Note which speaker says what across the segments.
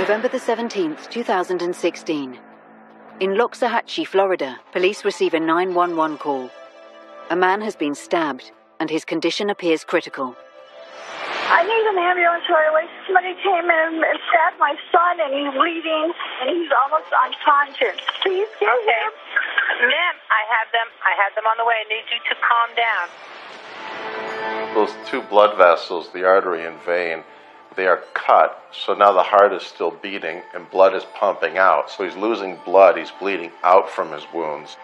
Speaker 1: November the 17th, 2016. In Loxahatchee, Florida, police receive a 911 call. A man has been stabbed, and his condition appears critical.
Speaker 2: I need an ambulance right away. Somebody came in and stabbed my son, and he's bleeding, and he's almost unconscious. Please get him.
Speaker 3: Ma'am, I have them on the way. I need you to calm down.
Speaker 4: Those two blood vessels, the artery and vein, they are cut, so now the heart is still beating and blood is pumping out. So he's losing blood, he's bleeding out from his wounds.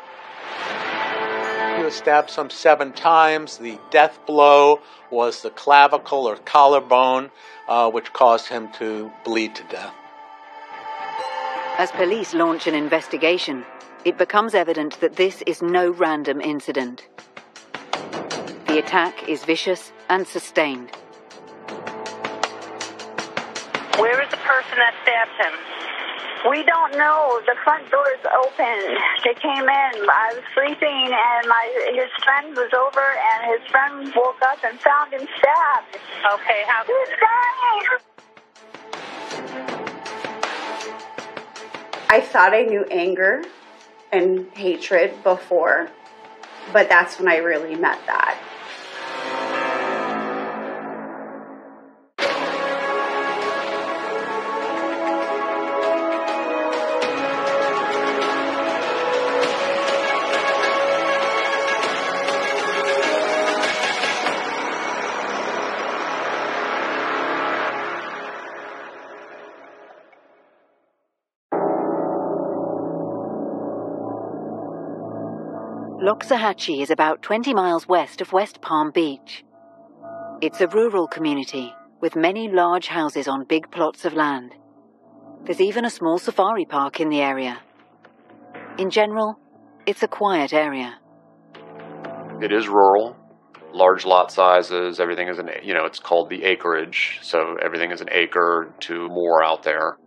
Speaker 5: He was stabbed some 7 times. The death blow was the clavicle or collarbone, which caused him to bleed to death.
Speaker 1: As police launch an investigation, it becomes evident that this is no random incident. The attack is vicious and sustained.
Speaker 3: Where is the person that stabbed him?
Speaker 2: We don't know. The front door is open. They came in. I was sleeping, and his friend was over, and his friend woke up and found him stabbed.
Speaker 3: Okay, how...
Speaker 2: He's dying!
Speaker 6: I thought I knew anger and hatred before, but that's when I really met that.
Speaker 1: Loxahatchee is about 20 miles west of West Palm Beach. It's a rural community with many large houses on big plots of land. There's even a small safari park in the area. In general, it's a quiet area.
Speaker 7: It is rural, large lot sizes, everything is it's called the acreage, so everything is an acre to more out there.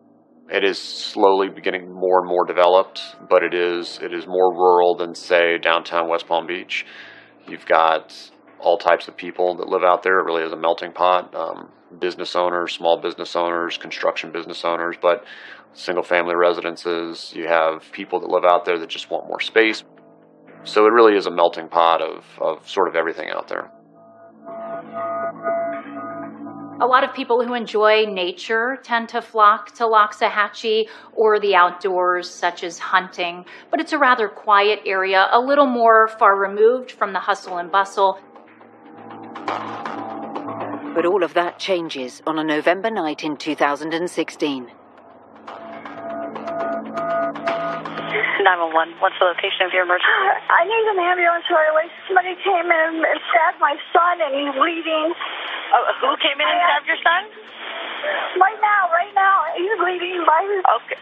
Speaker 7: It is slowly getting more and more developed, but it is more rural than, say, downtown West Palm Beach. You've got all types of people that live out there. It really is a melting pot. Business owners, small business owners, construction business owners, but single-family residences. You have people that live out there that just want more space. So it really is a melting pot of sort of everything out there.
Speaker 8: A lot of people who enjoy nature tend to flock to Loxahatchee or the outdoors, such as hunting, but it's a rather quiet area, a little more far removed from the hustle and bustle.
Speaker 1: But all of that changes on a November night in 2016.
Speaker 3: 911, what's the location of your emergency?
Speaker 2: I need an ambulance right away. Somebody came in and stabbed my son, and he's bleeding.
Speaker 3: Oh, who came in and stabbed your son?
Speaker 2: Right now. He's bleeding.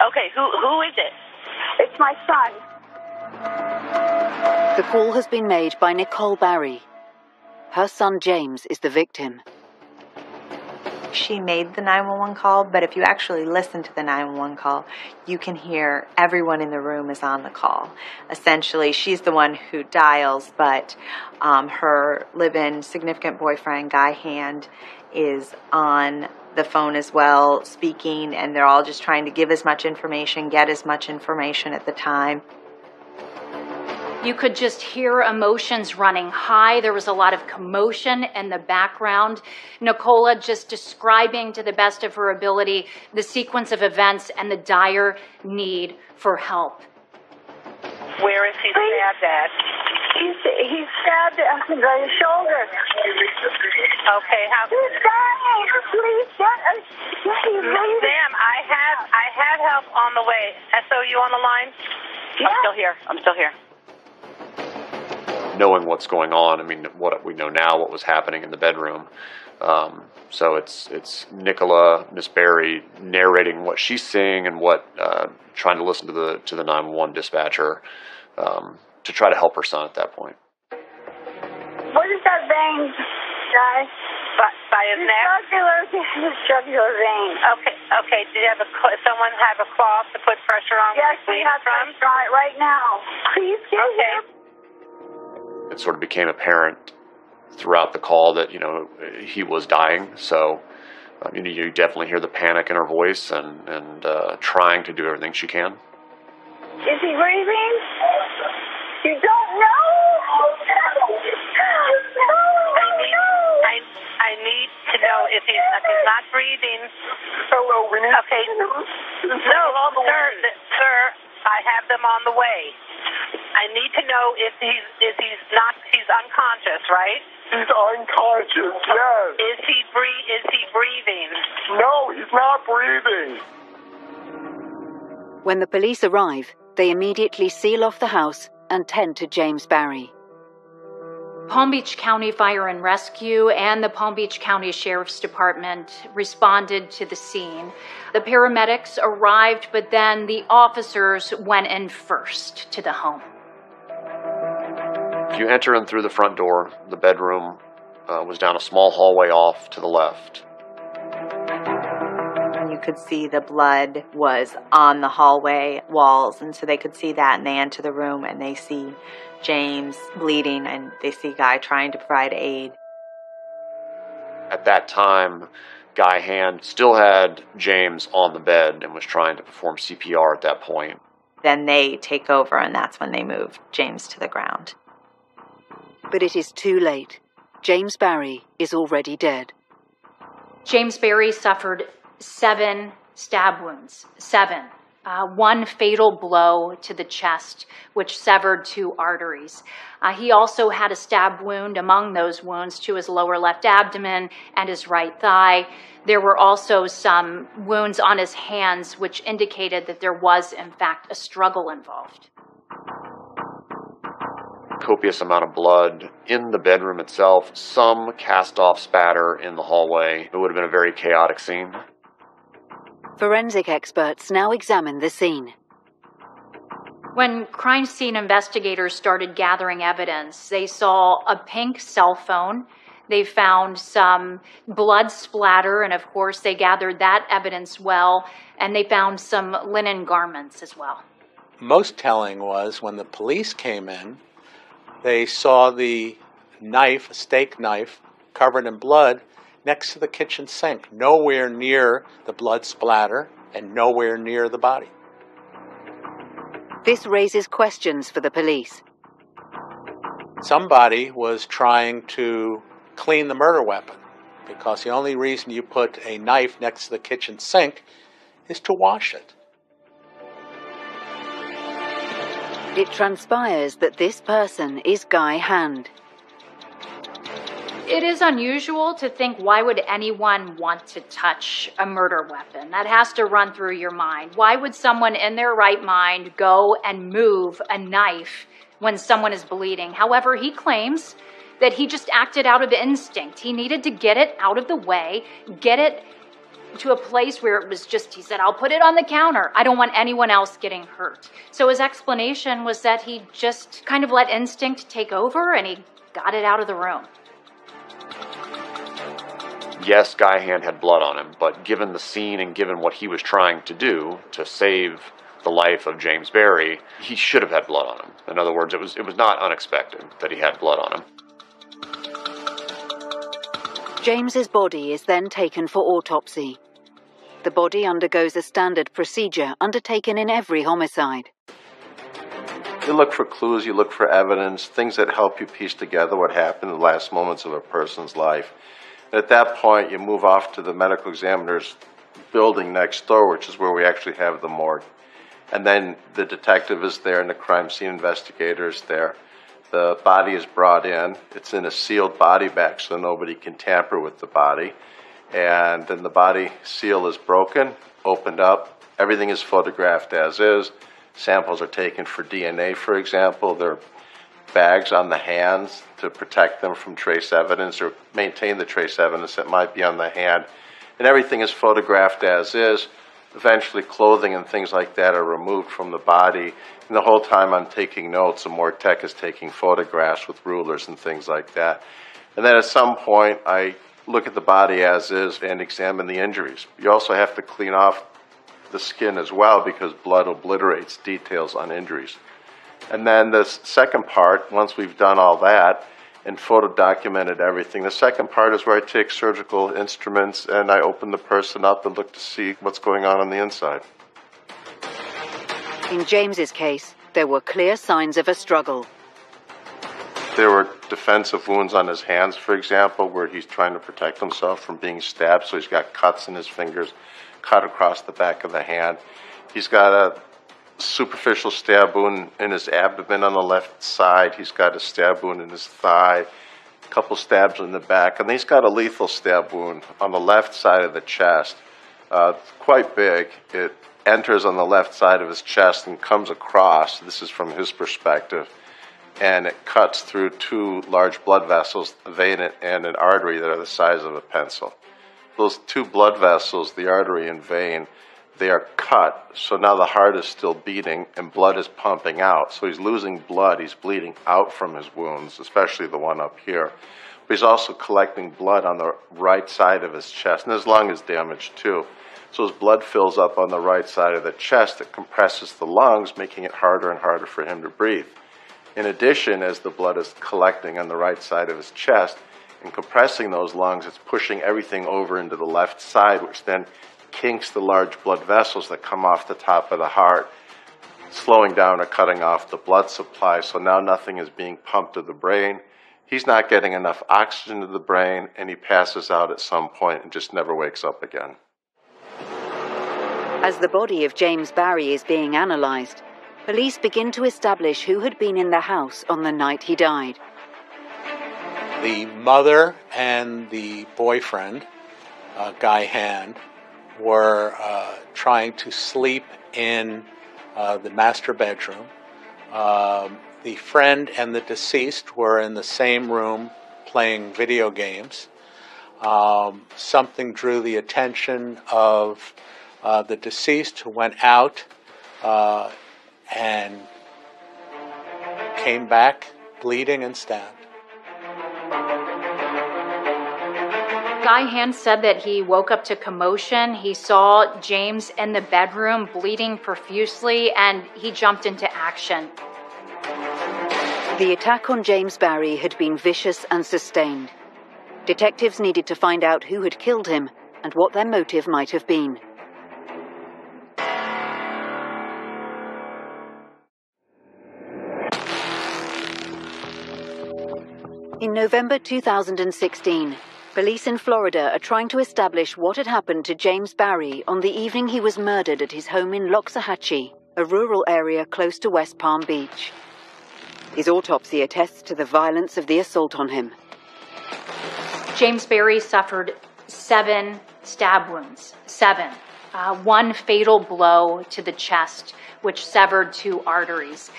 Speaker 3: Okay. Who is it?
Speaker 2: It's my son.
Speaker 1: The call has been made by Nicole Barry. Her son James is the victim.
Speaker 9: She made the 911 call, but if you actually listen to the 911 call, you can hear everyone in the room is on the call. Essentially, she's the one who dials, but her live-in significant boyfriend, Guy Hand, is on the phone as well, speaking, and they're all just trying to give as much information, get as much information at the time.
Speaker 8: You could just hear emotions running high. There was a lot of commotion in the background. Nicola just describing to the best of her ability the sequence of events and the dire need for help.
Speaker 3: Where is he stabbed at?
Speaker 2: He's stabbed in the shoulder.
Speaker 3: Okay, how?
Speaker 2: He's dying. Please get us.
Speaker 3: Ma'am, I have help on the way. SOU on the line?
Speaker 2: Yeah.
Speaker 3: I'm still here.
Speaker 7: Knowing what's going on, I mean, what we know now, what was happening in the bedroom. So it's Nicola, Miss Barry, narrating what she's seeing and trying to listen to the 911 dispatcher to try to help her son at that point.
Speaker 2: What is that vein, guys?
Speaker 3: By his neck?
Speaker 2: His jugular vein.
Speaker 3: Okay. Do you have someone have a cloth to put pressure on?
Speaker 2: Yes, we have pressure on it right now. Please get him.
Speaker 7: It sort of became apparent throughout the call that he was dying. So You definitely hear the panic in her voice and trying to do everything she can.
Speaker 2: Is he breathing? You don't know?
Speaker 3: I need to know if he's not breathing.
Speaker 10: Hello, we need
Speaker 3: Okay. No, sir, I have them on the way. I need to know if he's unconscious, right?
Speaker 10: He's unconscious, yes.
Speaker 3: Is he breathing?
Speaker 10: No, he's not breathing.
Speaker 1: When the police arrive, they immediately seal off the house and tend to James Barry.
Speaker 8: Palm Beach County Fire and Rescue and the Palm Beach County Sheriff's Department responded to the scene. The paramedics arrived, but then the officers went in first to the home.
Speaker 7: You enter in through the front door. The bedroom was down a small hallway off to the left.
Speaker 9: And you could see the blood was on the hallway walls, and so they could see that, and they enter the room and they see James bleeding, and they see Guy trying to provide aid.
Speaker 7: At that time, Guy Hand still had James on the bed and was trying to perform CPR at that point.
Speaker 9: Then they take over, and that's when they move James to the ground.
Speaker 1: But it is too late. James Barry is already dead.
Speaker 8: James Barry suffered 7 stab wounds. 7. One fatal blow to the chest, which severed 2 arteries. He also had a stab wound among those wounds to his lower left abdomen and his right thigh. There were also some wounds on his hands, which indicated that there was, in fact, a struggle involved.
Speaker 7: Copious amount of blood in the bedroom itself, some cast-off spatter in the hallway. It would have been a very chaotic scene.
Speaker 1: Forensic experts now examine the scene.
Speaker 8: When crime scene investigators started gathering evidence, they saw a pink cell phone. They found some blood splatter, and of course they gathered that evidence well, and they found some linen garments as well.
Speaker 5: Most telling was when the police came in, they saw the knife, a steak knife, covered in blood next to the kitchen sink, nowhere near the blood splatter and nowhere near the body.
Speaker 1: This raises questions for the police.
Speaker 5: Somebody was trying to clean the murder weapon, because the only reason you put a knife next to the kitchen sink is to wash it.
Speaker 1: It transpires that this person is Guy Hand.
Speaker 8: It is unusual to think, why would anyone want to touch a murder weapon? That has to run through your mind. Why would someone in their right mind go and move a knife when someone is bleeding? However, he claims that he just acted out of instinct. He needed to get it out of the way, get it to a place where it was just, he said, I'll put it on the counter. I don't want anyone else getting hurt. So his explanation was that he just kind of let instinct take over and he got it out of the room.
Speaker 7: Yes, Guy Hand had blood on him, but given the scene and given what he was trying to do to save the life of James Barry, he should have had blood on him. In other words, it was not unexpected that he had blood on him.
Speaker 1: James's body is then taken for autopsy. The body undergoes a standard procedure undertaken in every homicide.
Speaker 4: You look for clues, you look for evidence, things that help you piece together what happened in the last moments of a person's life. And at that point, you move off to the medical examiner's building next door, which is where we actually have the morgue. And then the detective is there and the crime scene investigator is there. The body is brought in. It's in a sealed body bag so nobody can tamper with the body. And then the body seal is broken, opened up. Everything is photographed as is. Samples are taken for DNA, for example. There are bags on the hands to protect them from trace evidence or maintain the trace evidence that might be on the hand. And everything is photographed as is. Eventually, clothing and things like that are removed from the body. And the whole time I'm taking notes, and more tech is taking photographs with rulers and things like that. And then at some point, I look at the body as is and examine the injuries. You also have to clean off the skin as well because blood obliterates details on injuries. And then the second part, once we've done all that, and photo documented everything. The second part is where I take surgical instruments and I open the person up and look to see what's going on the inside.
Speaker 1: In James's case, there were clear signs of a struggle.
Speaker 4: There were defensive wounds on his hands, for example, where he's trying to protect himself from being stabbed, so he's got cuts in his fingers, cut across the back of the hand. He's got a superficial stab wound in his abdomen on the left side. He's got a stab wound in his thigh, a couple stabs in the back, and he's got a lethal stab wound on the left side of the chest. Quite big. It enters on the left side of his chest and comes across. This is from his perspective. And it cuts through two large blood vessels, a vein and an artery that are the size of a pencil. Those two blood vessels, the artery and vein, they are cut, so now the heart is still beating and blood is pumping out. So he's losing blood, he's bleeding out from his wounds, especially the one up here. But he's also collecting blood on the right side of his chest, and his lung is damaged too. So as blood fills up on the right side of the chest, it compresses the lungs, making it harder and harder for him to breathe. In addition, as the blood is collecting on the right side of his chest and compressing those lungs, it's pushing everything over into the left side, which then kinks the large blood vessels that come off the top of the heart, slowing down or cutting off the blood supply. So now nothing is being pumped to the brain. He's not getting enough oxygen to the brain, and he passes out at some point and just never wakes up again.
Speaker 1: As the body of James Barry is being analysed, police begin to establish who had been in the house on the night he died.
Speaker 5: The mother and the boyfriend, Guy Hand, were trying to sleep in the master bedroom. The friend and the deceased were in the same room playing video games. Something drew the attention of the deceased, who went out and came back bleeding and stabbed.
Speaker 8: Guy Hand said that he woke up to commotion. He saw James in the bedroom bleeding profusely, and he jumped into action.
Speaker 1: The attack on James Barry had been vicious and sustained. Detectives needed to find out who had killed him and what their motive might have been. In November 2016, police in Florida are trying to establish what had happened to James Barry on the evening he was murdered at his home in Loxahatchee, a rural area close to West Palm Beach. His autopsy attests to the violence of the assault on him.
Speaker 8: James Barry suffered 7 stab wounds, 7. One fatal blow to the chest, which severed 2 arteries.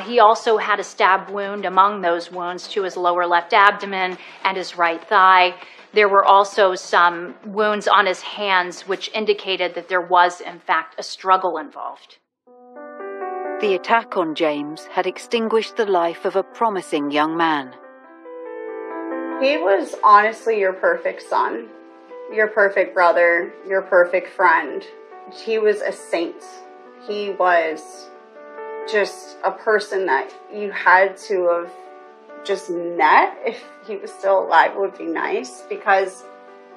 Speaker 8: He also had a stab wound among those wounds to his lower left abdomen and his right thigh. There were also some wounds on his hands, which indicated that there was, in fact, a struggle involved.
Speaker 1: The attack on James had extinguished the life of a promising young man.
Speaker 6: He was honestly your perfect son, your perfect brother, your perfect friend. He was a saint. He was just a person that you had to have just met. If he was still alive, it would be nice, because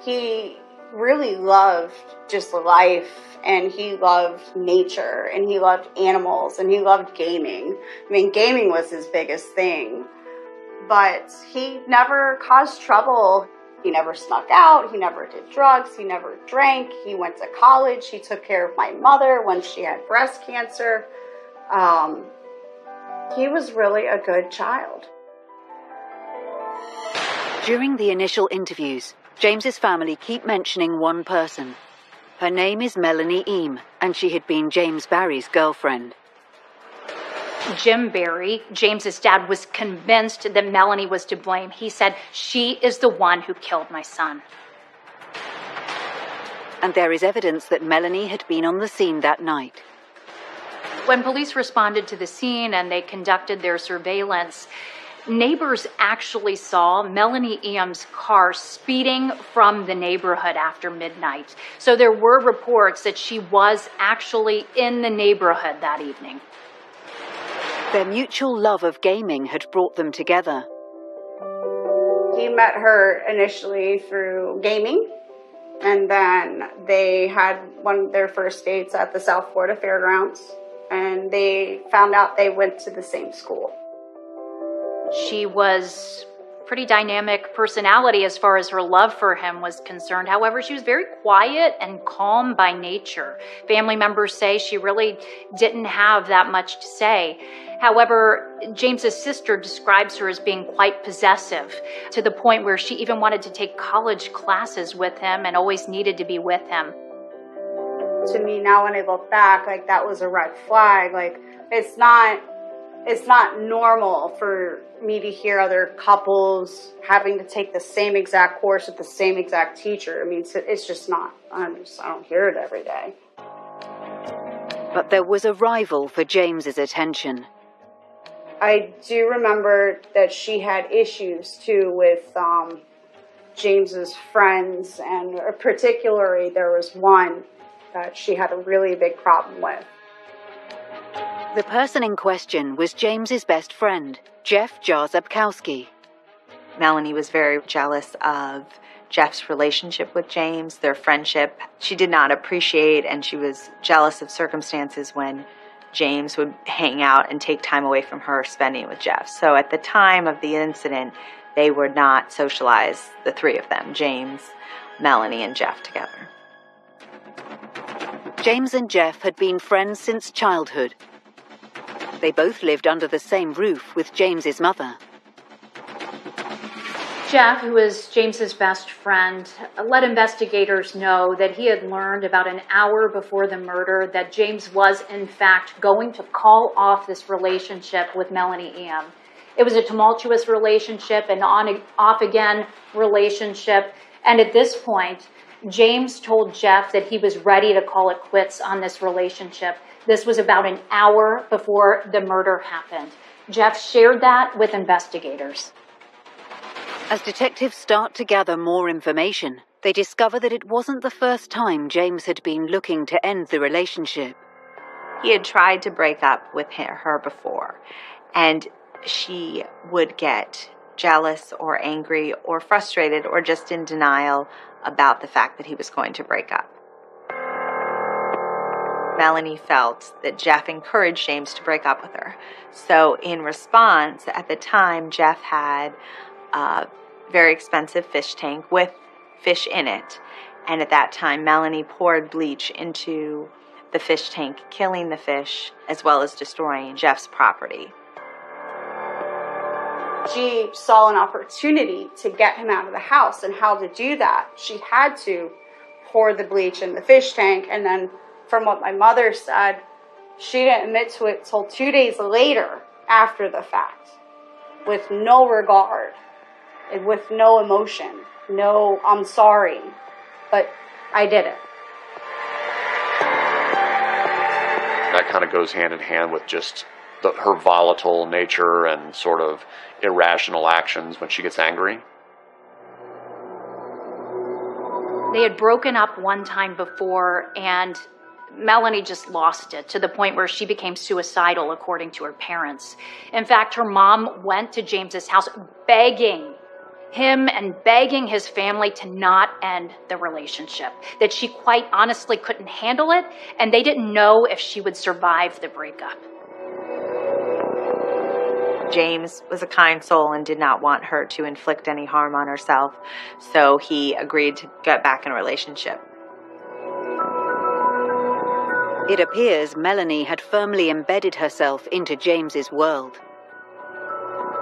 Speaker 6: he really loved just life, and he loved nature, and he loved animals, and he loved gaming. I mean, gaming was his biggest thing, but he never caused trouble. He never snuck out. He never did drugs. He never drank. He went to college. He took care of my mother when she had breast cancer. He was really a good child.
Speaker 1: During the initial interviews, James's family keep mentioning one person. Her name is Melanie Eam, and she had been James Barry's girlfriend.
Speaker 8: Jim Barry, James's dad, was convinced that Melanie was to blame. He said, "She is the one who killed my son."
Speaker 1: And there is evidence that Melanie had been on the scene that night.
Speaker 8: When police responded to the scene and they conducted their surveillance, neighbors actually saw Melanie Eam's car speeding from the neighborhood after midnight. So there were reports that she was actually in the neighborhood that evening.
Speaker 1: Their mutual love of gaming had brought them together.
Speaker 6: He met her initially through gaming, and then they had one of their first dates at the South Florida Fairgrounds, and they found out they went to the same school.
Speaker 8: She was pretty dynamic personality as far as her love for him was concerned. However, she was very quiet and calm by nature. Family members say she really didn't have that much to say. However, James's sister describes her as being quite possessive, to the point where she even wanted to take college classes with him and always needed to be with him.
Speaker 6: To me now, when I look back, like, that was a red flag. Like, it's not normal for me to hear other couples having to take the same exact course with the same exact teacher. I mean, it's just not. I don't hear it every day.
Speaker 1: But there was a rival for James's attention.
Speaker 6: I do remember that she had issues too with James's friends, and particularly there was one that she had a really big problem with.
Speaker 1: The person in question was James's best friend, Jeff Jarzabkowski.
Speaker 9: Melanie was very jealous of Jeff's relationship with James, their friendship. She did not appreciate, and she was jealous of circumstances when James would hang out and take time away from her spending with Jeff. So at the time of the incident, they would not socialize, the three of them, James, Melanie, and Jeff together.
Speaker 1: James and Jeff had been friends since childhood. They both lived under the same roof with James's mother.
Speaker 8: Jeff, who was James's best friend, let investigators know that he had learned about an hour before the murder that James was, in fact, going to call off this relationship with Melanie E.M. It was a tumultuous relationship, an on-off-again relationship, and at this point, James told Jeff that he was ready to call it quits on this relationship. This was about an hour before the murder happened. Jeff shared that with investigators.
Speaker 1: As detectives start to gather more information, they discover that it wasn't the first time James had been looking to end the relationship.
Speaker 9: He had tried to break up with her before, and she would get jealous or angry or frustrated or just in denial about the fact that he was going to break up. Melanie felt that Jeff encouraged James to break up with her. So in response, at the time, Jeff had a very expensive fish tank with fish in it. And at that time, Melanie poured bleach into the fish tank, killing the fish as well as destroying Jeff's property.
Speaker 6: She saw an opportunity to get him out of the house, and how to do that. She had to pour the bleach in the fish tank, and then from what my mother said, she didn't admit to it till 2 days later after the fact, with no regard, and with no emotion, no, I'm sorry, but I did it.
Speaker 7: That kind of goes hand in hand with just her volatile nature and sort of irrational actions when she gets angry.
Speaker 8: They had broken up one time before, and Melanie just lost it to the point where she became suicidal, according to her parents. In fact, her mom went to James's house begging him and begging his family to not end the relationship, that she quite honestly couldn't handle it, and they didn't know if she would survive the breakup.
Speaker 9: James was a kind soul and did not want her to inflict any harm on herself, so he agreed to get back in a relationship.
Speaker 1: It appears Melanie had firmly embedded herself into James's world.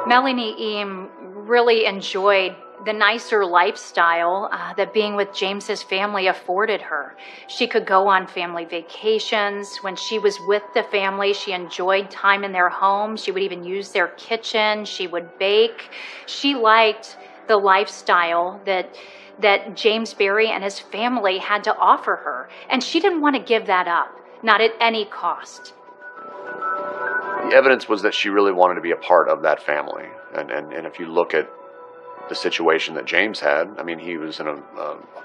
Speaker 8: Melanie Eam really enjoyed the nicer lifestyle that being with James's family afforded her. She could go on family vacations. When she was with the family, she enjoyed time in their home. She would even use their kitchen. She would bake. She liked the lifestyle that James Berry and his family had to offer her. And she didn't want to give that up, not at any cost.
Speaker 7: The evidence was that she really wanted to be a part of that family. And if you look at the situation that James had, I mean, he was in a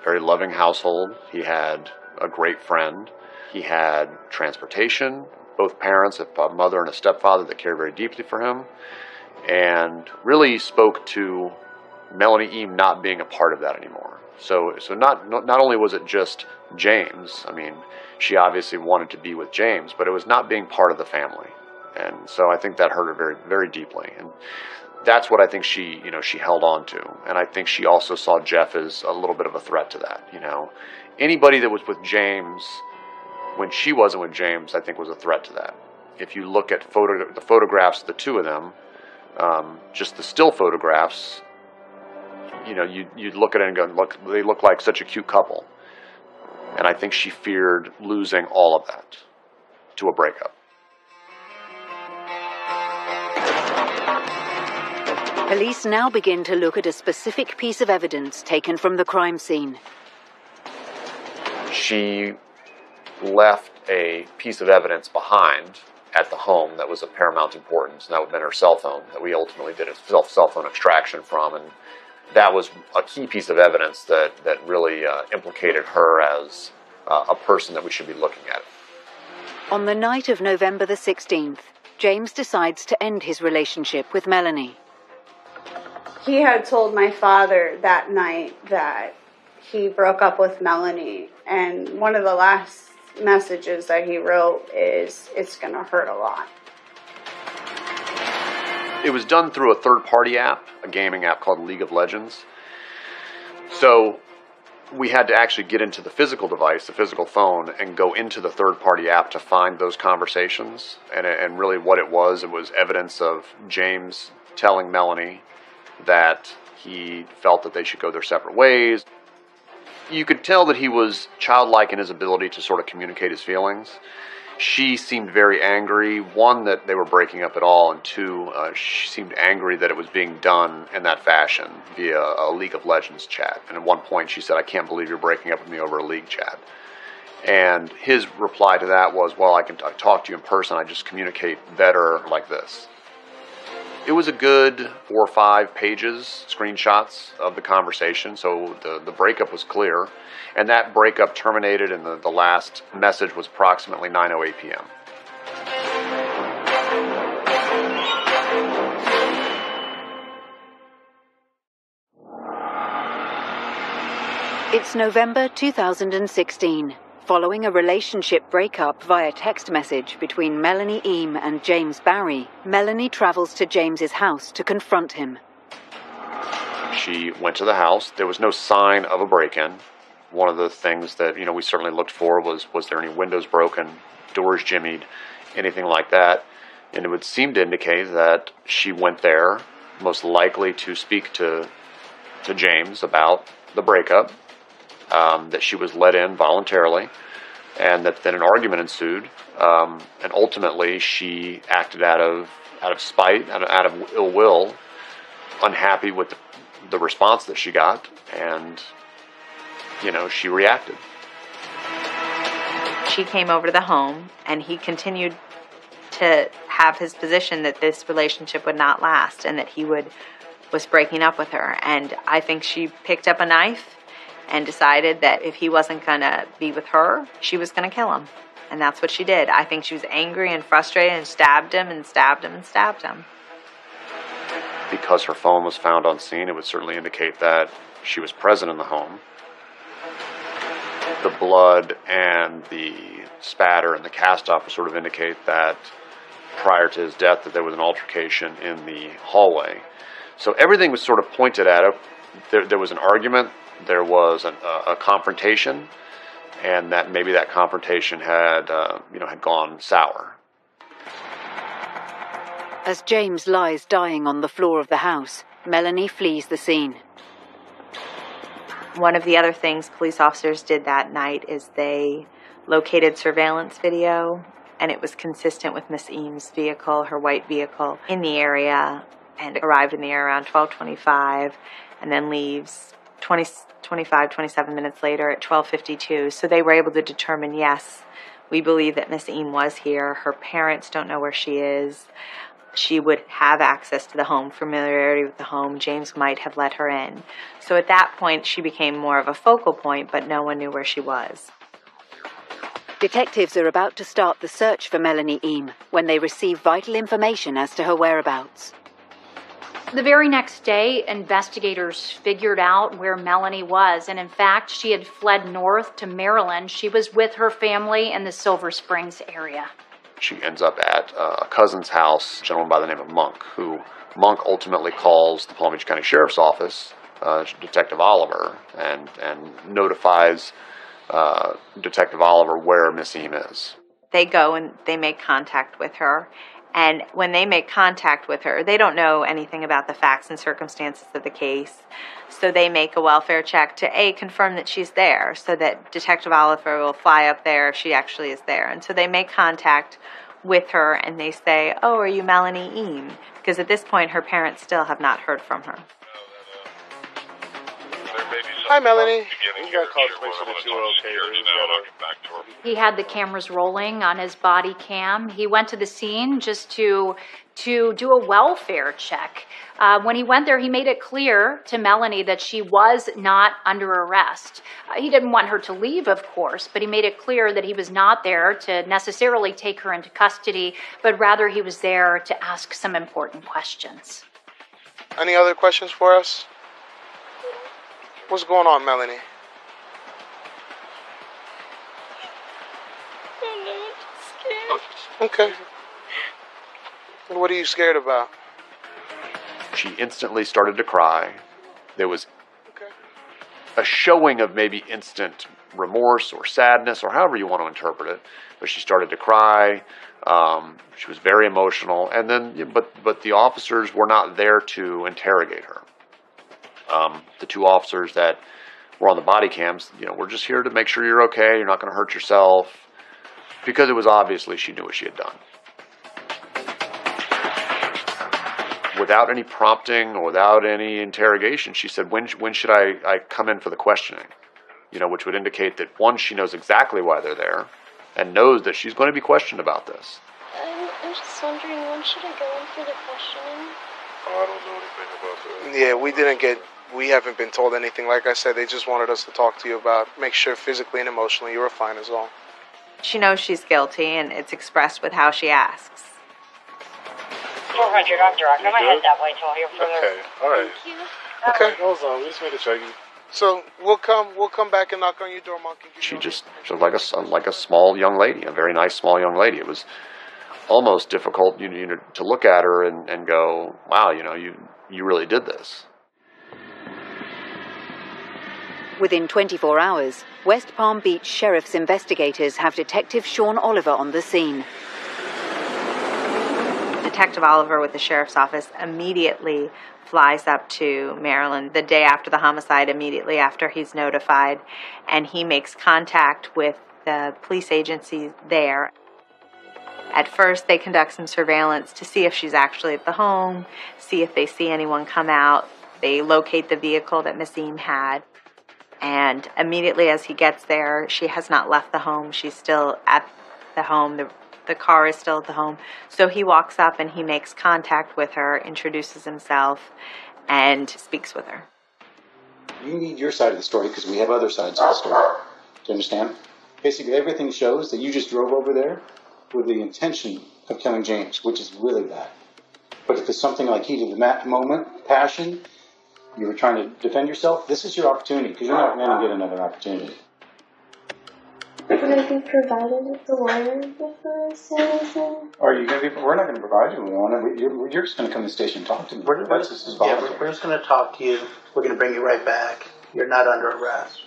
Speaker 7: very loving household. He had a great friend. He had transportation, both parents, a mother and a stepfather that cared very deeply for him, and really spoke to Melanie Eam not being a part of that anymore. So not only was it just James, I mean, she obviously wanted to be with James, but it was not being part of the family. And so I think that hurt her very, very deeply. And that's what I think she held on to. And I think she also saw Jeff as a little bit of a threat to that. Anybody that was with James when she wasn't with James, I think was a threat to that. If you look at the photographs of the two of them, just the still photographs, you'd look at it and go, look, they look like such a cute couple. And I think she feared losing all of that to a breakup.
Speaker 1: Police now begin to look at a specific piece of evidence taken from the crime scene.
Speaker 7: She left a piece of evidence behind at the home that was of paramount importance, and that would have been her cell phone that we ultimately did a cell phone extraction from. And that was a key piece of evidence that really implicated her as a person that we should be looking at.
Speaker 1: On the night of November the 16th, James decides to end his relationship with Melanie.
Speaker 6: He had told my father that night that he broke up with Melanie, and one of the last messages that he wrote is, "It's going to hurt a lot."
Speaker 7: It was done through a third-party app, a gaming app called League of Legends. So we had to actually get into the physical device, the physical phone, and go into the third-party app to find those conversations. And really what it was evidence of James telling Melanie that he felt that they should go their separate ways. You could tell that he was childlike in his ability to sort of communicate his feelings. She seemed very angry, one, that they were breaking up at all, and two, she seemed angry that it was being done in that fashion via a League of Legends chat. And at one point she said, "I can't believe you're breaking up with me over a League chat." And his reply to that was, "Well, I talk to you in person, I just communicate better like this." It was a good 4 or 5 pages, screenshots of the conversation, so the breakup was clear. And that breakup terminated, and the last message was approximately 9:08 p.m.
Speaker 1: It's November 2016. Following a relationship breakup via text message between Melanie Eam and James Barry, Melanie travels to James's house to confront him.
Speaker 7: She went to the house. There was no sign of a break-in. One of the things that we certainly looked for was there any windows broken, doors jimmied, anything like that. And it would seem to indicate that she went there most likely to speak to James about the breakup, that she was let in voluntarily, and that then an argument ensued, and ultimately she acted out of spite, out of ill will, unhappy with the response that she got, and she reacted.
Speaker 9: She came over to the home, and he continued to have his position that this relationship would not last and that he was breaking up with her. And I think she picked up a knife and decided that if he wasn't going to be with her, she was going to kill him. And that's what she did. I think she was angry and frustrated and stabbed him and stabbed him and stabbed him.
Speaker 7: Because her phone was found on scene, it would certainly indicate that she was present in the home. The blood and the spatter and the cast-off would sort of indicate that prior to his death that there was an altercation in the hallway. So everything was sort of pointed at it. There was an argument, there was a confrontation, and that maybe that confrontation had gone sour.
Speaker 1: As James lies dying on the floor of the house, Melanie flees the scene.
Speaker 9: One of the other things police officers did that night is they located surveillance video, and it was consistent with Miss Eam's vehicle, her white vehicle, in the area, and arrived in the area around 12:25, and then leaves 27 minutes later at 12:52. So they were able to determine, yes, we believe that Miss Eam was here. Her parents don't know where she is. She would have access to the home, familiarity with the home. James might have let her in. So at that point, she became more of a focal point, but no one knew where she was.
Speaker 1: Detectives are about to start the search for Melanie Eam when they receive vital information as to her whereabouts.
Speaker 8: The very next day, investigators figured out where Melanie was, and in fact, she had fled north to Maryland. She was with her family in the Silver Springs area.
Speaker 7: She ends up at a cousin's house, a gentleman by the name of Monk, who Monk ultimately calls the Palm Beach County Sheriff's Office, Detective Oliver, and notifies Detective Oliver where Miss Eam is.
Speaker 9: They go and they make contact with her. And when they make contact with her, they don't know anything about the facts and circumstances of the case. So they make a welfare check to, confirm that she's there, so that Detective Oliver will fly up there if she actually is there. And so they make contact with her and they say, "Oh, are you Melanie Eam?" Because at this point, her parents still have not heard from her.
Speaker 11: Hi, Melanie. We got called to make sure that you were okay.
Speaker 8: He had the cameras rolling on his body cam. He went to the scene just to do a welfare check. When he went there, he made it clear to Melanie that she was not under arrest. He didn't want her to leave, of course, but he made it clear that he was not there to necessarily take her into custody, but rather he was there to ask some important questions.
Speaker 11: Any other questions for us? What's going on, Melanie?
Speaker 12: I'm scared.
Speaker 11: Okay. What are you scared about?
Speaker 7: She instantly started to cry. There was a showing of maybe instant remorse or sadness, or however you want to interpret it, but she started to cry. She was very emotional, and then, but the officers were not there to interrogate her. The two officers that were on the body cams, we're just here to make sure you're okay, you're not going to hurt yourself, because it was obviously she knew what she had done. Without any prompting or without any interrogation, she said, when should I come in for the questioning? Which would indicate that, one, she knows exactly why they're there and knows that she's going to be questioned about this.
Speaker 12: I'm just wondering, when should I go in for the questioning?
Speaker 10: I don't know anything about that.
Speaker 11: Yeah, we haven't been told anything. Like I said, they just wanted us to talk to you about, make sure physically and emotionally you were fine is all.
Speaker 9: She knows she's guilty, and it's expressed with how she asks.
Speaker 13: 400, I'm direct. I'm going to head that way till I hear further.
Speaker 10: Okay, all right.
Speaker 12: Thank you.
Speaker 11: Okay.
Speaker 10: Hold on, we just made a check.
Speaker 11: So we'll come back and knock on your door, Monk.
Speaker 7: She was like a small young lady, a very nice small young lady. It was almost difficult to look at her and go, wow, you really did this.
Speaker 1: Within 24 hours, West Palm Beach Sheriff's investigators have Detective Sean Oliver on the scene.
Speaker 9: Detective Oliver with the Sheriff's Office immediately flies up to Maryland the day after the homicide, immediately after he's notified, and he makes contact with the police agency there. At first, they conduct some surveillance to see if she's actually at the home, see if they see anyone come out. They locate the vehicle that Miss Eam had. And immediately as he gets there, she has not left the home. She's still at the home. The car is still at the home. So he walks up and he makes contact with her, introduces himself, and speaks with her.
Speaker 14: You need your side of the story because we have other sides of the story. Do you understand? Basically, everything shows that you just drove over there with the intention of killing James, which is really bad. But if it's something like heat of the moment, passion, you were trying to defend yourself, this is your opportunity, because you're not going to get another opportunity.
Speaker 12: Would I be provided with the lawyer before I say anything?
Speaker 14: Are you going to be? We're not going to provide you with one. You're just going to come to the station and talk to me.
Speaker 15: We're just going to talk to you. We're going to bring you right back. You're not under arrest.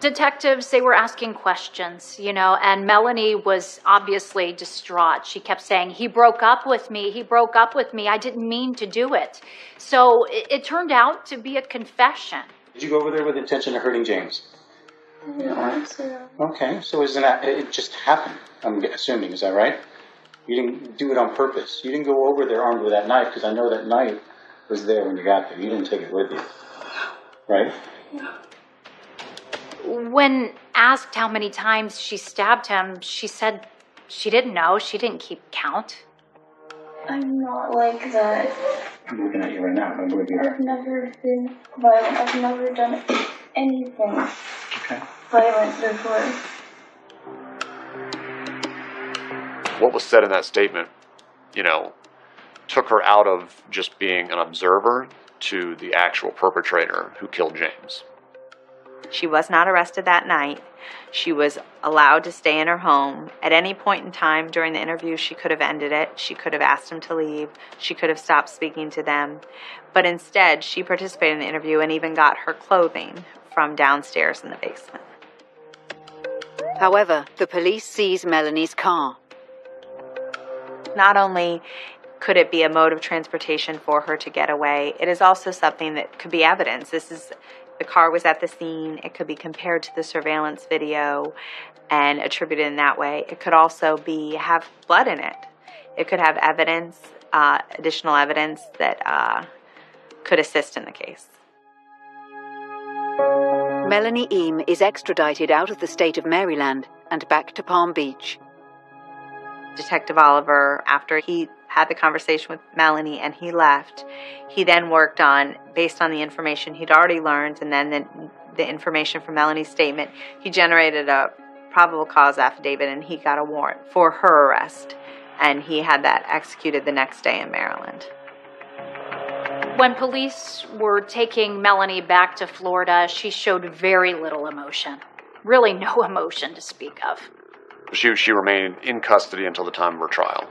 Speaker 8: Detectives, they were asking questions, and Melanie was obviously distraught. She kept saying, he broke up with me, I didn't mean to do it. So it turned out to be a confession.
Speaker 14: Did you go over there with the intention of hurting James?
Speaker 12: No, sir.
Speaker 14: Okay, so it just happened, I'm assuming, is that right? You didn't do it on purpose. You didn't go over there armed with that knife, because I know that knife was there when you got there. You didn't take it with you, right?
Speaker 12: No.
Speaker 8: When asked how many times she stabbed him, she said she didn't know. She didn't keep count.
Speaker 12: I'm not like that.
Speaker 14: I'm looking at you right now. I'm with you.
Speaker 12: I've never been violent. I've never done anything violent before.
Speaker 7: What was said in that statement, took her out of just being an observer to the actual perpetrator who killed James.
Speaker 9: She was not arrested that night. She was allowed to stay in her home. At any point in time during the interview, she could have ended it. She could have asked him to leave. She could have stopped speaking to them. But instead, she participated in the interview and even got her clothing from downstairs in the basement.
Speaker 1: However, the police seize Melanie's car.
Speaker 9: Not only could it be a mode of transportation for her to get away, it is also something that could be evidence. The car was at the scene. It could be compared to the surveillance video and attributed in that way. It could also have blood in it. It could have evidence, additional evidence that could assist in the case.
Speaker 1: Melanie Eam is extradited out of the state of Maryland and back to Palm Beach.
Speaker 9: Detective Oliver, after he had the conversation with Melanie and he left, he then worked on, based on the information he'd already learned and then the information from Melanie's statement, he generated a probable cause affidavit and he got a warrant for her arrest. And he had that executed the next day in Maryland.
Speaker 8: When police were taking Melanie back to Florida, she showed very little emotion. Really no emotion to speak of.
Speaker 7: She remained in custody until the time of her trial.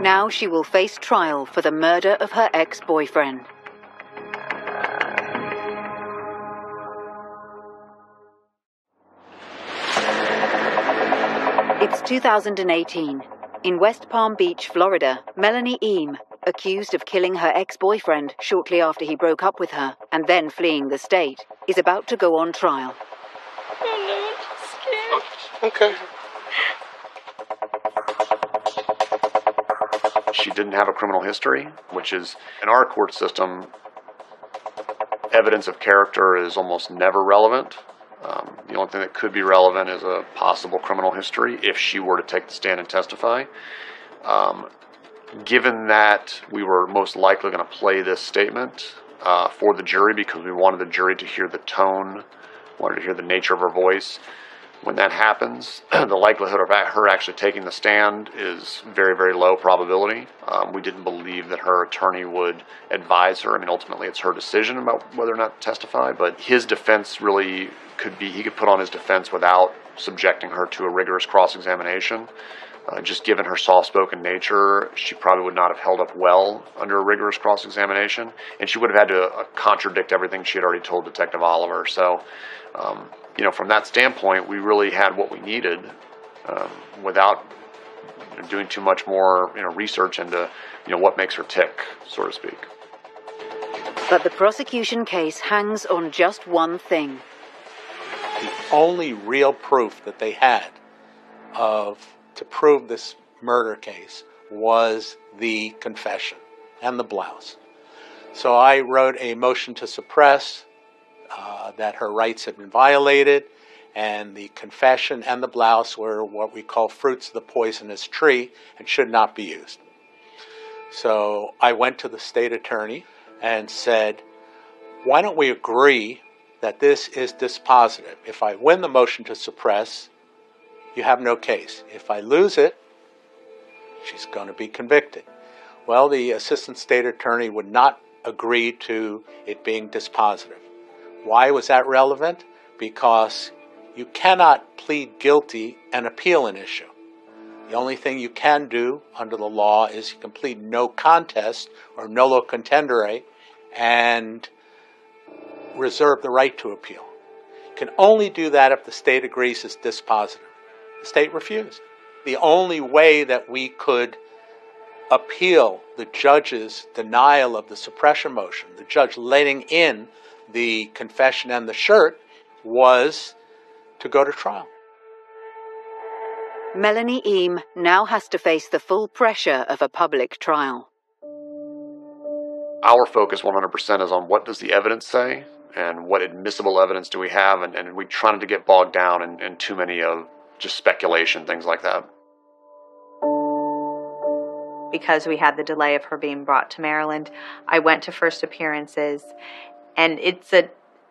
Speaker 1: Now she will face trial for the murder of her ex-boyfriend. It's 2018. In West Palm Beach, Florida, Melanie Eam, accused of killing her ex-boyfriend shortly after he broke up with her and then fleeing the state, is about to go on trial.
Speaker 11: Okay.
Speaker 7: She didn't have a criminal history, which is, in our court system, evidence of character is almost never relevant. The only thing that could be relevant is a possible criminal history if she were to take the stand and testify. Given that we were most likely going to play this statement for the jury because we wanted the jury to hear the tone, wanted to hear the nature of her voice, when that happens, the likelihood of her actually taking the stand is very, very low probability. We didn't believe that her attorney would advise her. I mean, ultimately, it's her decision about whether or not to testify, but his defense really could be, he could put on his defense without subjecting her to a rigorous cross-examination. Just given her soft-spoken nature, she probably would not have held up well under a rigorous cross-examination, and she would have had to contradict everything she had already told Detective Oliver. So, from that standpoint, we really had what we needed without doing too much more, research into, what makes her tick, so to speak.
Speaker 1: But the prosecution case hangs on just one thing.
Speaker 5: The only real proof that they had to prove this murder case was the confession and the blouse. So I wrote a motion to suppress that her rights had been violated, and the confession and the blouse were what we call fruits of the poisonous tree and should not be used. So I went to the state attorney and said, why don't we agree that this is dispositive? If I win the motion to suppress, you have no case. If I lose it, she's going to be convicted. Well, the assistant state attorney would not agree to it being dispositive. Why was that relevant? Because you cannot plead guilty and appeal an issue. The only thing you can do under the law is you can plead no contest or nolo contendere and reserve the right to appeal. You can only do that if the state agrees it's dispositive. The state refused. The only way that we could appeal the judge's denial of the suppression motion, the judge letting in the confession and the shirt, was to go to trial.
Speaker 1: Melanie Eam now has to face the full pressure of a public trial.
Speaker 7: Our focus 100% is on what does the evidence say and what admissible evidence do we have, and we try not to get bogged down in too many of just speculation, things like that.
Speaker 9: Because we had the delay of her being brought to Maryland, I went to first appearances, and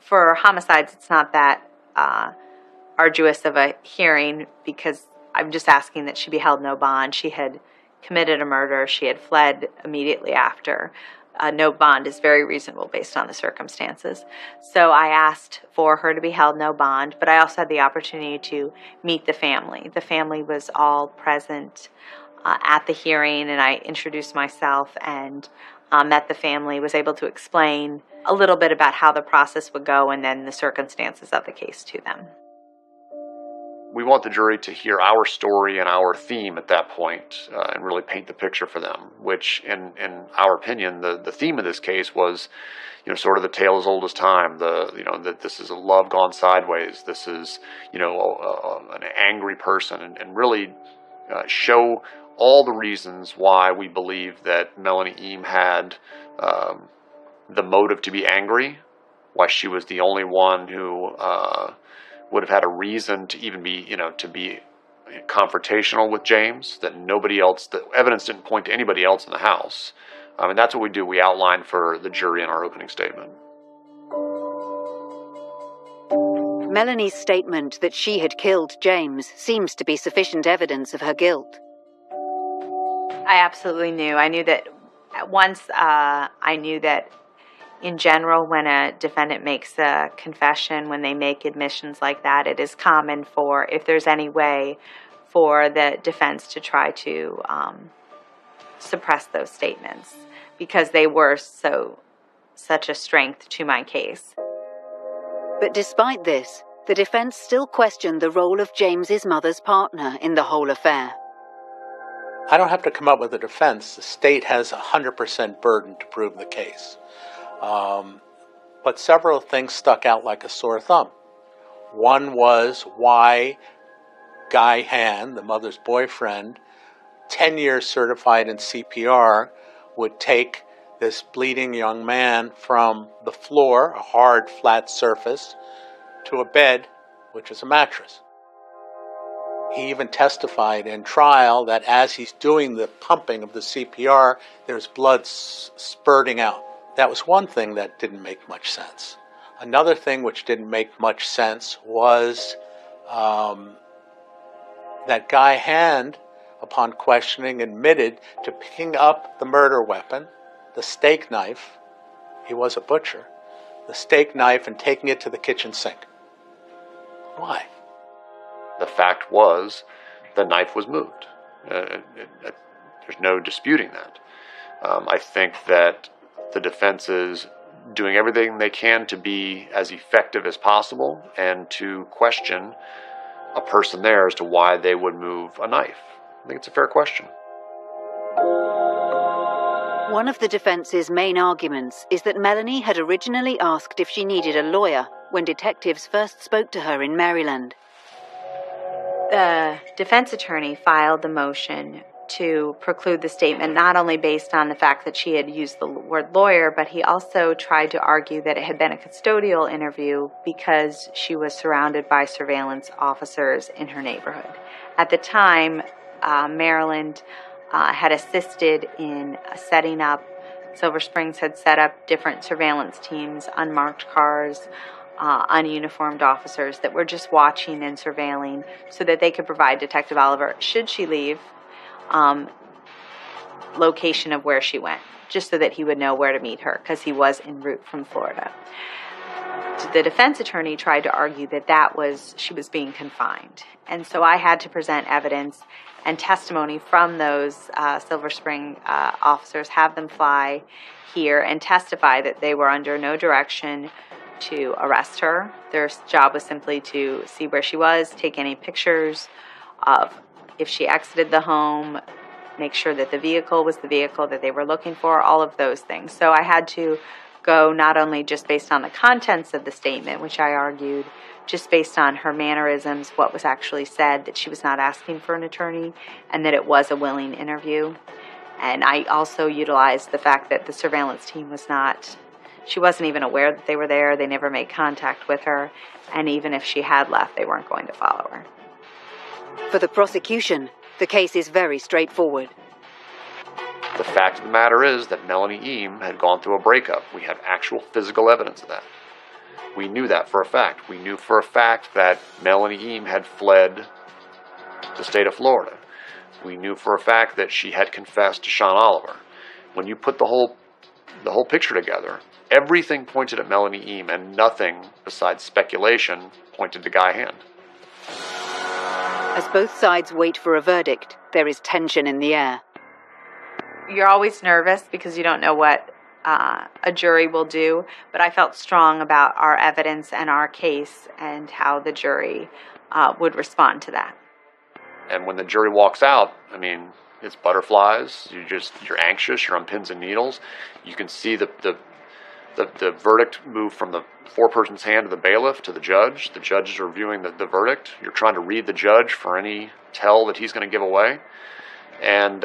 Speaker 9: for homicides, it's not that arduous of a hearing because I'm just asking that she be held no bond. She had committed a murder. She had fled immediately after. No bond is very reasonable based on the circumstances. So I asked for her to be held no bond, but I also had the opportunity to meet the family. The family was all present at the hearing, and I introduced myself and met the family, was able to explain a little bit about how the process would go and then the circumstances of the case to them.
Speaker 7: We want the jury to hear our story and our theme at that point, and really paint the picture for them, which in our opinion, the theme of this case was, sort of the tale as old as time, that this is a love gone sideways, this is, an angry person, and really show all the reasons why we believe that Melanie Eam had the motive to be angry, why she was the only one who would have had a reason to even be, to be confrontational with James, that nobody else, the evidence didn't point to anybody else in the house. And that's what we do. We outline for the jury in our opening statement.
Speaker 1: Melanie's statement that she had killed James seems to be sufficient evidence of her guilt.
Speaker 9: I absolutely knew. I knew that once I knew that in general, when a defendant makes a confession, when they make admissions like that, it is common for, if there's any way, for the defense to try to suppress those statements because they were such a strength to my case.
Speaker 1: But despite this, the defense still questioned the role of James's mother's partner in the whole affair.
Speaker 5: I don't have to come up with a defense. The state has 100% burden to prove the case. But several things stuck out like a sore thumb. One was why Guy Hand, the mother's boyfriend, 10 years certified in CPR, would take this bleeding young man from the floor, a hard, flat surface, to a bed, which is a mattress. He even testified in trial that as he's doing the pumping of the CPR, there's blood spurting out. That was one thing that didn't make much sense. Another thing which didn't make much sense was that Guy Hand, upon questioning, admitted to picking up the murder weapon, the steak knife, he was a butcher, the steak knife, and taking it to the kitchen sink. Why?
Speaker 7: The fact was the knife was moved. There's no disputing that. I think that the defense is doing everything they can to be as effective as possible and to question a person there as to why they would move a knife. I think it's a fair question.
Speaker 1: One of the defense's main arguments is that Melanie had originally asked if she needed a lawyer when detectives first spoke to her in Maryland.
Speaker 9: The defense attorney filed the motion to preclude the statement, not only based on the fact that she had used the word lawyer, but he also tried to argue that it had been a custodial interview because she was surrounded by surveillance officers in her neighborhood. At the time, Maryland had assisted in setting up, Silver Springs had set up different surveillance teams, unmarked cars, ununiformed officers that were just watching and surveilling so that they could provide Detective Oliver, should she leave, location of where she went, just so that he would know where to meet her, because he was en route from Florida. The defense attorney tried to argue that she was being confined. And so I had to present evidence and testimony from those Silver Spring officers, have them fly here and testify that they were under no direction to arrest her. Their job was simply to see where she was, take any pictures of if she exited the home, make sure that the vehicle was the vehicle that they were looking for, all of those things. So I had to go not only just based on the contents of the statement, which I argued, just based on her mannerisms, what was actually said, that she was not asking for an attorney, and that it was a willing interview. And I also utilized the fact that the surveillance team she wasn't even aware that they were there. They never made contact with her. And even if she had left, they weren't going to follow her.
Speaker 1: For the prosecution, the case is very straightforward.
Speaker 7: The fact of the matter is that Melanie Eam had gone through a breakup. We have actual physical evidence of that. We knew that for a fact. We knew for a fact that Melanie Eam had fled the state of Florida. We knew for a fact that she had confessed to Sean Oliver. When you put the whole picture together, everything pointed at Melanie Eam, and nothing besides speculation pointed to Guy Hand.
Speaker 1: As both sides wait for a verdict, there is tension in the air.
Speaker 9: You're always nervous because you don't know what a jury will do, but I felt strong about our evidence and our case and how the jury would respond to that.
Speaker 7: And when the jury walks out, I mean, it's butterflies. You're anxious. You're on pins and needles. You can see the verdict move from the foreperson's hand to the bailiff to the judge. The judge is reviewing the verdict. You're trying to read the judge for any tell that he's going to give away. And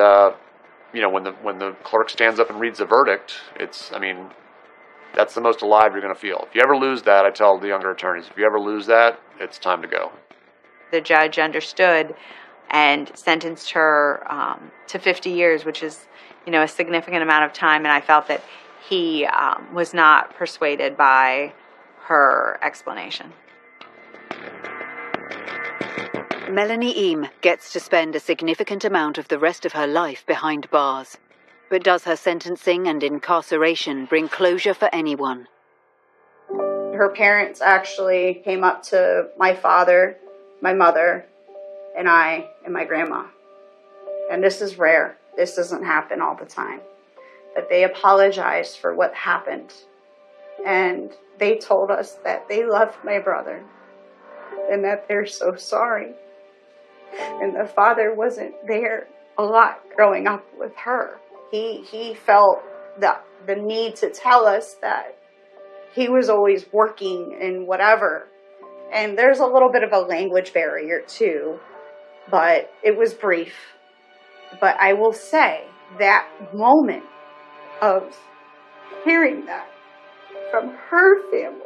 Speaker 7: when the clerk stands up and reads the verdict, that's the most alive you're going to feel. If you ever lose that, I tell the younger attorneys, if you ever lose that, it's time to go.
Speaker 9: The judge understood and sentenced her to 50 years, which is, a significant amount of time, and I felt that he was not persuaded by her explanation.
Speaker 1: Melanie Eam gets to spend a significant amount of the rest of her life behind bars. But does her sentencing and incarceration bring closure for anyone?
Speaker 6: Her parents actually came up to my father, my mother, and I, and my grandma. And this is rare. This doesn't happen all the time. But they apologized for what happened. And they told us that they loved my brother and that they're so sorry. And the father wasn't there a lot growing up with her. He felt the need to tell us that he was always working and whatever. And there's a little bit of a language barrier too, but it was brief. But I will say that moment of hearing that from her family,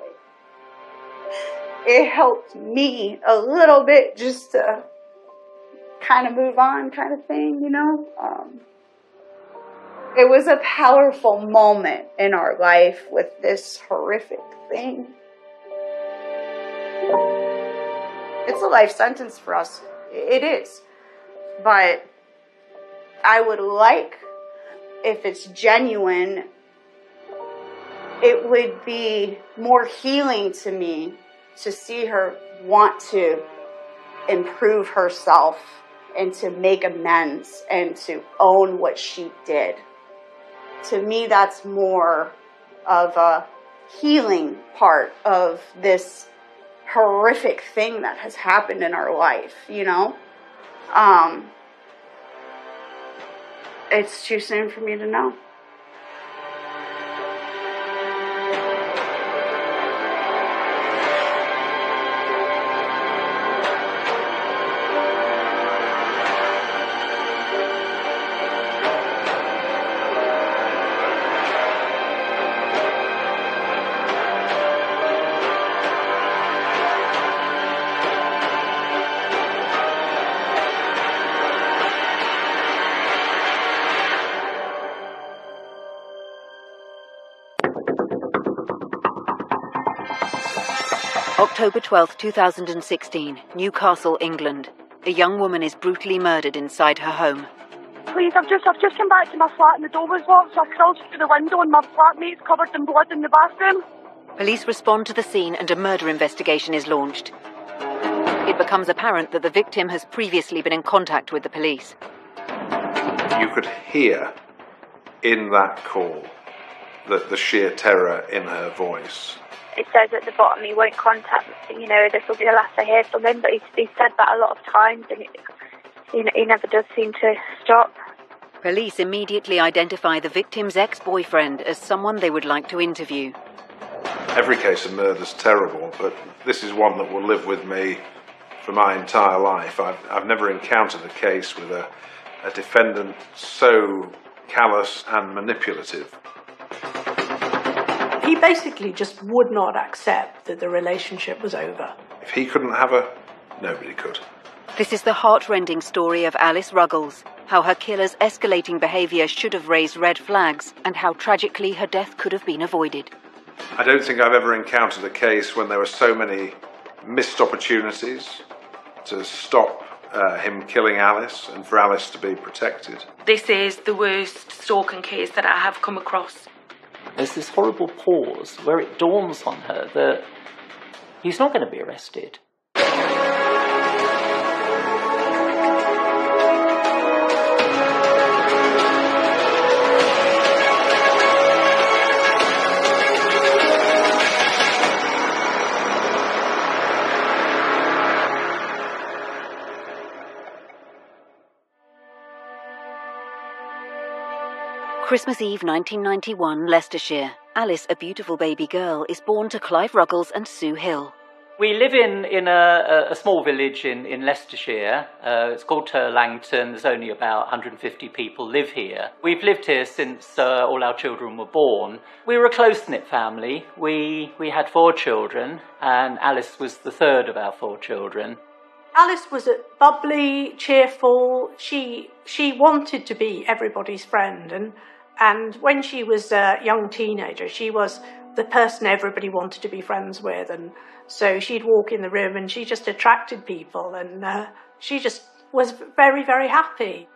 Speaker 6: it helped me a little bit just to kind of move on kind of thing, It was a powerful moment in our life with this horrific thing. It's a life sentence for us. It is. But I would like, if it's genuine, it would be more healing to me to see her want to improve herself and to make amends and to own what she did. To me, that's more of a healing part of this horrific thing that has happened in our life, It's too soon for me to know.
Speaker 1: October 12th, 2016, Newcastle, England. A young woman is brutally murdered inside her home.
Speaker 16: Please, I've just come back to my flat and the door was locked, so I crawled through the window and my flatmate's covered in blood in the bathroom.
Speaker 1: Police respond to the scene and a murder investigation is launched. It becomes apparent that the victim has previously been in contact with the police.
Speaker 17: You could hear in that call the sheer terror in her voice.
Speaker 2: It says at the bottom he won't contact me, this will be the last I hear from him, but he's said that a lot of times and he never does seem to stop.
Speaker 1: Police immediately identify the victim's ex-boyfriend as someone they would like to interview.
Speaker 17: Every case of murder is terrible, but this is one that will live with me for my entire life. I've never encountered a case with a defendant so callous and manipulative.
Speaker 18: He basically just would not accept that the relationship was over.
Speaker 17: If he couldn't have her, nobody could.
Speaker 1: This is the heart-rending story of Alice Ruggles, how her killer's escalating behaviour should have raised red flags, and how tragically her death could have been avoided.
Speaker 17: I don't think I've ever encountered a case when there were so many missed opportunities to stop him killing Alice and for Alice to be protected.
Speaker 19: This is the worst stalking case that I have come across.
Speaker 20: There's this horrible pause where it dawns on her that he's not going to be arrested.
Speaker 1: Christmas Eve 1991, Leicestershire. Alice, a beautiful baby girl, is born to Clive Ruggles and Sue Hill.
Speaker 20: We live in a small village in Leicestershire. It's called Langton. There's only about 150 people live here. We've lived here since all our children were born. We were a close-knit family. We had 4 children, and Alice was the third of our 4 children.
Speaker 18: Alice was bubbly, cheerful. She wanted to be everybody's friend, and when she was a young teenager, she was the person everybody wanted to be friends with, and so she'd walk in the room and she just attracted people, and she just was very, very happy.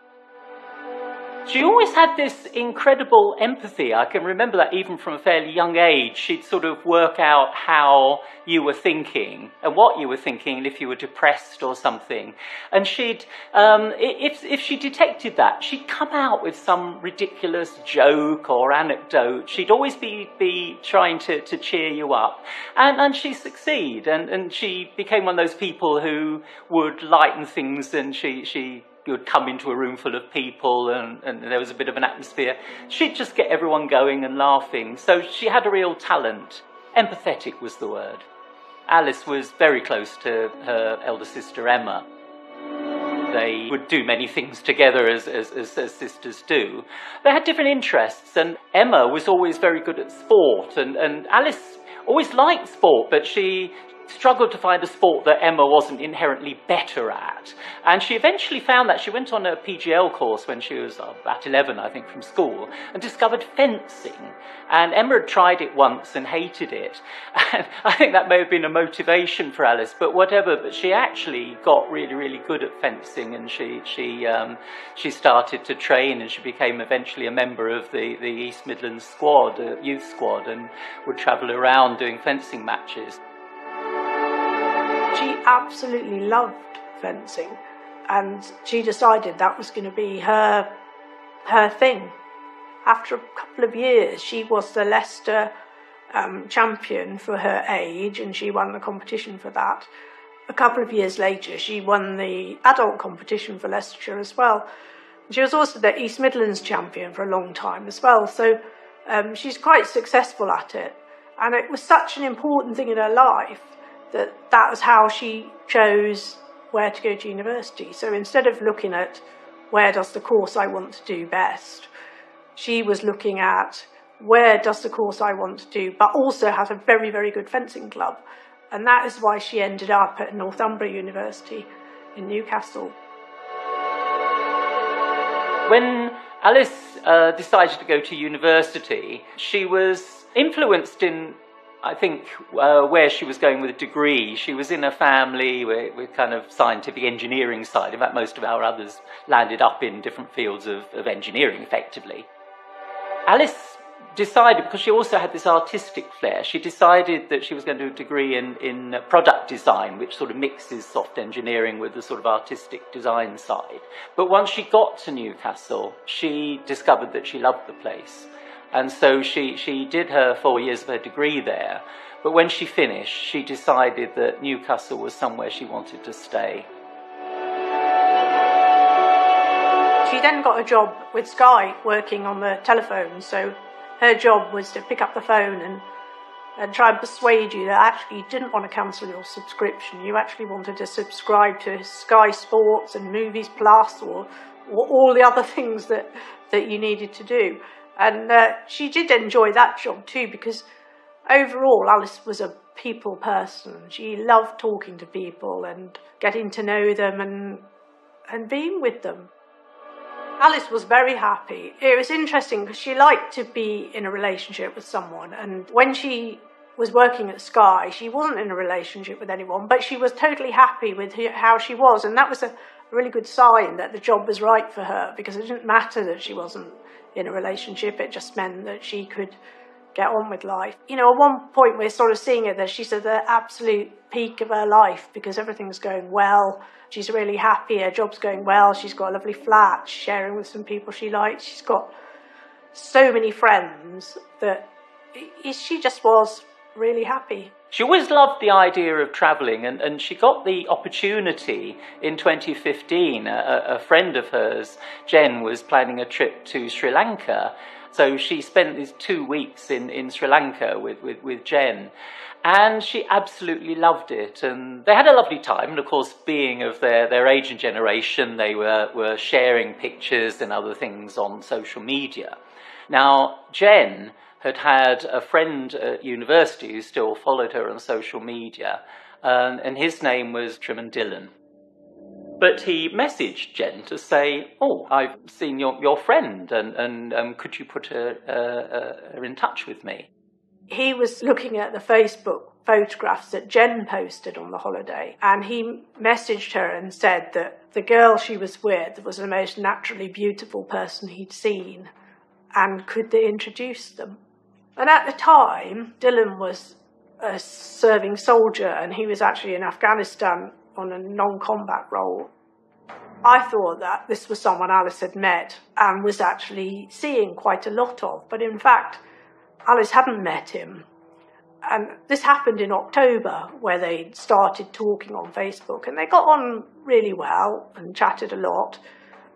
Speaker 20: She always had this incredible empathy. I can remember that even from a fairly young age. She'd sort of work out how you were thinking and what you were thinking, and if you were depressed or something. And she'd, if she detected that, she'd come out with some ridiculous joke or anecdote. She'd always be trying to cheer you up. And she'd succeed. And she became one of those people who would lighten things, and she would come into a room full of people and there was a bit of an atmosphere. She'd just get everyone going and laughing. So she had a real talent. Empathetic was the word. Alice was very close to her elder sister Emma. They would do many things together as sisters do. They had different interests, and Emma was always very good at sport, and Alice always liked sport, but she struggled to find a sport that Emma wasn't inherently better at. And she eventually found that. She went on a PGL course when she was about 11, I think, from school, and discovered fencing. And Emma had tried it once and hated it. And I think that may have been a motivation for Alice, but whatever. But she actually got really, really good at fencing, and she started to train, and she became eventually a member of the East Midlands squad, youth squad, and would travel around doing fencing matches.
Speaker 18: She absolutely loved fencing, and she decided that was going to be her thing. After a couple of years, she was the Leicester champion for her age, and she won the competition for that. A couple of years later, she won the adult competition for Leicestershire as well. She was also the East Midlands champion for a long time as well, so she's quite successful at it. And it was such an important thing in her life that was how she chose where to go to university. So instead of looking at where does the course I want to do best, she was looking at where does the course I want to do, but also has a very, very good fencing club. And that is why she ended up at Northumbria University in Newcastle.
Speaker 20: When Alice decided to go to university, she was influenced in, I think, where she was going with a degree. She was in a family with kind of scientific engineering side. In fact, most of our others landed up in different fields of engineering, effectively. Alice decided, because she also had this artistic flair, she decided that she was going to do a degree in product design, which sort of mixes soft engineering with the sort of artistic design side. But once she got to Newcastle, she discovered that she loved the place. And so she did her 4 years of her degree there. But when she finished, she decided that Newcastle was somewhere she wanted to stay.
Speaker 18: She then got a job with Sky working on the telephone. So her job was to pick up the phone and try and persuade you that actually you didn't want to cancel your subscription. You actually wanted to subscribe to Sky Sports and Movies Plus or all the other things that you needed to do. And she did enjoy that job too, because overall Alice was a people person. She loved talking to people and getting to know them and being with them. Alice was very happy. It was interesting because she liked to be in a relationship with someone, and when she was working at Sky, she wasn't in a relationship with anyone, but she was totally happy with how she was, and that was a a really good sign that the job was right for her, because it didn't matter that she wasn't in a relationship. It just meant that she could get on with life. You know, at one point we're sort of seeing it that she's at the absolute peak of her life because everything's going well. She's really happy, her job's going well, she's got a lovely flat, she's sharing with some people she likes, she's got so many friends that she just was really happy.
Speaker 20: She always loved the idea of travelling, and she got the opportunity in 2015. A friend of hers, Jen, was planning a trip to Sri Lanka. So she spent these 2 weeks in Sri Lanka with Jen, and she absolutely loved it. And they had a lovely time, and of course, being of their age and generation, they were sharing pictures and other things on social media. Now, Jen had a friend at university who still followed her on social media, and his name was Truman Dillon. But he messaged Jen to say, "Oh, I've seen your friend, and could you put her in touch with me?"
Speaker 18: He was looking at the Facebook photographs that Jen posted on the holiday, and he messaged her and said that the girl she was with was the most naturally beautiful person he'd seen, and could they introduce them? And at the time, Dylan was a serving soldier, and he was actually in Afghanistan on a non-combat role. I thought that this was someone Alice had met and was actually seeing quite a lot of, but in fact, Alice hadn't met him. And this happened in October, where they started talking on Facebook, and they got on really well and chatted a lot.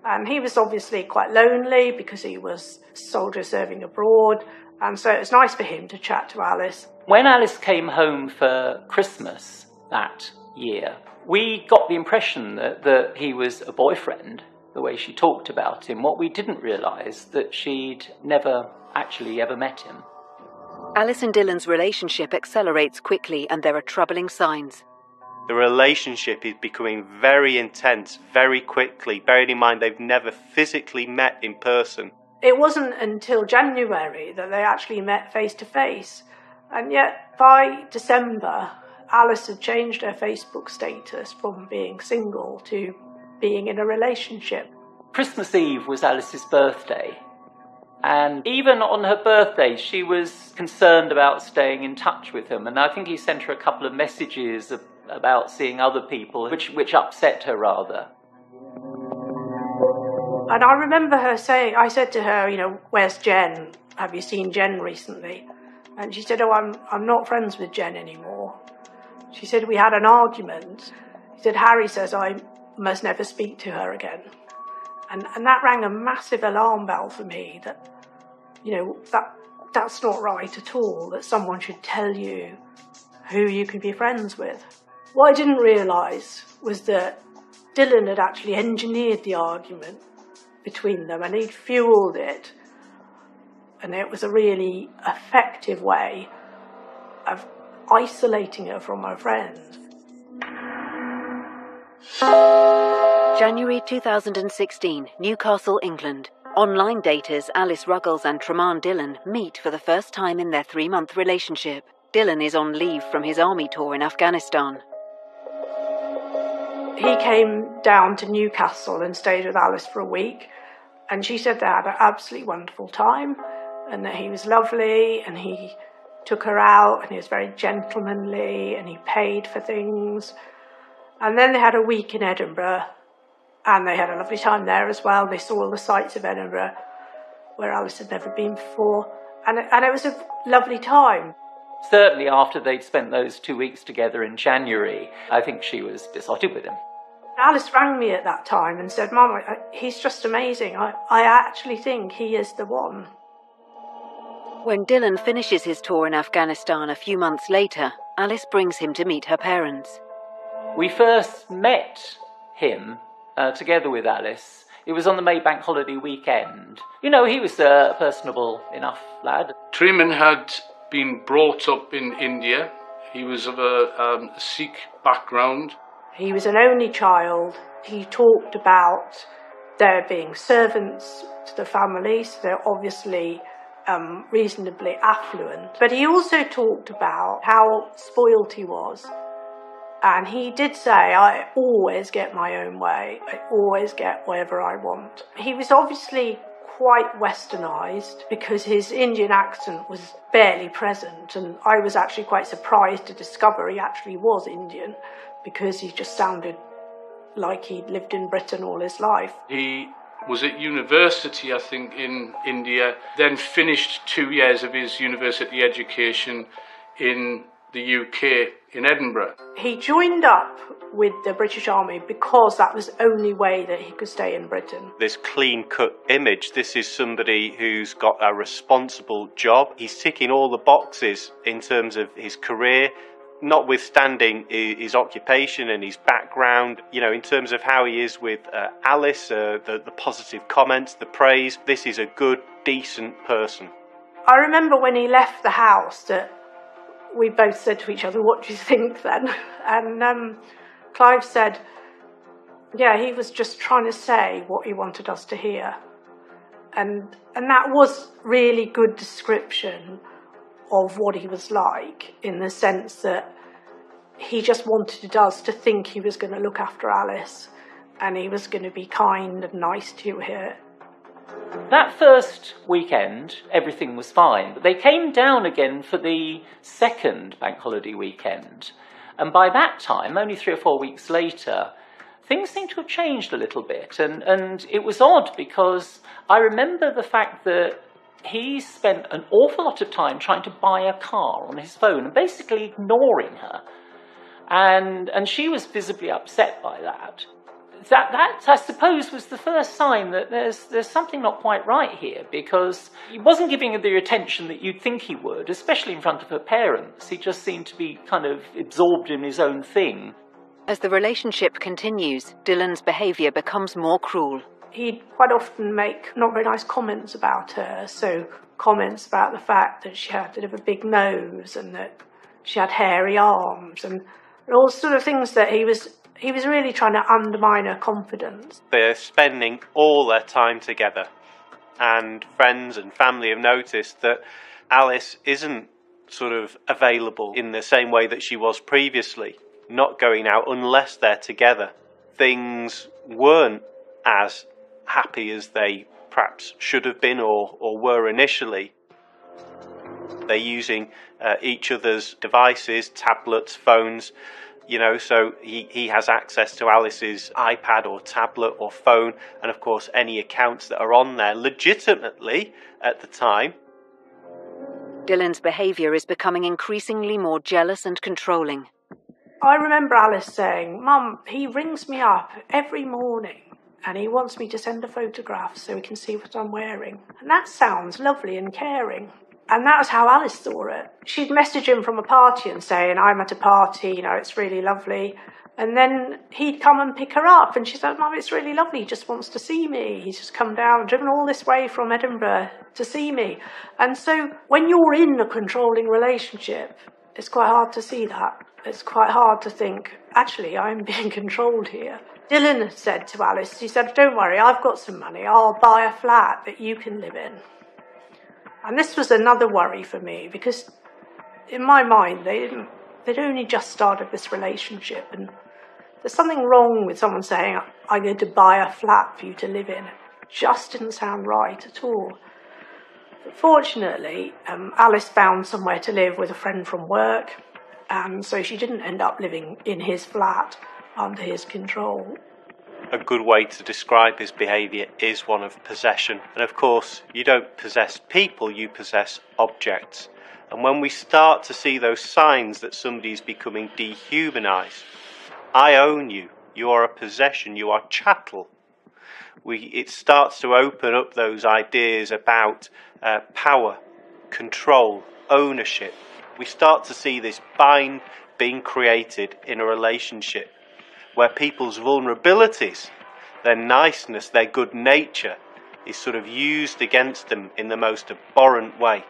Speaker 18: And he was obviously quite lonely because he was a soldier serving abroad, and so it was nice for him to chat to Alice.
Speaker 20: When Alice came home for Christmas that year, we got the impression that he was a boyfriend, the way she talked about him. What we didn't realise, that she'd never actually ever met him.
Speaker 1: Alice and Dylan's relationship accelerates quickly, and there are troubling signs.
Speaker 21: The relationship is becoming very intense, very quickly, bearing in mind they've never physically met in person.
Speaker 18: It wasn't until January that they actually met face to face, and yet by December, Alice had changed her Facebook status from being single to being in a relationship.
Speaker 20: Christmas Eve was Alice's birthday, and even on her birthday she was concerned about staying in touch with him, and I think he sent her a couple of messages about seeing other people, which upset her rather.
Speaker 18: And I remember her saying, I said to her, you know, "Where's Jen? Have you seen Jen recently?" And she said, "Oh, I'm not friends with Jen anymore." She said, "We had an argument." She said, "Harry says I must never speak to her again." And that rang a massive alarm bell for me, that, you know, that's not right at all, that someone should tell you who you can be friends with. What I didn't realise was that Dylan had actually engineered the argument between them, and he'd fuelled it, and it was a really effective way of isolating her from her friends.
Speaker 1: January 2016, Newcastle, England. Online daters Alice Ruggles and Truman Dillon meet for the first time in their 3-month relationship. Dillon is on leave from his army tour in Afghanistan.
Speaker 18: He came down to Newcastle and stayed with Alice for a week, and she said they had an absolutely wonderful time, and that he was lovely, and he took her out, and he was very gentlemanly, and he paid for things. And then they had a week in Edinburgh, and they had a lovely time there as well. They saw all the sights of Edinburgh, where Alice had never been before, and it was a lovely time.
Speaker 20: Certainly after they'd spent those 2 weeks together in January, I think she was besotted with him.
Speaker 18: Alice rang me at that time and said, "Mum, he's just amazing. I actually think he is the one."
Speaker 1: When Dylan finishes his tour in Afghanistan a few months later, Alice brings him to meet her parents.
Speaker 20: We first met him together with Alice. It was on the Maybank holiday weekend. You know, he was a personable enough lad.
Speaker 22: Truman had been brought up in India. He was of a Sikh background.
Speaker 18: He was an only child. He talked about there being servants to the family, so they're obviously reasonably affluent. But he also talked about how spoiled he was, And he did say, I always get my own way. I always get whatever I want. He was obviously quite westernised because his Indian accent was barely present. And I was actually quite surprised to discover he actually was Indian because he just sounded like he'd lived in Britain all his life.
Speaker 22: He was at university, I think, in India, then finished 2 years of his university education in the UK, in Edinburgh.
Speaker 18: He joined up with the British Army because that was the only way that he could stay in Britain.
Speaker 21: This clean-cut image, this is somebody who's got a responsible job. He's ticking all the boxes in terms of his career, notwithstanding his occupation and his background, you know, in terms of how he is with Alice, the positive comments, the praise. This is a good, decent person.
Speaker 18: I remember when he left the house that we both said to each other, what do you think then? And Clive said, yeah, he was just trying to say what he wanted us to hear. And that was really good description of what he was like, in the sense that he just wanted us to think he was going to look after Alice and he was going to be kind and nice to her.
Speaker 20: That first weekend, everything was fine, but they came down again for the second bank holiday weekend. And by that time, only 3 or 4 weeks later, things seemed to have changed a little bit. And it was odd because I remember the fact that he spent an awful lot of time trying to buy a car on his phone and basically ignoring her. And she was visibly upset by that. That, I suppose, was the first sign that there's something not quite right here, because he wasn't giving her the attention that you'd think he would, especially in front of her parents. He just seemed to be kind of absorbed in his own thing.
Speaker 1: As the relationship continues, Dylan's behaviour becomes more cruel.
Speaker 18: He'd quite often make not very nice comments about her, so comments about the fact that she had a big nose and that she had hairy arms and all sort of things that he was really trying to undermine her confidence.
Speaker 21: They're spending all their time together, and friends and family have noticed that Alice isn't sort of available in the same way that she was previously, not going out unless they're together. Things weren't as happy as they perhaps should have been or were initially. They're using each other's devices, tablets, phones, you know, so he has access to Alice's iPad or tablet or phone, and of course any accounts that are on there legitimately at the time.
Speaker 1: Dylan's behaviour is becoming increasingly more jealous and controlling.
Speaker 18: I remember Alice saying, Mum, he rings me up every morning and he wants me to send a photograph so he can see what I'm wearing. And that sounds lovely and caring. And that was how Alice saw it. She'd message him from a party and saying, I'm at a party, you know, it's really lovely. And then he'd come and pick her up and she said, Mum, it's really lovely, he just wants to see me. He's just come down, driven all this way from Edinburgh to see me. And so when you're in a controlling relationship, it's quite hard to see that. It's quite hard to think, actually, I'm being controlled here. Dylan said to Alice, he said, don't worry, I've got some money, I'll buy a flat that you can live in. And this was another worry for me, because in my mind, they'd only just started this relationship, and there's something wrong with someone saying, I'm going to buy a flat for you to live in. It just didn't sound right at all. But fortunately, Alice found somewhere to live with a friend from work, and so she didn't end up living in his flat under his control.
Speaker 21: A good way to describe his behaviour is one of possession. And of course, you don't possess people, you possess objects. And when we start to see those signs that somebody's becoming dehumanised, I own you, you are a possession, you are chattel. It starts to open up those ideas about power, control, ownership. We start to see this bind being created in a relationship where people's vulnerabilities, their niceness, their good nature is sort of used against them in the most abhorrent way.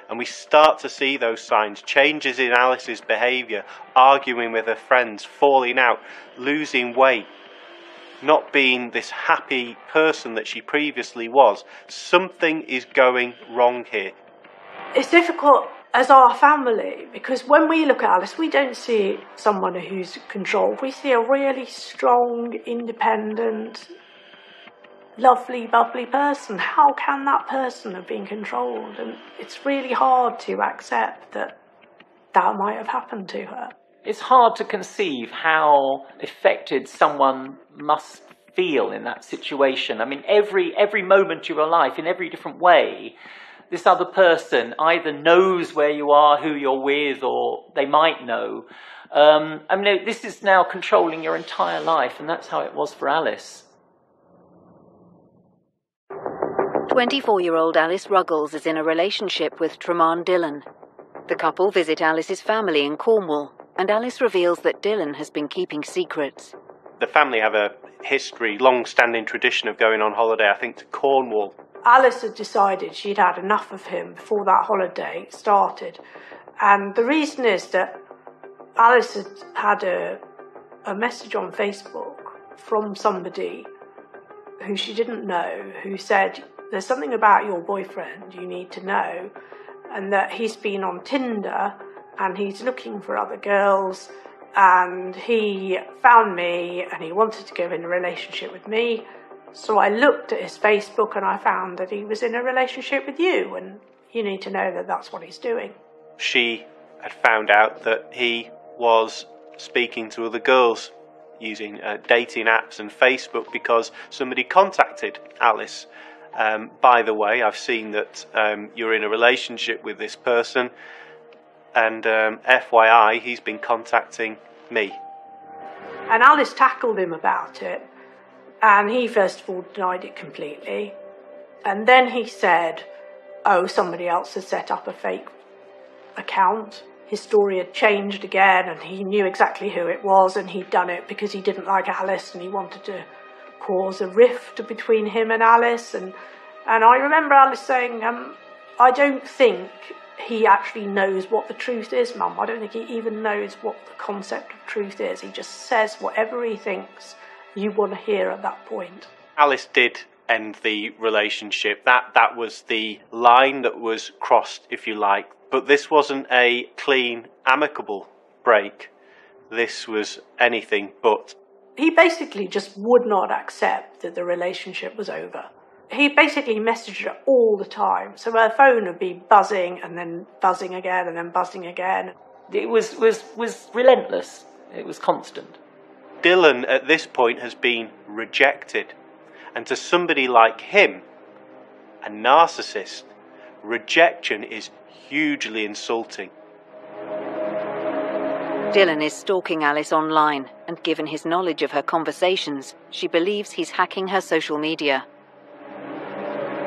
Speaker 21: And we start to see those signs, changes in Alice's behaviour, arguing with her friends, falling out, losing weight, not being this happy person that she previously was. Something is going wrong here.
Speaker 18: It's difficult as our family, because when we look at Alice, we don't see someone who's controlled. We see a really strong, independent, lovely, bubbly person. How can that person have been controlled? And it's really hard to accept that that might have happened to her.
Speaker 20: It's hard to conceive how affected someone must feel in that situation. I mean, every moment of your life, in every different way, this other person either knows where you are, who you're with, or they might know. I mean, this is now controlling your entire life, and that's how it was for Alice.
Speaker 1: 24-year-old Alice Ruggles is in a relationship with Tremaine Dillon. The couple visit Alice's family in Cornwall, and Alice reveals that Dillon has been keeping secrets.
Speaker 21: The family have a history, long-standing tradition of going on holiday, I think, to Cornwall.
Speaker 18: Alice had decided she'd had enough of him before that holiday started. And the reason is that Alice had a message on Facebook from somebody who she didn't know, who said, there's something about your boyfriend you need to know, and that he's been on Tinder and he's looking for other girls, and he found me and he wanted to go in a relationship with me. So I looked at his Facebook and I found that he was in a relationship with you, and you need to know that that's what he's doing.
Speaker 21: She had found out that he was speaking to other girls using dating apps and Facebook because somebody contacted Alice. By the way, I've seen that you're in a relationship with this person, and FYI, he's been contacting me.
Speaker 18: And Alice tackled him about it, and he first of all denied it completely, and then he said, oh, somebody else had set up a fake account. His story had changed again, and he knew exactly who it was, and he'd done it because he didn't like Alice and he wanted to cause a rift between him and Alice. And I remember Alice saying, I don't think he actually knows what the truth is, Mum. I don't think he even knows what the concept of truth is. He just says whatever he thinks you want to hear at that point.
Speaker 21: Alice did end the relationship. That was the line that was crossed, if you like. But this wasn't a clean, amicable break. This was anything but.
Speaker 18: He basically just would not accept that the relationship was over. He basically messaged her all the time. So her phone would be buzzing and then buzzing again and then buzzing again.
Speaker 20: It was relentless. It was constant.
Speaker 21: Dillon at this point has been rejected. And to somebody like him, a narcissist, rejection is hugely insulting.
Speaker 1: Dillon is stalking Alice online, and given his knowledge of her conversations, she believes he's hacking her social media.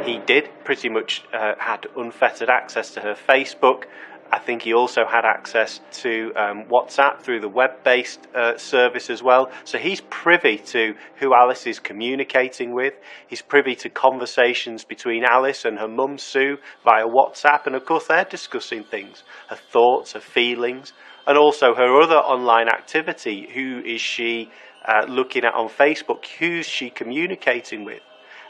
Speaker 21: He did pretty much had unfettered access to her Facebook. I think he also had access to WhatsApp through the web-based service as well. So he's privy to who Alice is communicating with. He's privy to conversations between Alice and her mum, Sue, via WhatsApp. And of course, they're discussing things, her thoughts, her feelings, and also her other online activity. Who is she looking at on Facebook? Who's she communicating with?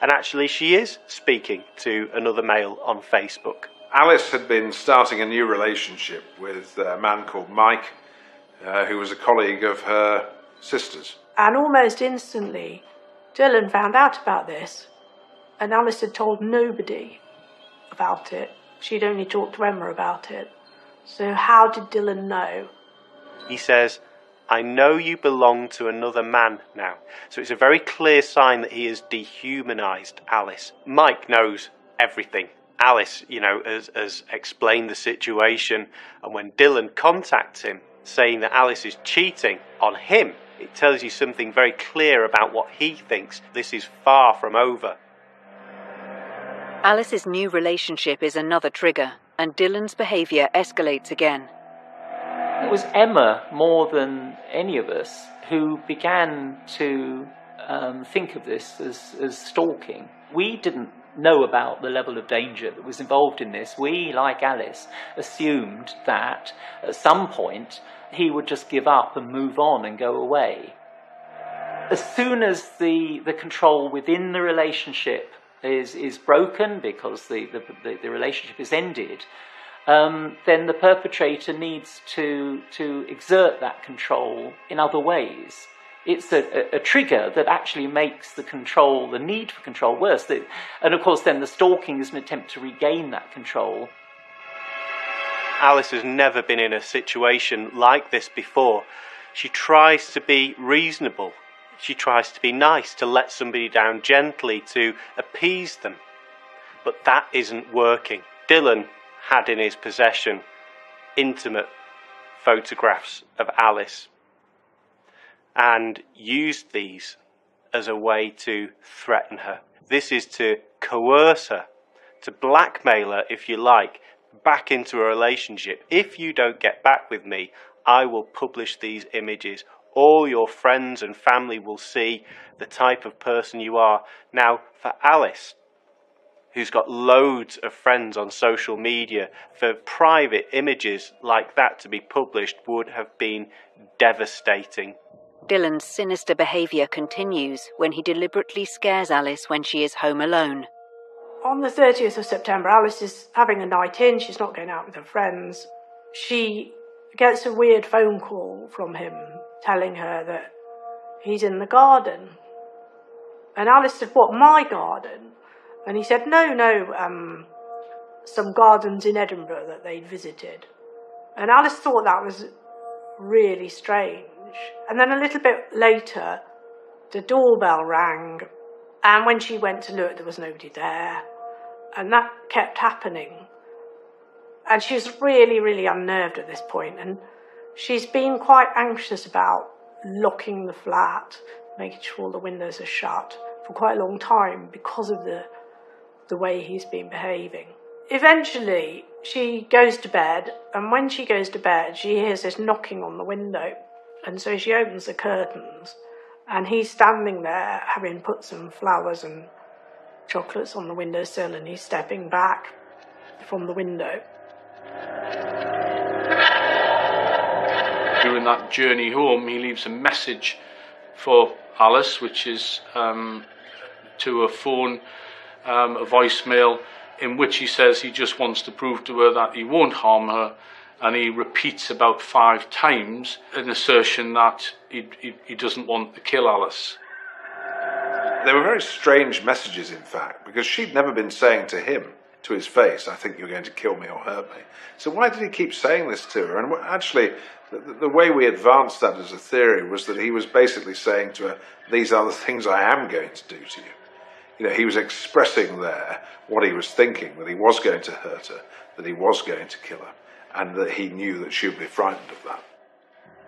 Speaker 21: And actually, she is speaking to another male on Facebook.
Speaker 17: Alice had been starting a new relationship with a man called Mike, who was a colleague of her sister's.
Speaker 18: And almost instantly, Dillon found out about this, and Alice had told nobody about it. She'd only talked to Emma about it. So how did Dillon know?
Speaker 21: He says, I know you belong to another man now. So it's a very clear sign that he has dehumanized Alice. Mike knows everything. Alice, has explained the situation, and when Dillon contacts him saying that Alice is cheating on him, it tells you something very clear about what he thinks. This is far from over.
Speaker 1: Alice's new relationship is another trigger, and Dillon's behaviour escalates again.
Speaker 20: It was Emma, more than any of us, who began to think of this as stalking. We didn't know about the level of danger that was involved in this. We, like Alice, assumed that at some point he would just give up and move on and go away. As soon as the control within the relationship is broken because the relationship is ended, then the perpetrator needs to exert that control in other ways. It's a trigger that actually makes the need for control worse. And of course then the stalking is an attempt to regain that control.
Speaker 21: Alice has never been in a situation like this before. She tries to be reasonable. She tries to be nice, to let somebody down gently, to appease them. But that isn't working. Dylan had in his possession intimate photographs of Alice and used these as a way to threaten her. This is to coerce her, to blackmail her, if you like, back into a relationship. If you don't get back with me, I will publish these images. All your friends and family will see the type of person you are. Now, for Alice, who's got loads of friends on social media, for private images like that to be published would have been devastating.
Speaker 1: Dylan's sinister behaviour continues when he deliberately scares Alice when she is home alone.
Speaker 18: On the 30th of September, Alice is having a night in. She's not going out with her friends. She gets a weird phone call from him telling her that he's in the garden. And Alice said, "What, my garden?" And he said, no, some gardens in Edinburgh that they'd visited. And Alice thought that was really strange. And then a little bit later, the doorbell rang. And when she went to look, there was nobody there. And that kept happening. And she was really, really unnerved at this point. And she's been quite anxious about locking the flat, making sure all the windows are shut for quite a long time because of the way he's been behaving. Eventually, she goes to bed, and when she goes to bed, she hears this knocking on the window. And so she opens the curtains, and he's standing there having put some flowers and chocolates on the windowsill, and he's stepping back from the window.
Speaker 22: During that journey home, he leaves a message for Alice, which is to her phone, a voicemail, in which he says he just wants to prove to her that he won't harm her, and he repeats about 5 times an assertion that he doesn't want to kill Alice.
Speaker 17: They were very strange messages, in fact, because she'd never been saying to him, to his face, "I think you're going to kill me or hurt me." So why did he keep saying this to her? And actually, the way we advanced that as a theory was that he was basically saying to her, "These are the things I am going to do to you." You know, he was expressing there what he was thinking, that he was going to hurt her, that he was going to kill her, and that he knew that she would be frightened of that.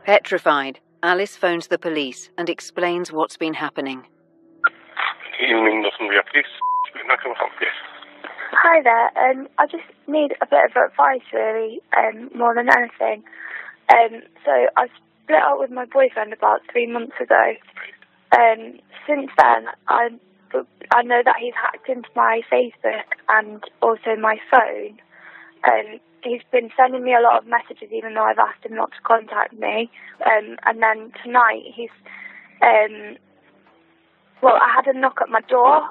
Speaker 1: Petrified, Alice phones the police and explains what's been happening.
Speaker 10: Evening, Northumbria Police. How can I help you?
Speaker 2: Hi there. I just need a bit of advice, really, more than anything. So I split up with my boyfriend about 3 months ago. Since then, I know that he's hacked into my Facebook and also my phone. He's been sending me a lot of messages, even though I've asked him not to contact me. And then tonight, I had a knock at my door.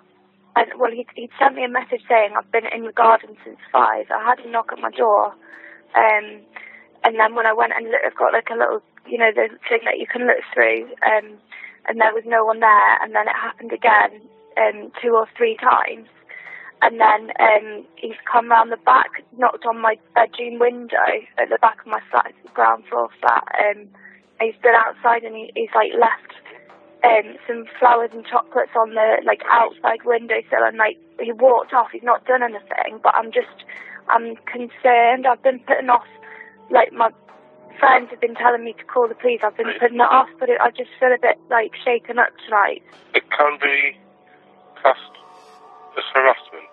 Speaker 2: And, he'd sent me a message saying, "I've been in the garden since 5. I had a knock at my door. And then when I went and looked, I've got like a little, the thing that you can look through. And there was no one there. And then it happened again 2 or 3 times. And then he's come round the back, knocked on my bedroom window at the back of my flat, it's the ground floor flat. He's been outside and he's left some flowers and chocolates on the outside windowsill, and he walked off. He's not done anything, but I'm concerned. I've been putting off, my friends have been telling me to call the police. I've been putting it off, but I just feel a bit shaken up tonight.
Speaker 10: It can be classed as harassment.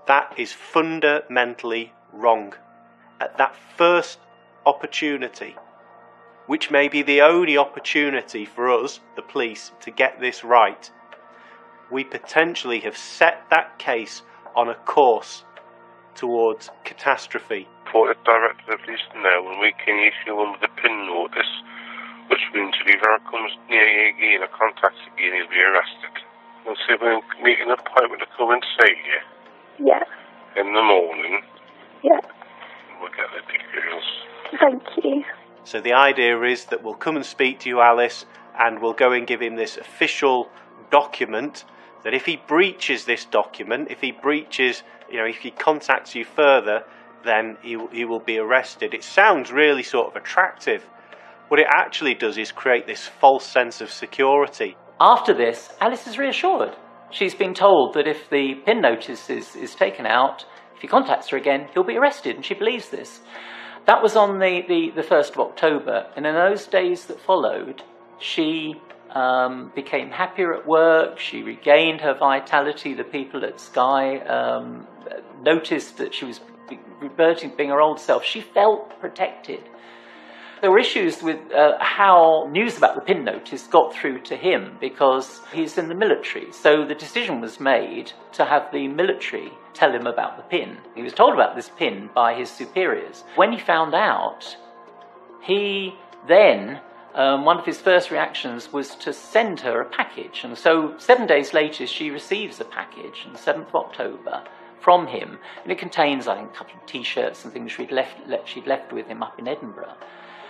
Speaker 21: That is fundamentally wrong. At that first opportunity, which may be the only opportunity for us, the police, to get this right, we potentially have set that case on a course towards catastrophe.
Speaker 10: For the director of the police now, and we can issue them with a PIN notice, which means if he ever comes near you again or contacts you again, he'll be arrested. We'll see if we can make an appointment to come and see you.
Speaker 2: Yeah.
Speaker 10: In the morning.
Speaker 2: Yeah.
Speaker 10: We'll get
Speaker 2: Thank you.
Speaker 21: So the idea is that we'll come and speak to you, Alice, and we'll go and give him this official document that if he breaches this document, if he breaches, if he contacts you further, then he will be arrested. It sounds really sort of attractive. What it actually does is create this false sense of security.
Speaker 20: After this, Alice is reassured. She's been told that if the PIN notice is taken out, if he contacts her again, he'll be arrested, and she believes this. That was on the 1st of October, and in those days that followed, she became happier at work, she regained her vitality. The people at Sky noticed that she was reverting to being her old self. She felt protected. There were issues with how news about the PIN notice got through to him because he's in the military. So the decision was made to have the military tell him about the PIN. He was told about this PIN by his superiors. When he found out, he then, one of his first reactions was to send her a package. And so 7 days later, she receives a package on the 7th of October from him. And it contains, I think, a couple of T-shirts and things she'd left with him up in Edinburgh.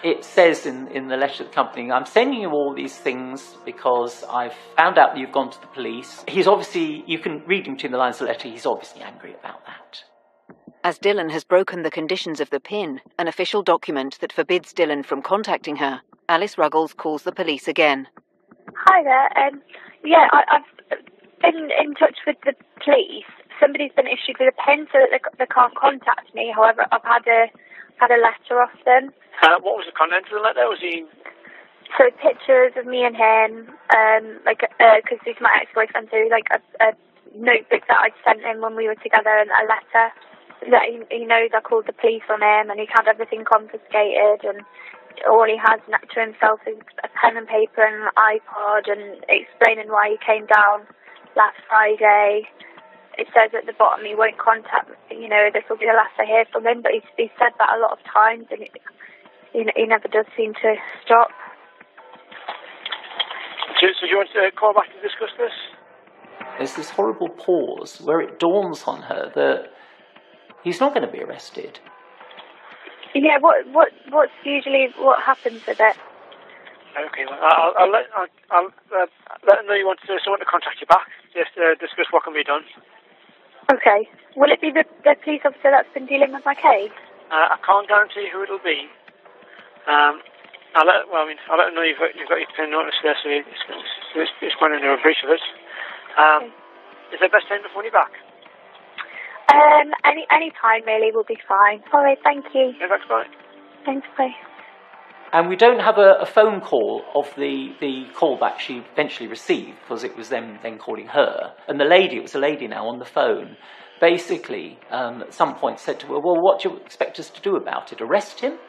Speaker 20: It says in the letter to the company, I'm sending you all these things because I've found out that you've gone to the police. He's obviously, you can read between the lines of the letter, he's obviously angry about that.
Speaker 1: As Dylan has broken the conditions of the PIN, an official document that forbids Dylan from contacting her, Alice Ruggles calls the police again.
Speaker 2: Hi there. I've been in touch with the police. Somebody's been issued with a PIN so that they can't contact me. However, I've had a letter off them.
Speaker 3: What was the content of the letter? Was he...
Speaker 2: So pictures of me and him, because he's my ex-boyfriend, so a notebook that I'd sent him when we were together and a letter that he knows I called the police on him and he's had everything confiscated and all he has to himself is a pen and paper and an iPod and explaining why he came down last Friday. It says at the bottom he won't contact me, this will be the last I hear from him, but he's said that a lot of times and he never does seem to stop.
Speaker 3: So do you want to call back to discuss this?
Speaker 20: There's this horrible pause where it dawns on her that he's not going to be arrested.
Speaker 2: Yeah, what's usually what happens with it?
Speaker 3: Okay, well, I'll let them know you want someone to contact you back, just discuss what can be done.
Speaker 2: Okay. Will it be the police officer that's been dealing with my case?
Speaker 3: I can't guarantee who it'll be. I'll let them know you've got your PIN notice there, so it's going into a breach of it. Is there best time to phone you back?
Speaker 2: Any time really will be fine. All right, thank you.
Speaker 3: Yeah, thanks, bye.
Speaker 2: Thanks, bye.
Speaker 20: And we don't have a phone call of the callback she eventually received because it was them then calling her. And it was a lady now on the phone, basically at some point said to her, well, what do you expect us to do about it? Arrest him?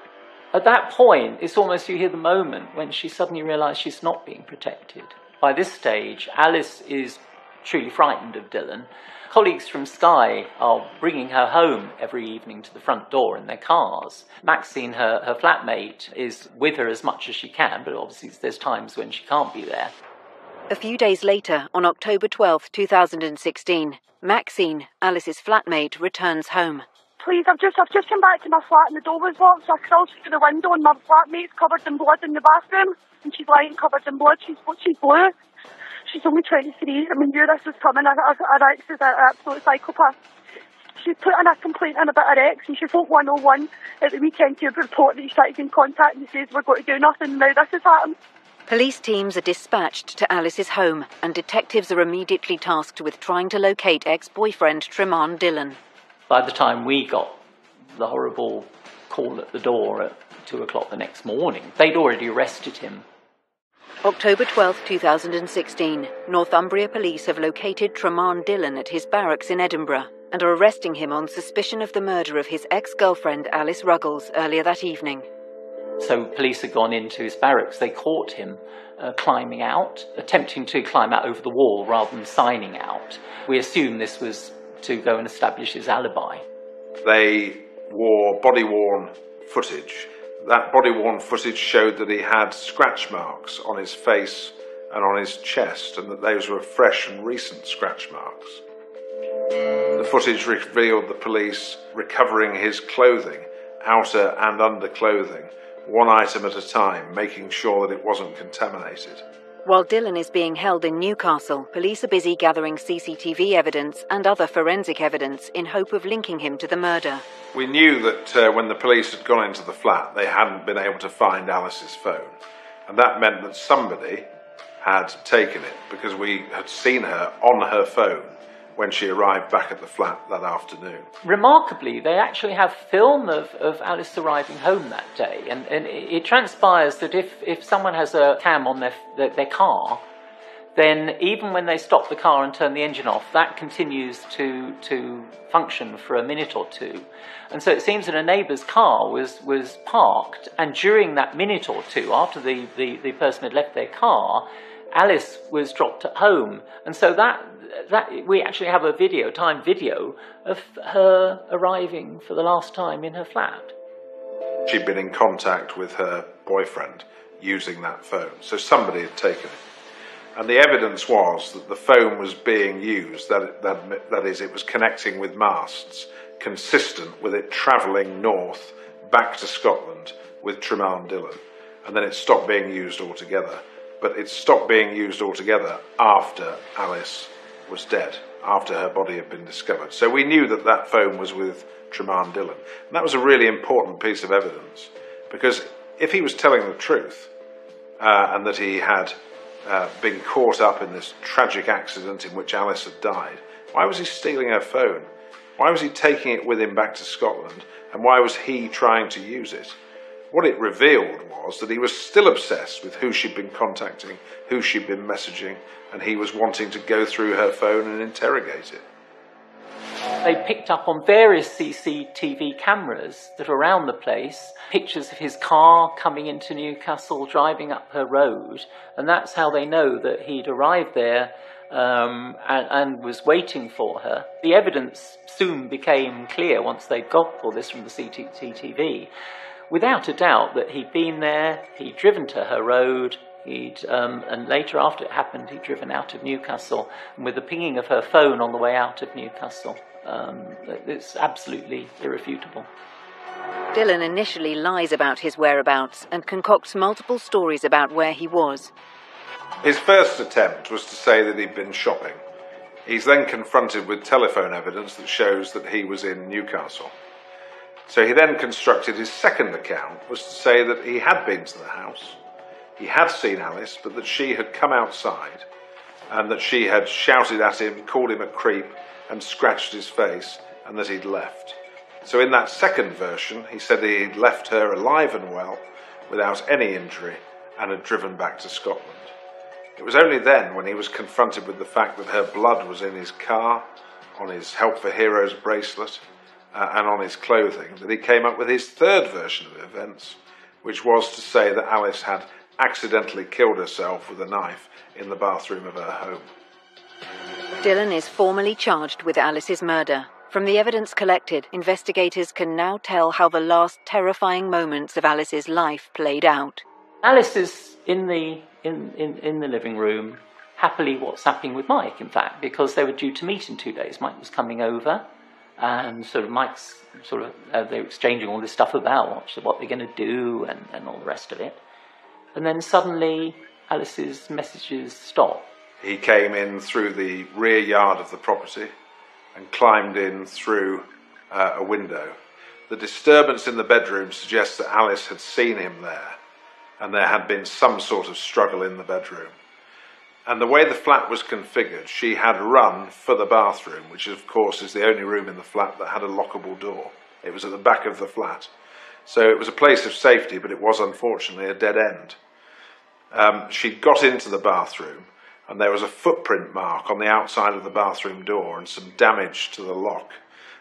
Speaker 20: At that point, it's almost you hear the moment when she suddenly realised she's not being protected. By this stage, Alice is truly frightened of Dylan. Colleagues from Sky are bringing her home every evening to the front door in their cars. Maxine, her flatmate, is with her as much as she can, but obviously there's times when she can't be there.
Speaker 1: A few days later, on October 12, 2016, Maxine, Alice's flatmate, returns home.
Speaker 16: Please, I've just come back to my flat and the door was locked, so I crawled through the window and my flatmate's covered in blood in the bathroom, and she's lying covered in blood. She's blue. She's only 23. I mean, knew this was coming. Her ex is an absolute psychopath. She put in a complaint in about her ex, and she phoned 101 at the weekend to report that he's trying to get in contact and says we're going to do nothing. Now this has happened.
Speaker 1: Police teams are dispatched to Alice's home, and detectives are immediately tasked with trying to locate ex-boyfriend Tremont Dylan.
Speaker 20: By the time we got the horrible call at the door at 2 o'clock the next morning, they'd already arrested him.
Speaker 1: October 12, 2016, Northumbria police have located Tremont Dylan at his barracks in Edinburgh and are arresting him on suspicion of the murder of his ex-girlfriend Alice Ruggles earlier that evening.
Speaker 20: So police had gone into his barracks. They caught him climbing out, attempting to climb out over the wall rather than signing out. We assume this was to go and establish his alibi.
Speaker 17: They wore body-worn footage. That body-worn footage showed that he had scratch marks on his face and on his chest, and that those were fresh and recent scratch marks. The footage revealed the police recovering his clothing outer and under clothing, one item at a time, making sure that it wasn't contaminated.
Speaker 1: While Dylan is being held in Newcastle, police are busy gathering CCTV evidence and other forensic evidence in hope of linking him to the murder.
Speaker 17: We knew that when the police had gone into the flat, they hadn't been able to find Alice's phone. And that meant that somebody had taken it, because we had seen her on her phone when she arrived back at the flat that afternoon.
Speaker 20: Remarkably, they actually have film of Alice arriving home that day, and it transpires that if someone has a cam on their car, then even when they stop the car and turn the engine off, that continues to function for a minute or two. And so it seems that a neighbour's car was parked, and during that minute or two, after the person had left their car, Alice was dropped at home. And so that we actually have a timed video of her arriving for the last time in her flat.
Speaker 17: She'd been in contact with her boyfriend using that phone, so somebody had taken it. And the evidence was that the phone was being used, that is, it was connecting with masts, consistent with it travelling north back to Scotland with Tremaine Dillon. And then it stopped being used altogether. But it stopped being used altogether after Alice was dead, after her body had been discovered. So we knew that that phone was with Tremaine Dillon. And that was a really important piece of evidence, because if he was telling the truth, and that he had been caught up in this tragic accident in which Alice had died, why was he stealing her phone? Why was he taking it with him back to Scotland? And why was he trying to use it? What it revealed was that he was still obsessed with who she'd been contacting, who she'd been messaging, and he was wanting to go through her phone and interrogate it.
Speaker 20: They picked up on various CCTV cameras that are around the place, pictures of his car coming into Newcastle, driving up her road, and that's how they know that he'd arrived there and was waiting for her. The evidence soon became clear once they'd got all this from the CCTV. Without a doubt that he'd been there, he'd driven to her road, and later after it happened, he'd driven out of Newcastle. And with the pinging of her phone on the way out of Newcastle, it's absolutely irrefutable.
Speaker 1: Dylan initially lies about his whereabouts and concocts multiple stories about where he was.
Speaker 17: His first attempt was to say that he'd been shopping. He's then confronted with telephone evidence that shows that he was in Newcastle. So he then constructed his second account, was to say that he had been to the house, he had seen Alice, but that she had come outside and that she had shouted at him, called him a creep and scratched his face, and that he'd left. So in that second version, he said he'd left her alive and well, without any injury, and had driven back to Scotland. It was only then, when he was confronted with the fact that her blood was in his car, on his Help for Heroes bracelet, and on his clothing, that he came up with his third version of events, which was to say that Alice had accidentally killed herself with a knife in the bathroom of her home.
Speaker 1: Dylan is formally charged with Alice's murder. From the evidence collected, investigators can now tell how the last terrifying moments of Alice's life played out.
Speaker 20: Alice is in the living room, happily WhatsApping with Mike, in fact, because they were due to meet in 2 days. Mike was coming over, and Mike's they're exchanging all this stuff about what they're going to do and all the rest of it. And then suddenly Alice's messages stop.
Speaker 17: He came in through the rear yard of the property and climbed in through a window. The disturbance in the bedroom suggests that Alice had seen him there, and there had been some sort of struggle in the bedroom. And the way the flat was configured, she had run for the bathroom, which of course is the only room in the flat that had a lockable door. It was at the back of the flat. So it was a place of safety, but it was unfortunately a dead end. She got into the bathroom, and there was a footprint mark on the outside of the bathroom door and some damage to the lock.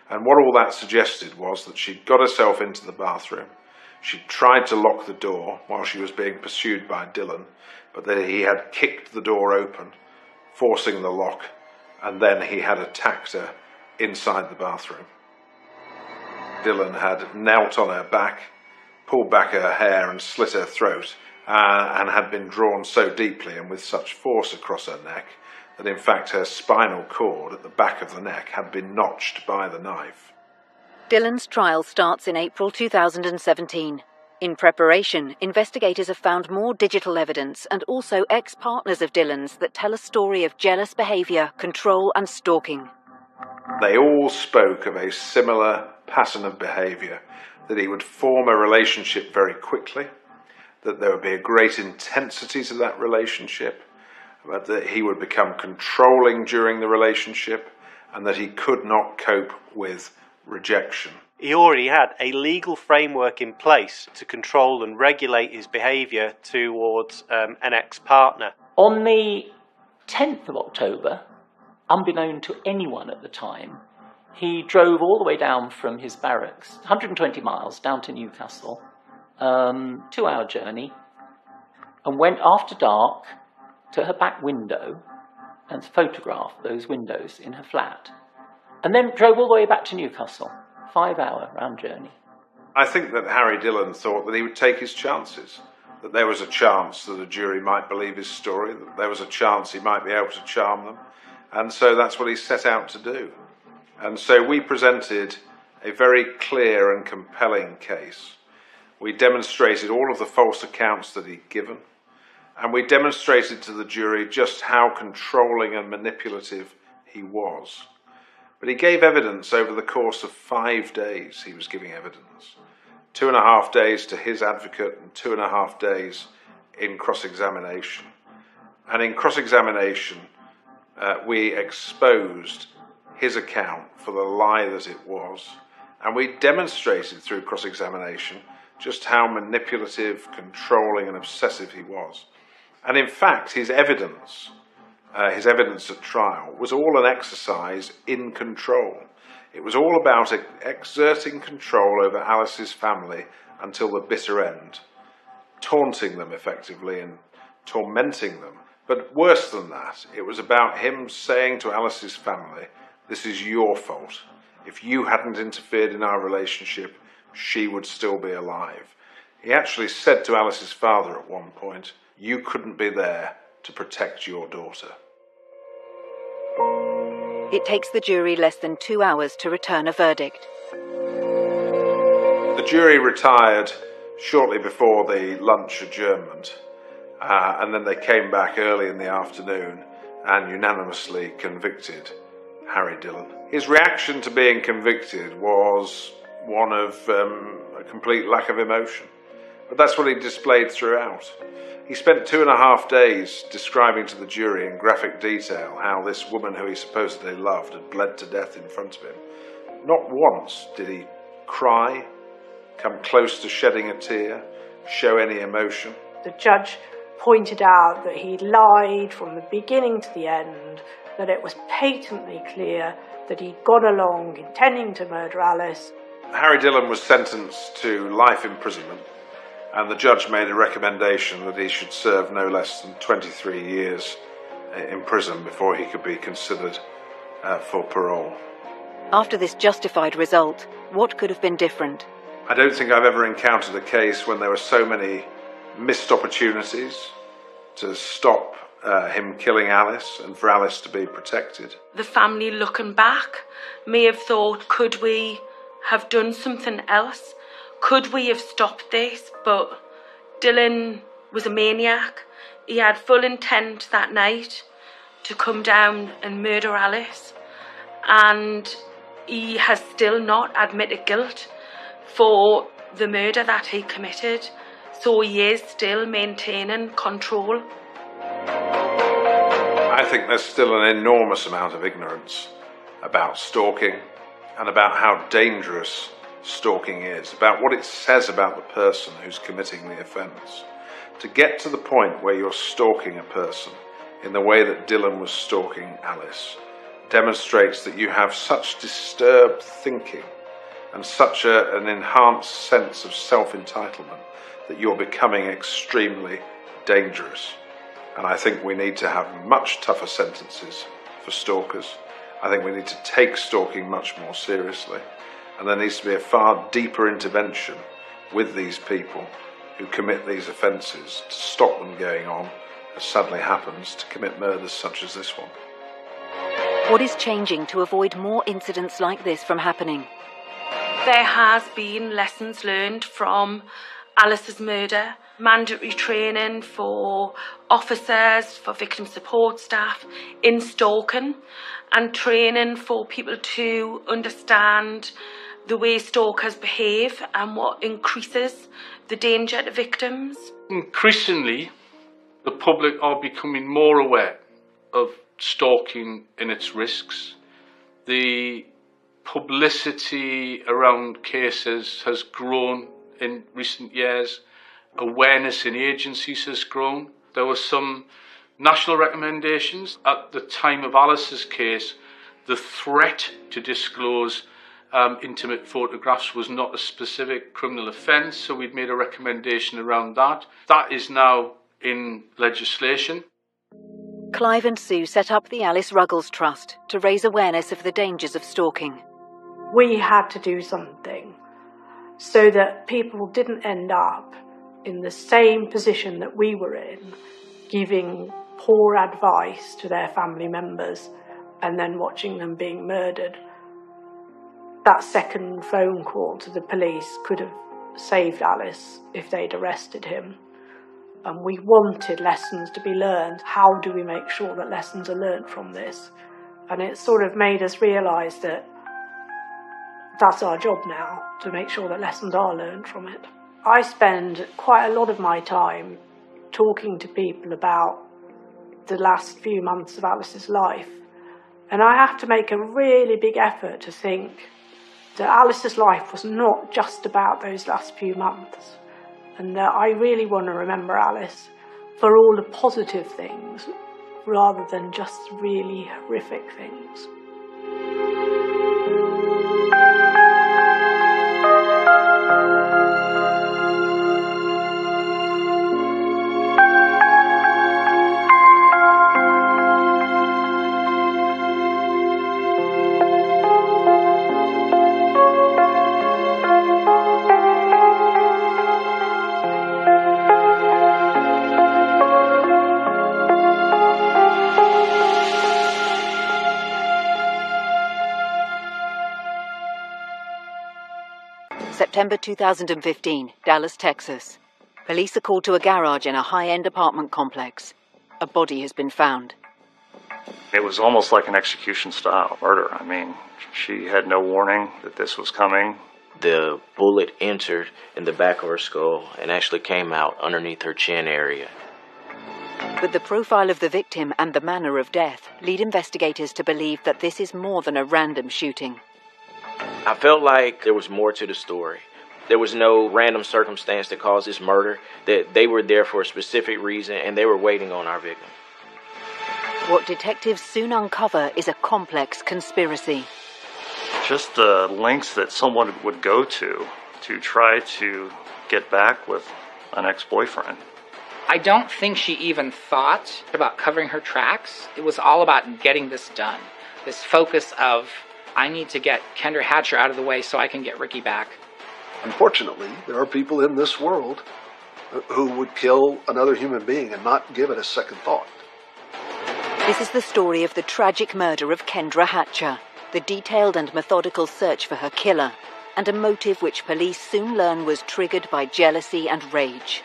Speaker 17: And what all that suggested was that she'd got herself into the bathroom. She'd tried to lock the door while she was being pursued by Dylan, but that he had kicked the door open, forcing the lock, and then he had attacked her inside the bathroom. Dylan had knelt on her back, pulled back her hair and slit her throat, and had been drawn so deeply and with such force across her neck that in fact her spinal cord at the back of the neck had been notched by the knife.
Speaker 1: Dylan's trial starts in April 2017. In preparation, investigators have found more digital evidence and also ex-partners of Dylan's that tell a story of jealous behaviour, control and stalking.
Speaker 17: They all spoke of a similar pattern of behaviour, that he would form a relationship very quickly, that there would be a great intensity to that relationship, but that he would become controlling during the relationship, and that he could not cope with rejection.
Speaker 21: He already had a legal framework in place to control and regulate his behaviour towards an ex-partner.
Speaker 20: On the 10th of October, unbeknown to anyone at the time, he drove all the way down from his barracks, 120 miles down to Newcastle, 2-hour journey, and went after dark to her back window and photographed those windows in her flat, and then drove all the way back to Newcastle, 5-hour round journey.
Speaker 17: I think that Harry Dillon thought that he would take his chances, that there was a chance that a jury might believe his story, that there was a chance he might be able to charm them, and so that's what he set out to do. And so we presented a very clear and compelling case. We demonstrated all of the false accounts that he'd given, and we demonstrated to the jury just how controlling and manipulative he was. But he gave evidence over the course of 5 days. He was giving evidence. 2.5 days to his advocate and 2.5 days in cross-examination. And in cross-examination, we exposed his account for the lie that it was. And we demonstrated through cross-examination just how manipulative, controlling and obsessive he was. And in fact, his evidence at trial was all an exercise in control. It was all about exerting control over Alice's family until the bitter end, taunting them effectively and tormenting them. But worse than that, it was about him saying to Alice's family, "This is your fault. If you hadn't interfered in our relationship, she would still be alive." He actually said to Alice's father at one point, "You couldn't be there to protect your daughter."
Speaker 1: It takes the jury less than 2 hours to return a verdict.
Speaker 17: The jury retired shortly before the lunch adjournment, and then they came back early in the afternoon and unanimously convicted Harry Dillon. His reaction to being convicted was one of a complete lack of emotion, but that's what he displayed throughout. He spent 2.5 days describing to the jury in graphic detail how this woman who he supposedly loved had bled to death in front of him. Not once did he cry, come close to shedding a tear, show any emotion.
Speaker 18: The judge pointed out that he'd lied from the beginning to the end, that it was patently clear that he'd gone along intending to murder Alice.
Speaker 17: Harry Dillon was sentenced to life imprisonment, and the judge made a recommendation that he should serve no less than 23 years in prison before he could be considered for parole.
Speaker 1: After this justified result, what could have been different?
Speaker 17: I don't think I've ever encountered a case when there were so many missed opportunities to stop him killing Alice and for Alice to be protected.
Speaker 19: The family looking back may have thought, could we have done something else? Could we have stopped this? But Dylan was a maniac. He had full intent that night to come down and murder Alice, and he has still not admitted guilt for the murder that he committed, so he is still maintaining control.
Speaker 17: I think there's still an enormous amount of ignorance about stalking and about how dangerous stalking is, about what it says about the person who's committing the offence. To get to the point where you're stalking a person in the way that Dylan was stalking Alice demonstrates that you have such disturbed thinking and such an enhanced sense of self-entitlement that you're becoming extremely dangerous. And I think we need to have much tougher sentences for stalkers. I think we need to take stalking much more seriously. And there needs to be a far deeper intervention with these people who commit these offences to stop them going on, as sadly happens, to commit murders such as this one.
Speaker 1: What is changing to avoid more incidents like this from happening?
Speaker 19: There has been lessons learned from Alice's murder, mandatory training for officers, for victim support staff in stalking, and training for people to understand the way stalkers behave and what increases the danger to victims.
Speaker 22: Increasingly, the public are becoming more aware of stalking and its risks. The publicity around cases has grown in recent years. Awareness in agencies has grown. There were some national recommendations. At the time of Alice's case, the threat to disclose intimate photographs was not a specific criminal offence, so we'd made a recommendation around that. That is now in legislation.
Speaker 1: Clive and Sue set up the Alice Ruggles Trust to raise awareness of the dangers of stalking.
Speaker 18: We had to do something so that people didn't end up in the same position that we were in, giving poor advice to their family members and then watching them being murdered. That second phone call to the police could have saved Alice if they'd arrested him. And we wanted lessons to be learned. How do we make sure that lessons are learned from this? And it sort of made us realise that that's our job now, to make sure that lessons are learned from it. I spend quite a lot of my time talking to people about the last few months of Alice's life. And I have to make a really big effort to think that Alice's life was not just about those last few months. And that I really want to remember Alice for all the positive things rather than just really horrific things.
Speaker 1: September 2015, Dallas, Texas. Police are called to a garage in a high-end apartment complex. A body has been found.
Speaker 4: It was almost like an execution-style murder. I mean, she had no warning that this was coming.
Speaker 13: The bullet entered in the back of her skull and actually came out underneath her chin area.
Speaker 1: But the profile of the victim and the manner of death lead investigators to believe that this is more than a random shooting.
Speaker 13: I felt like there was more to the story. There was no random circumstance that caused this murder, that they were there for a specific reason and they were waiting on our victim.
Speaker 1: What detectives soon uncover is a complex conspiracy.
Speaker 4: Just the lengths that someone would go to try to get back with an ex-boyfriend.
Speaker 23: I don't think she even thought about covering her tracks. It was all about getting this done. This focus of, I need to get Kendra Hatcher out of the way so I can get Ricky back.
Speaker 24: Unfortunately, there are people in this world who would kill another human being and not give it a second thought.
Speaker 1: This is the story of the tragic murder of Kendra Hatcher, the detailed and methodical search for her killer, and a motive which police soon learn was triggered by jealousy and rage.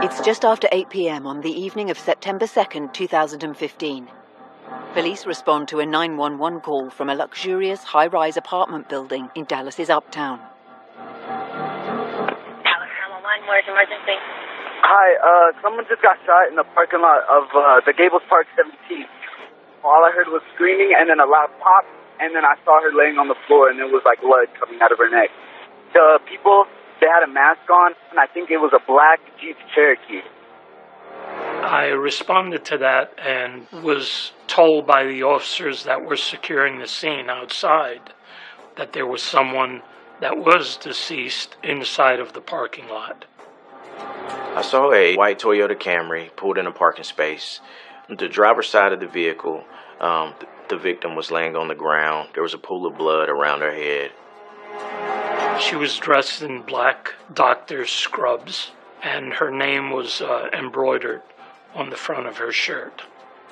Speaker 1: It's just after 8 p.m. on the evening of September 2nd, 2015. Police respond to a 911 call from a luxurious high-rise apartment building in Dallas's Uptown.
Speaker 25: Dallas 911, where's emergency?
Speaker 26: Hi, someone just got shot in the parking lot of the Gables Park 17. All I heard was screaming and then a loud pop, and then I saw her laying on the floor and there was like blood coming out of her neck. The people, they had a mask on, and I think it was a black Jeep Cherokee.
Speaker 22: I responded to that and was told by the officers that were securing the scene outside that there was someone that was deceased inside of the parking lot.
Speaker 13: I saw a white Toyota Camry pulled in a parking space. The driver's side of the vehicle, the victim was laying on the ground. There was a pool of blood around her head.
Speaker 5: She was dressed in black doctor's scrubs, and her name was embroidered on the front of her shirt.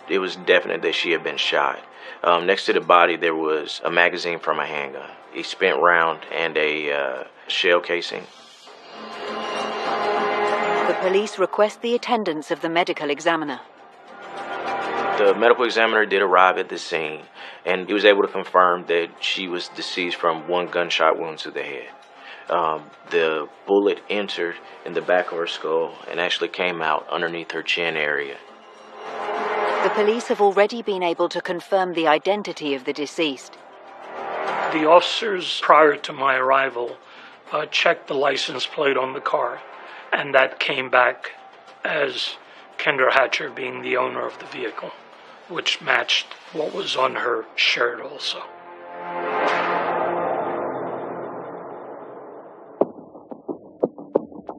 Speaker 13: It was definite that she had been shot. Next to the body, there was a magazine from a handgun, a spent round, and a shell casing.
Speaker 1: The police request the attendance of the medical examiner.
Speaker 13: The medical examiner did arrive at the scene, and he was able to confirm that she was deceased from one gunshot wound to the head. The bullet entered in the back of her skull and actually came out underneath her chin area.
Speaker 1: The police have already been able to confirm the identity of the deceased.
Speaker 5: The officers, prior to my arrival, checked the license plate on the car, and that came back as Kendra Hatcher being the owner of the vehicle, which matched what was on her shirt also.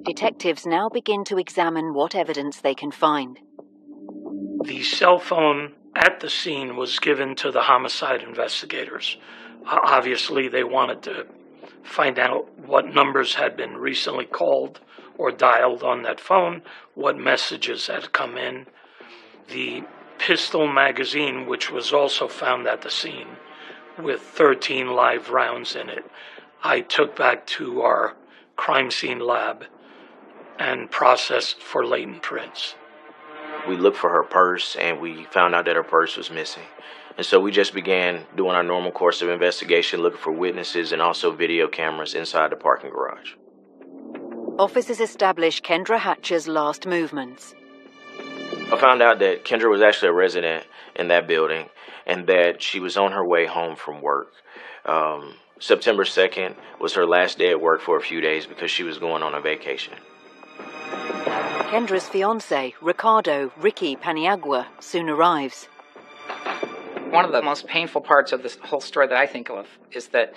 Speaker 1: Detectives now begin to examine what evidence they can find.
Speaker 5: The cell phone at the scene was given to the homicide investigators. Obviously, they wanted to find out what numbers had been recently called or dialed on that phone, what messages had come in. The pistol magazine, which was also found at the scene with 13 live rounds in it, I took back to our crime scene lab and processed for latent prints.
Speaker 13: We looked for her purse, and we found out that her purse was missing. And so we just began doing our normal course of investigation, looking for witnesses and also video cameras inside the parking garage.
Speaker 1: Officers established Kendra Hatcher's last movements.
Speaker 13: I found out that Kendra was actually a resident in that building and that she was on her way home from work. September 2nd was her last day at work for a few days because she was going on a vacation.
Speaker 1: Kendra's fiancé, Ricky Paniagua, soon arrives.
Speaker 23: One of the most painful parts of this whole story that I think of is that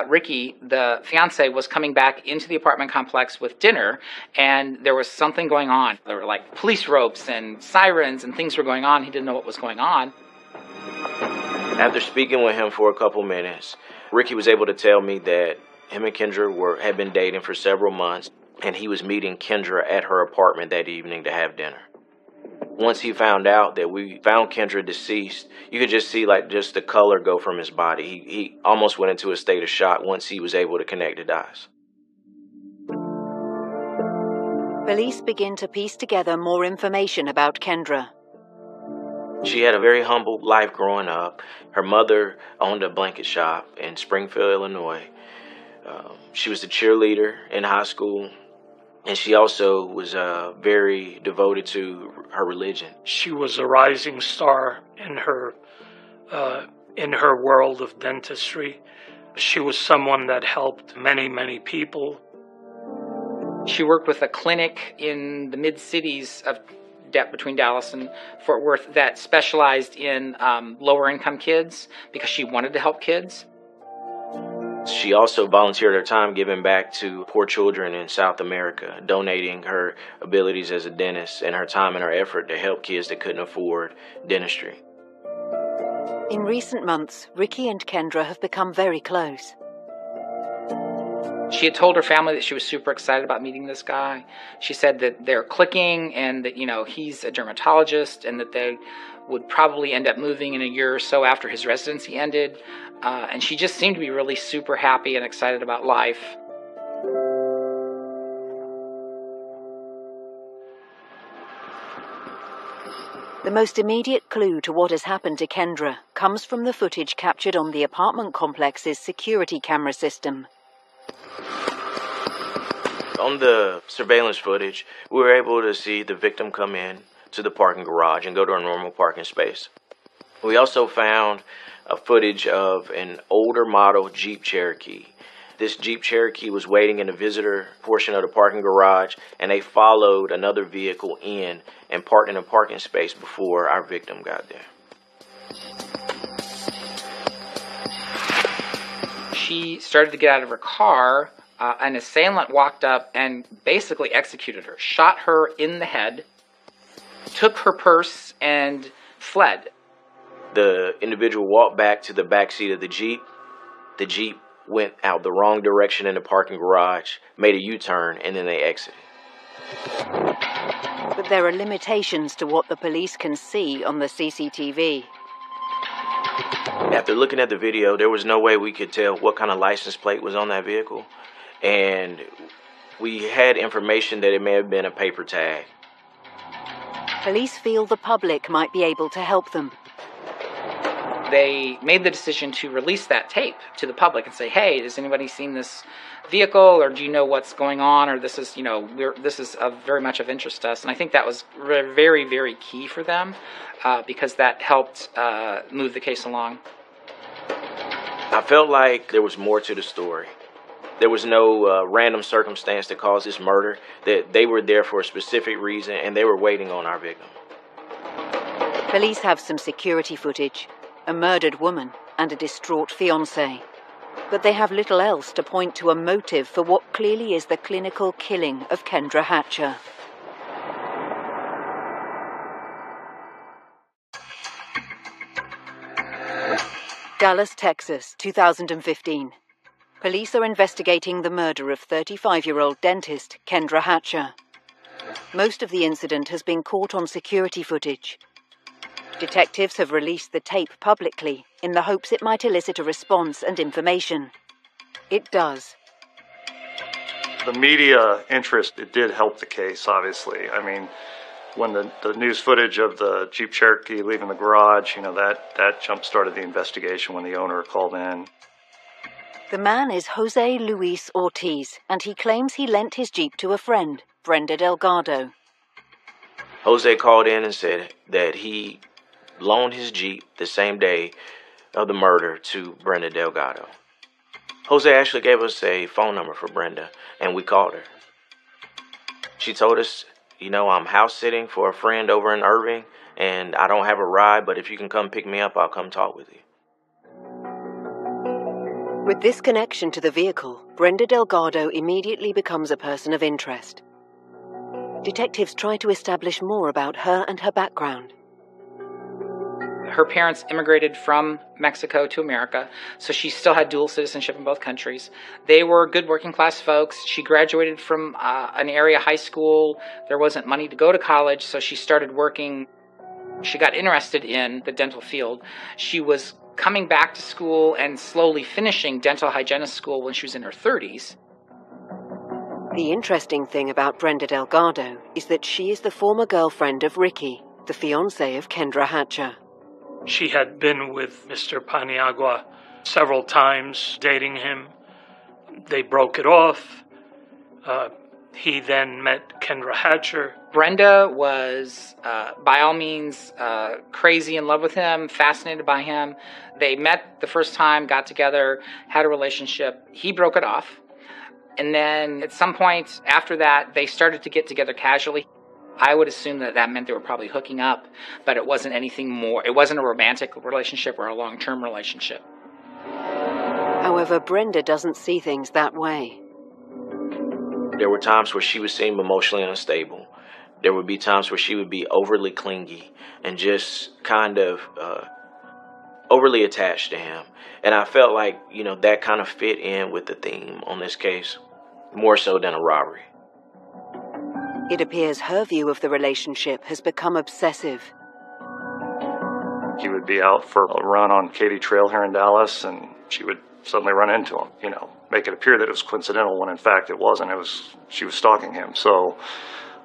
Speaker 23: Ricky, the fiancé, was coming back into the apartment complex with dinner, and there was something going on. There were like police ropes and sirens and things were going on. He didn't know what was going on.
Speaker 13: After speaking with him for a couple minutes, Ricky was able to tell me that him and Kendra had been dating for several months, and he was meeting Kendra at her apartment that evening to have dinner. Once he found out that we found Kendra deceased, you could just see just the color go from his body. He almost went into a state of shock once he was able to connect the dots.
Speaker 1: Police begin to piece together more information about Kendra.
Speaker 13: She had a very humble life growing up. Her mother owned a blanket shop in Springfield, Illinois. She was a cheerleader in high school. And she also was very devoted to her religion.
Speaker 5: She was a rising star in her world of dentistry. She was someone that helped many, many people.
Speaker 23: She worked with a clinic in the mid-cities of between Dallas and Fort Worth that specialized in lower-income kids because she wanted to help kids.
Speaker 13: She also volunteered her time giving back to poor children in South America, donating her abilities as a dentist and her time and her effort to help kids that couldn't afford dentistry.
Speaker 1: In recent months, Ricky and Kendra have become very close.
Speaker 23: She had told her family that she was super excited about meeting this guy. She said that they're clicking and that, he's a dermatologist and that they would probably end up moving in a year or so after his residency ended. And she just seemed to be really super happy and excited about life.
Speaker 1: The most immediate clue to what has happened to Kendra comes from the footage captured on the apartment complex's security camera system.
Speaker 13: On the surveillance footage, we were able to see the victim come in to the parking garage and go to a normal parking space. We also found a footage of an older model Jeep Cherokee. This Jeep Cherokee was waiting in the visitor portion of the parking garage, and they followed another vehicle in and parked in a parking space before our victim got there.
Speaker 23: She started to get out of her car an assailant walked up and basically executed her, shot her in the head, took her purse, and fled.
Speaker 13: The individual walked back to the back seat of the Jeep. The Jeep went out the wrong direction in the parking garage, made a U-turn, and then they exited.
Speaker 1: But there are limitations to what the police can see on the CCTV.
Speaker 13: After looking at the video, there was no way we could tell what kind of license plate was on that vehicle. And we had information that it may have been a paper tag.
Speaker 1: Police feel the public might be able to help them.
Speaker 23: They made the decision to release that tape to the public and say, hey, has anybody seen this vehicle, or do you know what's going on, or this is, this is very much of interest to us. And I think that was very, very key for them because that helped move the case along.
Speaker 13: I felt like there was more to the story. There was no random circumstance that caused this murder, that they were there for a specific reason and they were waiting on our victim.
Speaker 1: Police have some security footage, a murdered woman and a distraught fiancé. But they have little else to point to a motive for what clearly is the clinical killing of Kendra Hatcher. Dallas, Texas, 2015. Police are investigating the murder of 35-year-old dentist Kendra Hatcher. Most of the incident has been caught on security footage. Detectives have released the tape publicly in the hopes it might elicit a response and information. It does.
Speaker 4: The media interest, it did help the case, obviously. I mean, when the news footage of the Jeep Cherokee leaving the garage, that jump-started the investigation when the owner called in.
Speaker 1: The man is Jose Luis Ortiz, and he claims he lent his Jeep to a friend, Brenda Delgado.
Speaker 13: Jose called in and said that he loaned his Jeep the same day of the murder to Brenda Delgado. Jose actually gave us a phone number for Brenda, and we called her. She told us, I'm house sitting for a friend over in Irving, and I don't have a ride, but if you can come pick me up, I'll come talk with you.
Speaker 1: With this connection to the vehicle, Brenda Delgado immediately becomes a person of interest. Detectives try to establish more about her and her background.
Speaker 23: Her parents immigrated from Mexico to America, so she still had dual citizenship in both countries. They were good working class folks. She graduated from an area high school. There wasn't money to go to college, so she started working. She got interested in the dental field. She was coming back to school and slowly finishing dental hygienist school when she was in her 30s.
Speaker 1: The interesting thing about Brenda Delgado is that she is the former girlfriend of Ricky, the fiancé of Kendra Hatcher.
Speaker 5: She had been with Mr. Paniagua several times, dating him. They broke it off. He then met Kendra Hatcher.
Speaker 23: Brenda was, by all means, crazy in love with him, fascinated by him. They met the first time, got together, had a relationship. He broke it off. And then at some point after that, they started to get together casually. I would assume that meant they were probably hooking up, but it wasn't anything more. It wasn't a romantic relationship or a long-term relationship.
Speaker 1: However, Brenda doesn't see things that way.
Speaker 13: There were times where she would seem emotionally unstable. There would be times where she would be overly clingy and just kind of overly attached to him. And I felt like, that kind of fit in with the theme on this case, more so than a robbery.
Speaker 1: It appears her view of the relationship has become obsessive.
Speaker 4: He would be out for a run on Katy Trail here in Dallas, and she would suddenly run into him, make it appear that it was coincidental when in fact it wasn't. She was stalking him. So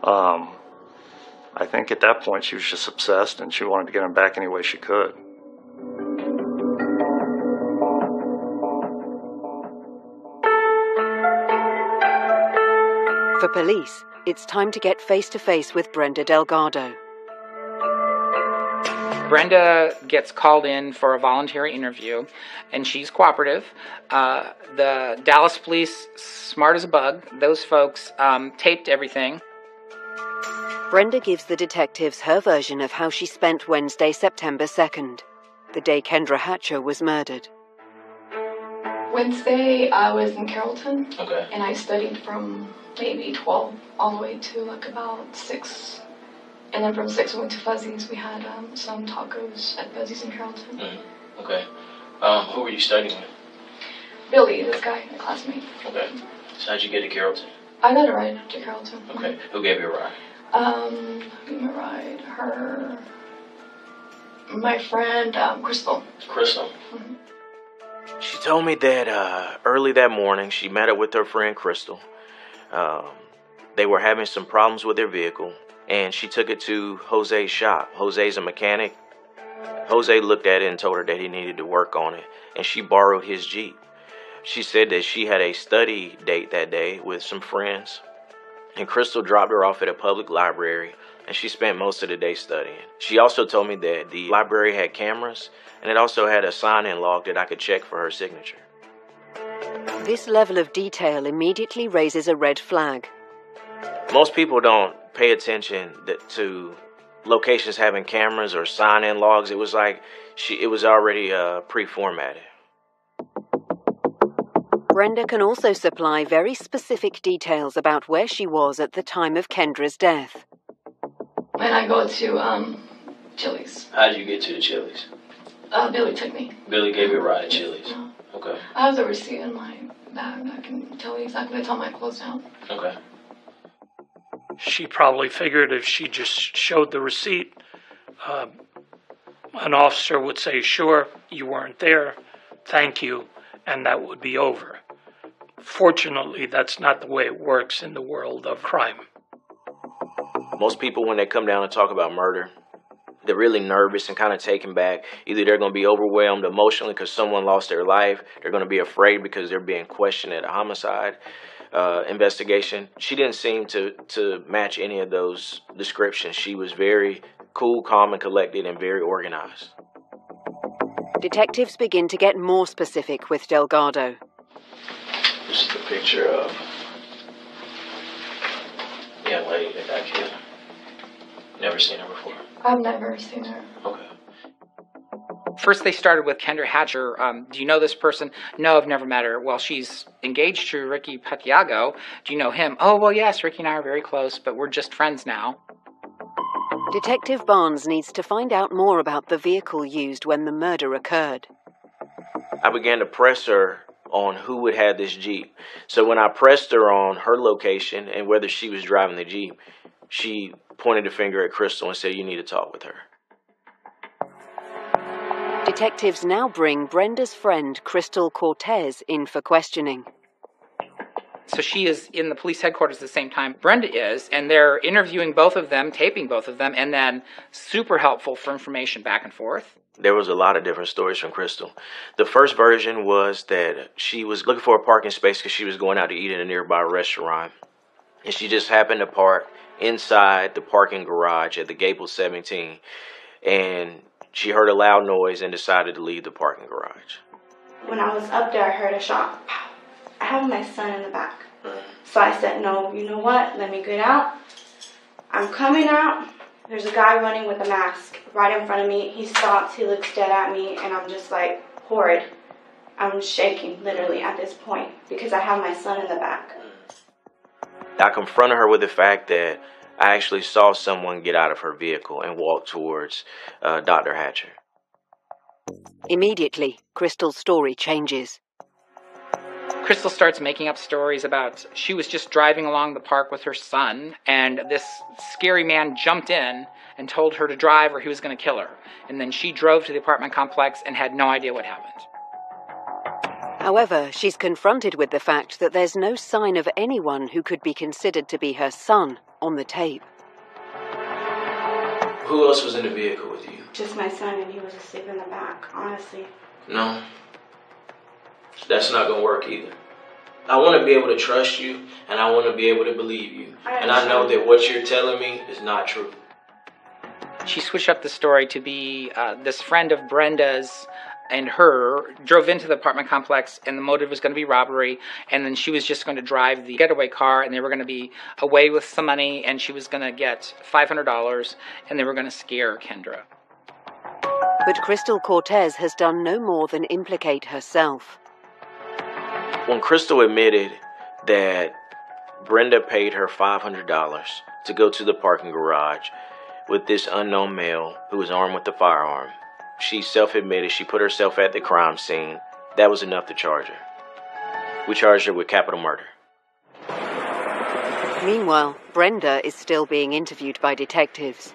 Speaker 4: I think at that point she was just obsessed and she wanted to get him back any way she could.
Speaker 1: For police, it's time to get face-to-face with Brenda Delgado.
Speaker 23: Brenda gets called in for a voluntary interview, and she's cooperative. The Dallas police, smart as a bug, those folks taped everything.
Speaker 1: Brenda gives the detectives her version of how she spent Wednesday, September 2nd, the day Kendra Hatcher was murdered.
Speaker 7: Wednesday, I was in Carrollton.
Speaker 13: Okay.
Speaker 7: And I studied from maybe 12 all the way to like about 6. And then from 6 we went to Fuzzy's. We had some tacos at Fuzzy's in Carrollton.
Speaker 13: Mm-hmm. Okay. Who were you studying with?
Speaker 7: Billy, this guy, a classmate.
Speaker 13: Okay. So how'd you get to Carrollton?
Speaker 7: I got a ride to Carrollton.
Speaker 13: Okay. Who gave you a ride?
Speaker 7: Who gave me a ride? My friend, Crystal.
Speaker 13: Crystal. Mm-hmm. She told me that early that morning she met up with her friend Crystal. They were having some problems with their vehicle, and she took it to Jose's shop. Jose's a mechanic. Jose looked at it and told her that he needed to work on it, and she borrowed his Jeep. She said that she had a study date that day with some friends, and Crystal dropped her off at a public library, and she spent most of the day studying. She also told me that the library had cameras, and it also had a sign-in log that I could check for her signature.
Speaker 1: This level of detail immediately raises a red flag.
Speaker 13: Most people don't pay attention to locations having cameras or sign-in logs. It was like it was already pre-formatted.
Speaker 1: Brenda can also supply very specific details about where she was at the time of Kendra's death.
Speaker 7: And I go to Chili's.
Speaker 13: How'd you get to the Chili's?
Speaker 7: Billy took me.
Speaker 13: Billy gave you a ride at Chili's?
Speaker 7: No.
Speaker 13: Okay.
Speaker 7: I have the receipt in my bag. I can tell you exactly the time I closed down.
Speaker 13: Okay.
Speaker 5: She probably figured if she just showed the receipt, an officer would say, sure, you weren't there, thank you, and that would be over. Fortunately, that's not the way it works in the world of crime.
Speaker 13: Most people, when they come down and talk about murder, they're really nervous and kind of taken back. Either they're going to be overwhelmed emotionally because someone lost their life. They're going to be afraid because they're being questioned at a homicide investigation. She didn't seem to match any of those descriptions. She was very cool, calm, and collected, and very organized.
Speaker 1: Detectives begin to get more specific with Delgado.
Speaker 13: This is the picture of the young lady that got killed. Never seen her before?
Speaker 7: I've never seen her.
Speaker 13: Okay.
Speaker 23: First, they started with Kendra Hatcher. Do you know this person? No, I've never met her. Well, she's engaged to Ricky Patiago. Do you know him? Oh, well, yes, Ricky and I are very close, but we're just friends now.
Speaker 1: Detective Barnes needs to find out more about the vehicle used when the murder occurred.
Speaker 13: I began to press her on who would have this Jeep. So when I pressed her on her location and whether she was driving the Jeep, she pointed a finger at Crystal and said, you need to talk with her.
Speaker 1: Detectives now bring Brenda's friend, Crystal Cortez, in for questioning.
Speaker 23: So she is in the police headquarters at the same time Brenda is, and they're interviewing both of them, taping both of them, and then super helpful for information back and forth.
Speaker 13: There was a lot of different stories from Crystal. The first version was that she was looking for a parking space because she was going out to eat at a nearby restaurant. And she just happened to park inside the parking garage at the Gables 17. And she heard a loud noise and decided to leave the parking garage.
Speaker 8: When I was up there, I heard a shot. I have my son in the back. So I said, no, you know what? Let me get out. I'm coming out. There's a guy running with a mask right in front of me. He stops. He looks dead at me. And I'm just like, horrid. I'm shaking literally at this point because I have my son in the back.
Speaker 13: I confronted her with the fact that I actually saw someone get out of her vehicle and walk towards Dr. Hatcher.
Speaker 1: Immediately, Crystal's story changes.
Speaker 23: Crystal starts making up stories about she was just driving along the park with her son, and this scary man jumped in and told her to drive or he was going to kill her. And then she drove to the apartment complex and had no idea what happened.
Speaker 1: However, she's confronted with the fact that there's no sign of anyone who could be considered to be her son on the tape.
Speaker 13: Who else was in the vehicle with you?
Speaker 8: Just my son, and he was asleep in the back, honestly.
Speaker 13: No. That's not going to work either. I want to be able to trust you, and I want to be able to believe you. And I know that what you're telling me is not true.
Speaker 23: She switched up the story to be this friend of Brenda's and her drove into the apartment complex, and the motive was going to be robbery, and then she was just going to drive the getaway car, and they were going to be away with some money, and she was going to get $500, and they were going to scare Kendra.
Speaker 1: But Crystal Cortez has done no more than implicate herself.
Speaker 13: When Crystal admitted that Brenda paid her $500 to go to the parking garage with this unknown male who was armed with a firearm, she self-admitted she put herself at the crime scene. That was enough to charge her. We charged her with capital murder.
Speaker 1: Meanwhile, Brenda is still being interviewed by detectives.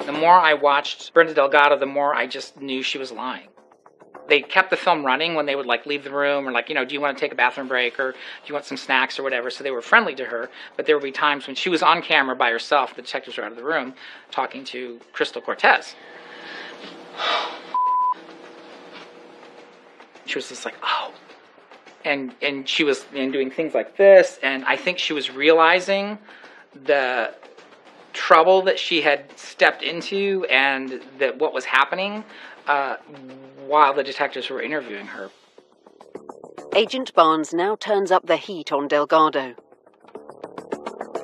Speaker 23: The more I watched Brenda Delgado, the more I just knew she was lying. They kept the film running when they would leave the room or do you want to take a bathroom break or do you want some snacks or whatever. So they were friendly to her, but there would be times when she was on camera by herself, the detectives were out of the room, talking to Crystal Cortez. She was just like, oh. And she was doing things like this, and I think she was realizing the trouble that she had stepped into and that what was happening while the detectives were interviewing her.
Speaker 1: Agent Barnes now turns up the heat on Delgado.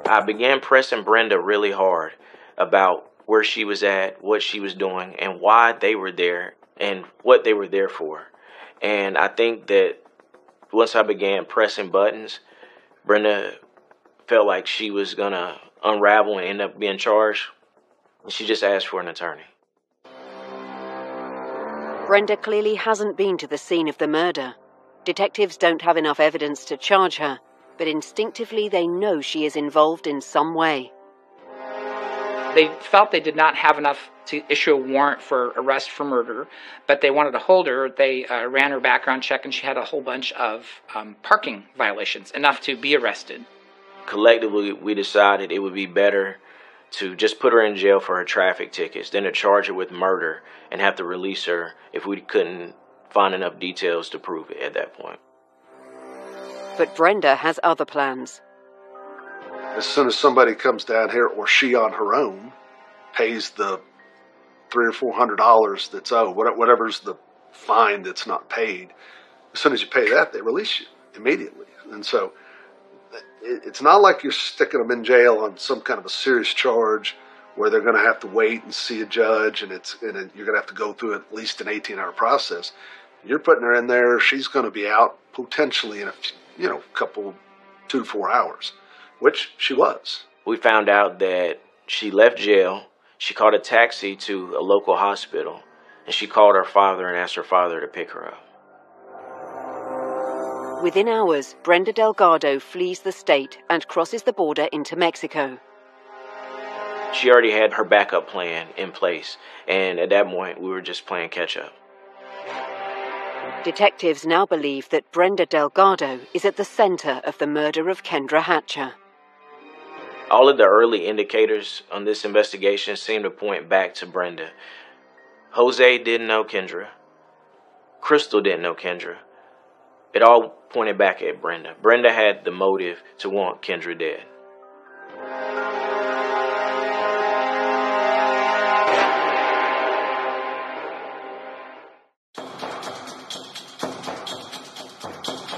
Speaker 13: I began pressing Brenda really hard about where she was at, what she was doing, and why they were there, and what they were there for. And I think that once I began pressing buttons, Brenda felt like she was going to unravel and end up being charged. And she just asked for an attorney.
Speaker 1: Brenda clearly hasn't been to the scene of the murder. Detectives don't have enough evidence to charge her, but instinctively they know she is involved in some way.
Speaker 23: They felt they did not have enough to issue a warrant for arrest for murder, but they wanted to hold her. They ran her background check, and she had a whole bunch of parking violations, enough to be arrested.
Speaker 13: Collectively, we decided it would be better to just put her in jail for her traffic tickets than to charge her with murder and have to release her if we couldn't find enough details to prove it at that point.
Speaker 1: But Brenda has other plans.
Speaker 24: As soon as somebody comes down here, or she on her own pays the $300 or $400 that's owed, whatever's the fine that's not paid, as soon as you pay that, they release you immediately. And so it's not like you're sticking them in jail on some kind of a serious charge where they're going to have to wait and see a judge, and you're going to have to go through at least an 18-hour process. You're putting her in there. She's going to be out potentially in a couple, 2 to 4 hours, which she was.
Speaker 13: We found out that she left jail, she caught a taxi to a local hospital, and she called her father and asked her father to pick her up.
Speaker 1: Within hours, Brenda Delgado flees the state and crosses the border into Mexico.
Speaker 13: She already had her backup plan in place, and at that point, we were just playing catch-up.
Speaker 1: Detectives now believe that Brenda Delgado is at the center of the murder of Kendra Hatcher.
Speaker 13: All of the early indicators on this investigation seem to point back to Brenda. Jose didn't know Kendra. Crystal didn't know Kendra. It all pointed back at Brenda. Brenda had the motive to want Kendra dead.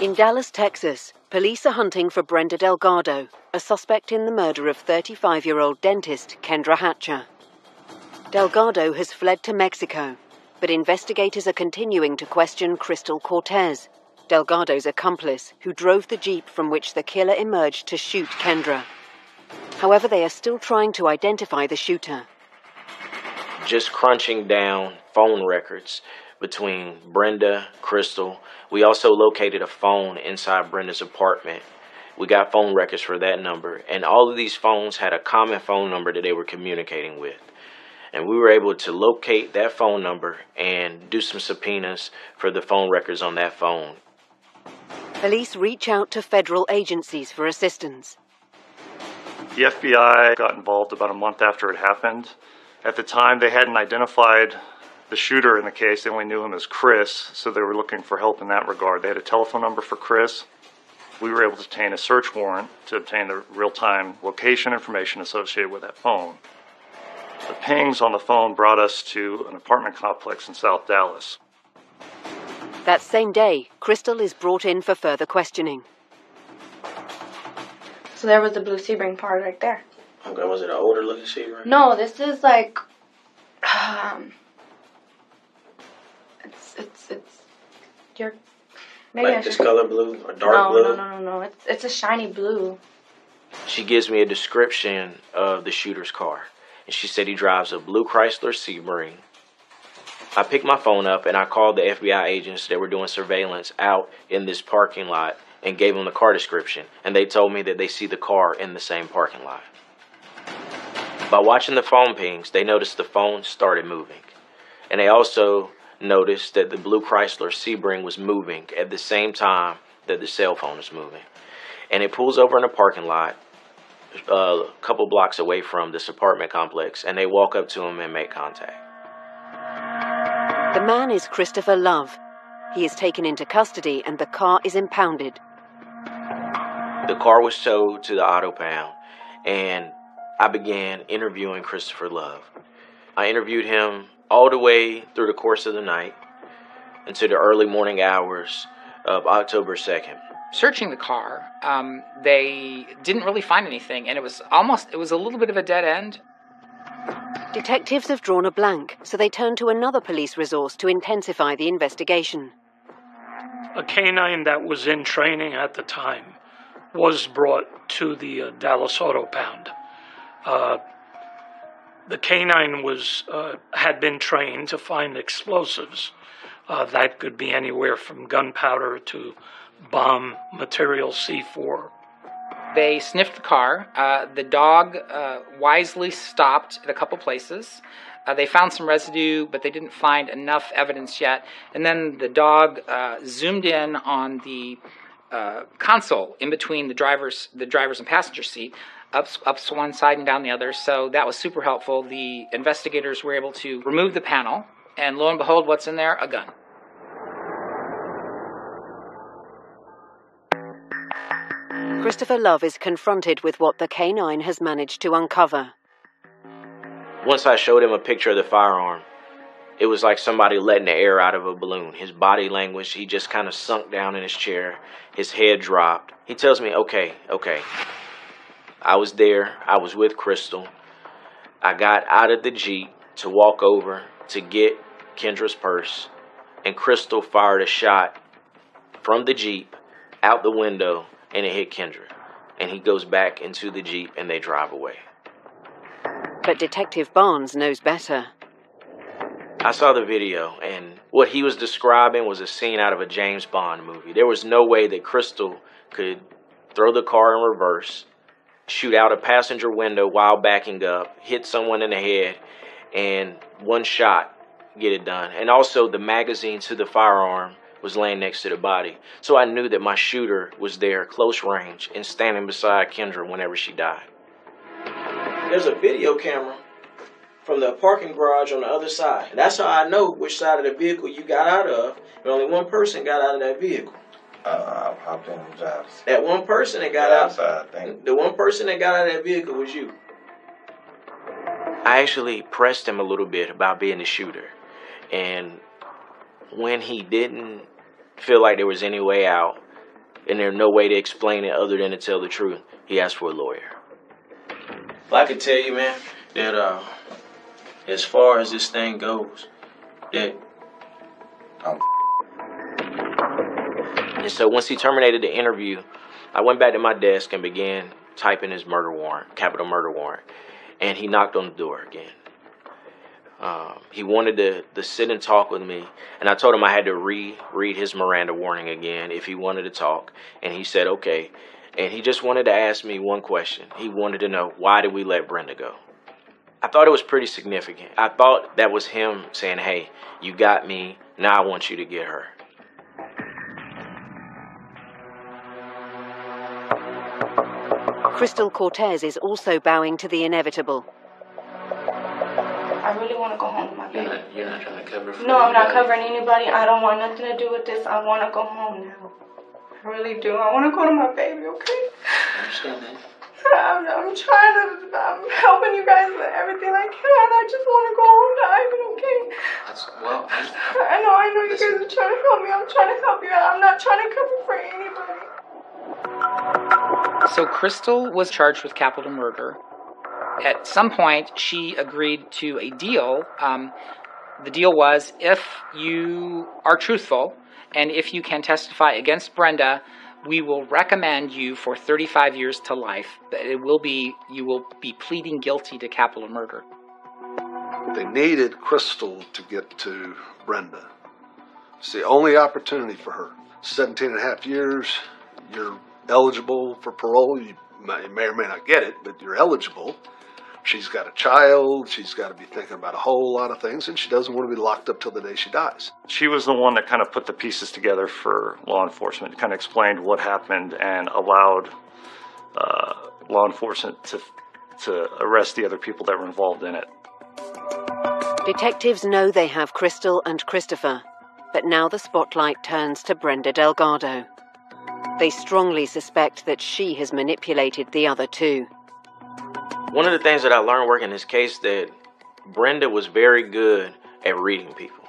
Speaker 1: In Dallas, Texas, police are hunting for Brenda Delgado, a suspect in the murder of 35-year-old dentist Kendra Hatcher. Delgado has fled to Mexico, but investigators are continuing to question Crystal Cortez, Delgado's accomplice, who drove the Jeep from which the killer emerged to shoot Kendra. However, they are still trying to identify the shooter.
Speaker 13: Just crunching down phone records between Brenda, Crystal. We also located a phone inside Brenda's apartment. We got phone records for that number, and all of these phones had a common phone number that they were communicating with. And we were able to locate that phone number and do some subpoenas for the phone records on that phone.
Speaker 1: Police reach out to federal agencies for assistance.
Speaker 4: The FBI got involved about a month after it happened. At the time, they hadn't identified the shooter in the case. They only knew him as Chris, so they were looking for help in that regard. They had a telephone number for Chris. We were able to obtain a search warrant to obtain the real-time location information associated with that phone. The pings on the phone brought us to an apartment complex in South Dallas.
Speaker 1: That same day, Crystal is brought in for further questioning.
Speaker 8: So there was the blue Sebring part right there.
Speaker 13: Okay, was it an older looking Sebring?
Speaker 8: No, this is like, it's Maybe I
Speaker 13: Like this
Speaker 8: should...
Speaker 13: color blue or dark blue?
Speaker 8: No. It's a shiny blue.
Speaker 13: She gives me a description of the shooter's car. And she said he drives a blue Chrysler Sebring. I picked my phone up and I called the FBI agents that were doing surveillance out in this parking lot and gave them the car description. And they told me that they see the car in the same parking lot. By watching the phone pings, they noticed the phone started moving. And they also noticed that the blue Chrysler Sebring was moving at the same time that the cell phone was moving. And it pulls over in a parking lot a couple blocks away from this apartment complex, and they walk up to him and make contact.
Speaker 1: The man is Christopher Love. He is taken into custody and the car is impounded.
Speaker 13: The car was towed to the auto pound, and I began interviewing Christopher Love. I interviewed him all the way through the course of the night into the early morning hours of October 2nd.
Speaker 23: Searching the car, they didn't really find anything, and it was a little bit of a dead end.
Speaker 1: Detectives have drawn a blank, so they turn to another police resource to intensify the investigation.
Speaker 5: A canine that was in training at the time was brought to the Dallas Auto Pound. The canine had been trained to find explosives. That could be anywhere from gunpowder to bomb material C4.
Speaker 23: They sniffed the car. The dog wisely stopped at a couple places. They found some residue, but they didn't find enough evidence yet. And then the dog zoomed in on the console in between the driver's and passenger seat, up one side and down the other. So that was super helpful. The investigators were able to remove the panel, and lo and behold, what's in there? A gun.
Speaker 1: Christopher Love is confronted with what the canine has managed to uncover.
Speaker 13: Once I showed him a picture of the firearm, it was like somebody letting the air out of a balloon. His body language, he just kind of sunk down in his chair. His head dropped. He tells me, okay. I was there. I was with Crystal. I got out of the Jeep to walk over to get Kendra's purse, and Crystal fired a shot from the Jeep out the window, and it hit Kendra. And he goes back into the Jeep, and they drive away.
Speaker 1: But Detective Barnes knows better.
Speaker 13: I saw the video, and what he was describing was a scene out of a James Bond movie. There was no way that Crystal could throw the car in reverse, shoot out a passenger window while backing up, hit someone in the head, and one shot get it done. And also the magazine to the firearm was laying next to the body. So I knew that my shooter was there, close range, and standing beside Kendra whenever she died. There's a video camera from the parking garage on the other side. And that's how I know which side of the vehicle you got out of. And only one person got out of that vehicle.
Speaker 6: I hopped in the driver's seat.
Speaker 13: That one person that got out.
Speaker 6: Outside,
Speaker 13: the one person that got out of that vehicle was you. I actually pressed him a little bit about being the shooter. And when he didn't feel like there was any way out, and there's no way to explain it other than to tell the truth, he asked for a lawyer. Well, I can tell you, man, that as far as this thing goes, that and so once he terminated the interview, I went back to my desk and began typing his murder warrant, capital murder warrant, and he knocked on the door again. He wanted to sit and talk with me, and I told him I had to read his Miranda warning again if he wanted to talk, and he said okay. And he just wanted to ask me one question. He wanted to know, why did we let Brenda go? I thought it was pretty significant. I thought that was him saying, hey, you got me, now I want you to get her.
Speaker 1: Crystal Cortez is also bowing to the inevitable.
Speaker 8: I really want to go home to my baby.
Speaker 13: You're not trying to cover for
Speaker 8: No, I'm not covering anybody. I don't want nothing to do with this. I want to go home now. I really do. I want to go to my baby, okay?
Speaker 13: I understand that.
Speaker 8: I'm I'm helping you guys with everything I can. I just want to go home to Ivan, okay? I know you guys are trying to help me. I'm trying to help you out. I'm not trying to cover for anybody.
Speaker 23: So Crystal was charged with capital murder. At some point, she agreed to a deal. The deal was, if you are truthful And if you can testify against Brenda, we will recommend you for 35 years to life. You will be pleading guilty to capital murder.
Speaker 24: They needed Crystal to get to Brenda. It's the only opportunity for her. 17 and a half years, you're eligible for parole. You may or may not get it, but you're eligible. She's got a child. She's got to be thinking about a whole lot of things, and she doesn't want to be locked up till the day she dies.
Speaker 4: She was the one that kind of put the pieces together for law enforcement, kind of explained what happened and allowed law enforcement to arrest the other people that were involved in it.
Speaker 1: Detectives know they have Crystal and Christopher, but now the spotlight turns to Brenda Delgado. They strongly suspect that she has manipulated the other two.
Speaker 13: One of the things that I learned working this case that Brenda was very good at reading people.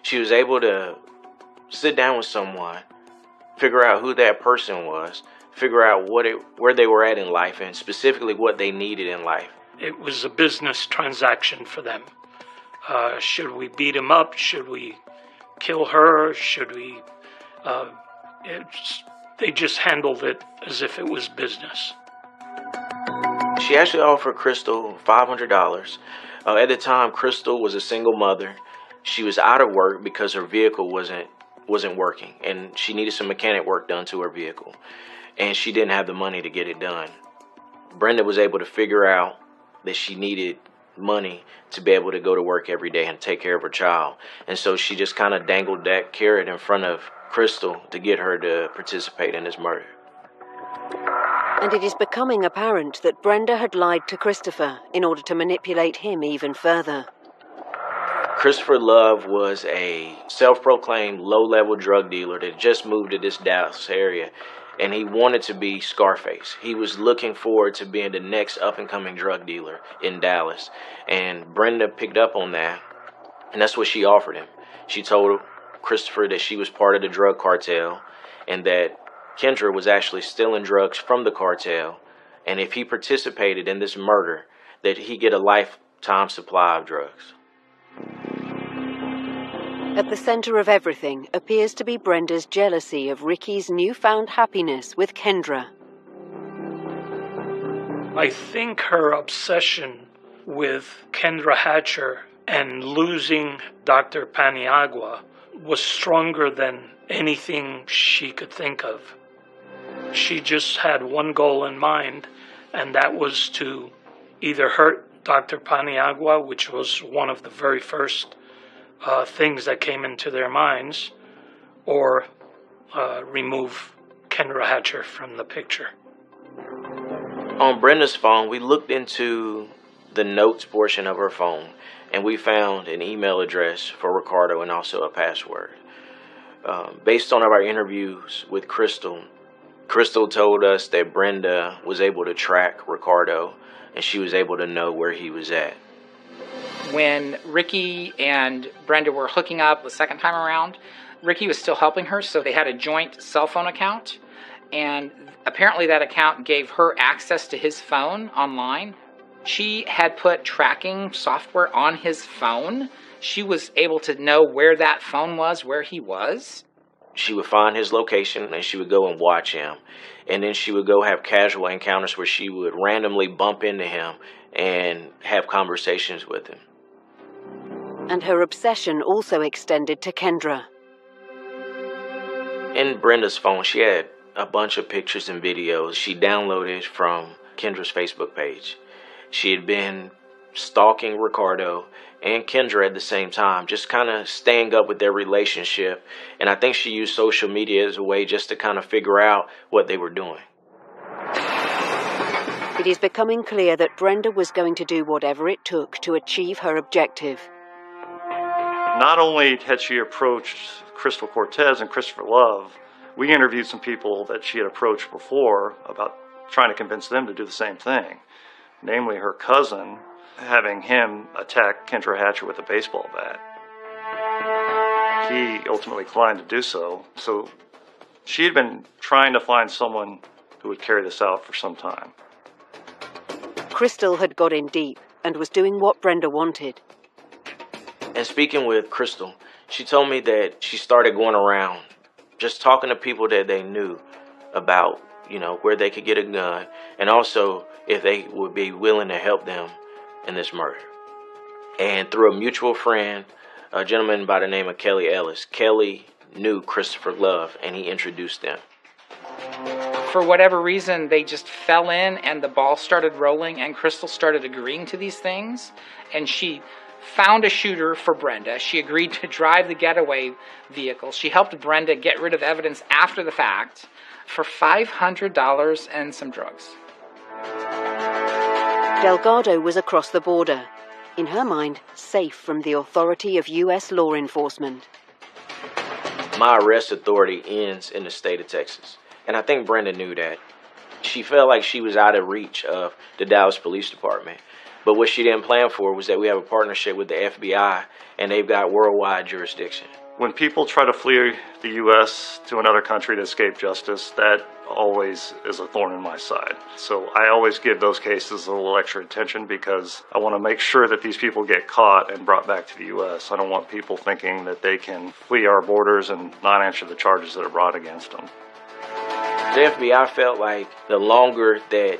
Speaker 13: She was able to sit down with someone, figure out who that person was, figure out where they were at in life, and specifically what they needed in life.
Speaker 5: It was a business transaction for them. Should we beat him up? Should we kill her? Should we... They just handled it as if it was business.
Speaker 13: She actually offered Crystal $500. At the time, Crystal was a single mother. She was out of work because her vehicle wasn't working, and she needed some mechanic work done to her vehicle, and she didn't have the money to get it done. Brenda was able to figure out that she needed money to be able to go to work every day and take care of her child, and so she just kind of dangled that carrot in front of Crystal to get her to participate in this murder.
Speaker 1: And it is becoming apparent that Brenda had lied to Christopher in order to manipulate him even further.
Speaker 13: Christopher Love was a self-proclaimed low-level drug dealer that just moved to this Dallas area, and he wanted to be Scarface. He was looking forward to being the next up-and-coming drug dealer in Dallas, and Brenda picked up on that, and that's what she offered him. She told Christopher that she was part of the drug cartel and that Kendra was actually stealing drugs from the cartel, and if he participated in this murder, that he get a lifetime supply of drugs.
Speaker 1: At the center of everything appears to be Brenda's jealousy of Ricky's newfound happiness with Kendra.
Speaker 5: I think her obsession with Kendra Hatcher and losing Dr. Paniagua was stronger than anything she could think of. She just had one goal in mind, and that was to either hurt Dr. Paniagua, which was one of the very first things that came into their minds, or remove Kendra Hatcher from the picture.
Speaker 13: On Brenda's phone, we looked into the notes portion of her phone, and we found an email address for Ricardo and also a password. Based on our interviews with Crystal told us that Brenda was able to track Ricardo, and she was able to know where he was at.
Speaker 23: When Ricky and Brenda were hooking up the second time around, Ricky was still helping her, so they had a joint cell phone account, and apparently that account gave her access to his phone online. She had put tracking software on his phone. She was able to know where that phone was, where he was.
Speaker 13: She would find his location and she would go and watch him. And then she would go have casual encounters where she would randomly bump into him and have conversations with him.
Speaker 1: And her obsession also extended to Kendra.
Speaker 13: In Brenda's phone, she had a bunch of pictures and videos she downloaded from Kendra's Facebook page. She had been stalking Ricardo and Kendra at the same time, just kind of staying up with their relationship. And I think she used social media as a way just to kind of figure out what they were doing.
Speaker 1: It is becoming clear that Brenda was going to do whatever it took to achieve her objective.
Speaker 4: Not only had she approached Crystal Cortez and Christopher Love, we interviewed some people that she had approached before about trying to convince them to do the same thing. Namely her cousin, having him attack Kendra Hatcher with a baseball bat. He ultimately declined to do so. So she had been trying to find someone who would carry this out for some time.
Speaker 1: Crystal had got in deep and was doing what Brenda wanted.
Speaker 13: And speaking with Crystal, she told me that she started going around just talking to people that they knew about, where they could get a gun, and also if they would be willing to help them in this murder. And through a mutual friend, a gentleman by the name of Kelly Ellis, Kelly knew Christopher Love, and he introduced them.
Speaker 23: For whatever reason, they just fell in, and the ball started rolling, and Crystal started agreeing to these things, and she found a shooter for Brenda. She agreed to drive the getaway vehicle. She helped Brenda get rid of evidence after the fact for $500 and some drugs.
Speaker 1: Delgado was across the border, in her mind, safe from the authority of U.S. law enforcement.
Speaker 13: My arrest authority ends in the state of Texas, and I think Brenda knew that. She felt like she was out of reach of the Dallas Police Department, but what she didn't plan for was that we have a partnership with the FBI, and they've got worldwide jurisdiction.
Speaker 4: When people try to flee the U.S. to another country to escape justice, that always is a thorn in my side. So I always give those cases a little extra attention because I want to make sure that these people get caught and brought back to the U.S. I don't want people thinking that they can flee our borders and not answer the charges that are brought against them.
Speaker 13: The FBI felt like the longer that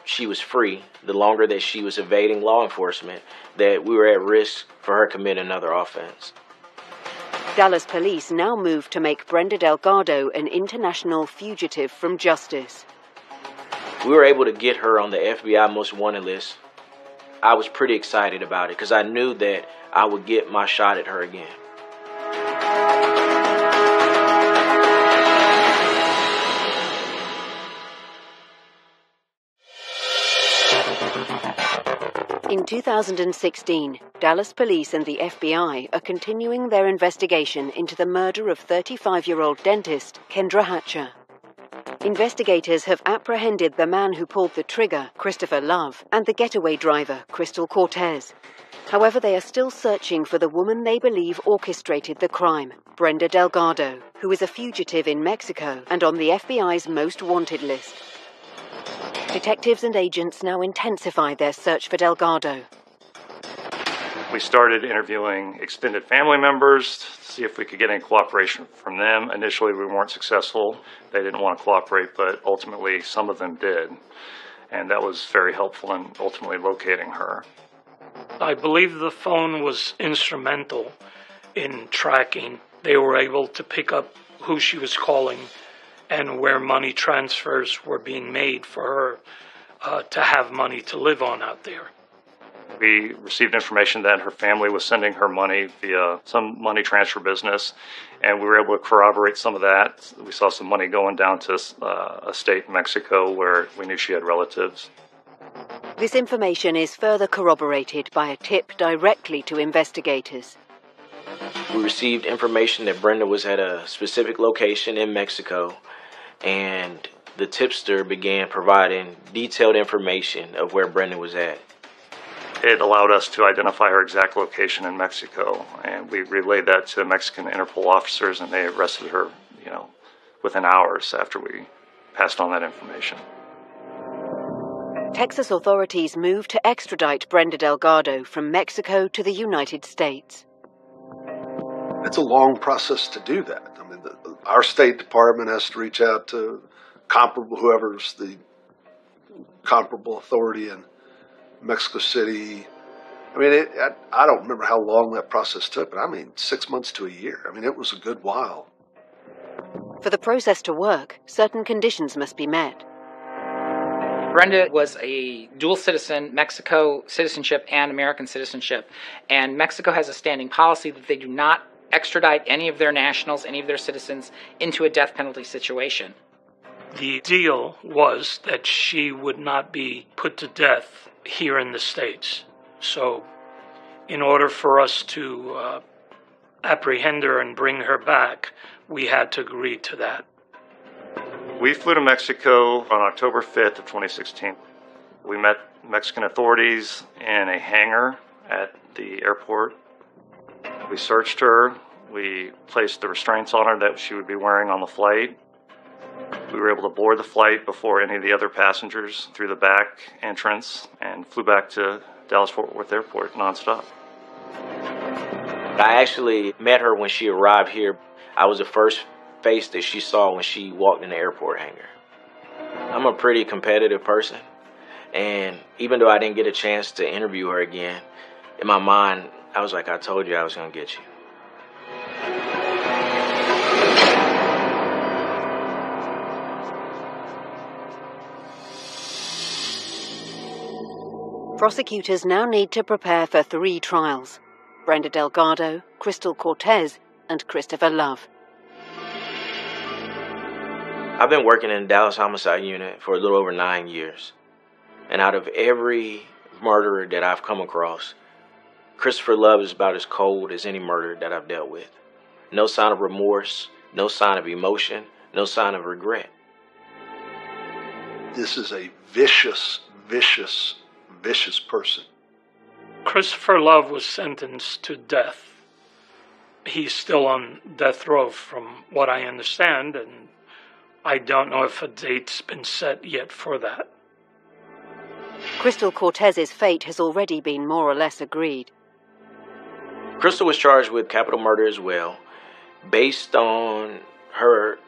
Speaker 13: she was free, the longer that she was evading law enforcement, that we were at risk for her committing another offense.
Speaker 1: Dallas police now move to make Brenda Delgado an international fugitive from justice.
Speaker 13: We were able to get her on the FBI most wanted list. I was pretty excited about it because I knew that I would get my shot at her again.
Speaker 1: In 2016, Dallas police and the FBI are continuing their investigation into the murder of 35-year-old dentist Kendra Hatcher. Investigators have apprehended the man who pulled the trigger, Christopher Love, and the getaway driver, Crystal Cortez. However, they are still searching for the woman they believe orchestrated the crime, Brenda Delgado, who is a fugitive in Mexico and on the FBI's most wanted list. Detectives and agents now intensify their search for Delgado.
Speaker 4: We started interviewing extended family members to see if we could get any cooperation from them. Initially, we weren't successful. They didn't want to cooperate, but ultimately some of them did. And that was very helpful in ultimately locating her.
Speaker 5: I believe the phone was instrumental in tracking. They were able to pick up who she was calling and where money transfers were being made for her to have money to live on out there.
Speaker 4: We received information that her family was sending her money via some money transfer business, and we were able to corroborate some of that. We saw some money going down to a state in Mexico where we knew she had relatives.
Speaker 1: This information is further corroborated by a tip directly to investigators.
Speaker 13: We received information that Brenda was at a specific location in Mexico, and the tipster began providing detailed information of where Brenda was at.
Speaker 4: It allowed us to identify her exact location in Mexico, and we relayed that to Mexican Interpol officers, and they arrested her, within hours after we passed on that information.
Speaker 1: Texas authorities moved to extradite Brenda Delgado from Mexico to the United States.
Speaker 24: It's a long process to do that. I mean, our State Department has to reach out to whoever's the comparable authority in Mexico City. I mean, I don't remember how long that process took, but 6 months to a year. It was a good while.
Speaker 1: For the process to work, certain conditions must be met.
Speaker 23: Brenda was a dual citizen, Mexico citizenship and American citizenship, and Mexico has a standing policy that they do not extradite any of their nationals, any of their citizens, into a death penalty situation.
Speaker 5: The deal was that she would not be put to death here in the States. So in order for us to apprehend her and bring her back, we had to agree to that.
Speaker 4: We flew to Mexico on October 5th of 2016. We met Mexican authorities in a hangar at the airport. We searched her. We placed the restraints on her that she would be wearing on the flight. We were able to board the flight before any of the other passengers through the back entrance and flew back to Dallas-Fort Worth Airport nonstop.
Speaker 13: I actually met her when she arrived here. I was the first face that she saw when she walked in the airport hangar. I'm a pretty competitive person, and even though I didn't get a chance to interview her again, in my mind, I was like, I told you I was going to get you.
Speaker 1: Prosecutors now need to prepare for 3 trials: Brenda Delgado, Crystal Cortez, and Christopher Love.
Speaker 13: I've been working in the Dallas Homicide Unit for a little over 9 years. And out of every murderer that I've come across, Christopher Love is about as cold as any murderer that I've dealt with. No sign of remorse, no sign of emotion, no sign of regret.
Speaker 24: This is a vicious, vicious, vicious person.
Speaker 5: Christopher Love was sentenced to death. He's still on death row from what I understand, and I don't know if a date's been set yet for that.
Speaker 1: Crystal Cortez's fate has already been more or less agreed.
Speaker 13: Crystal was charged with capital murder as well, based on her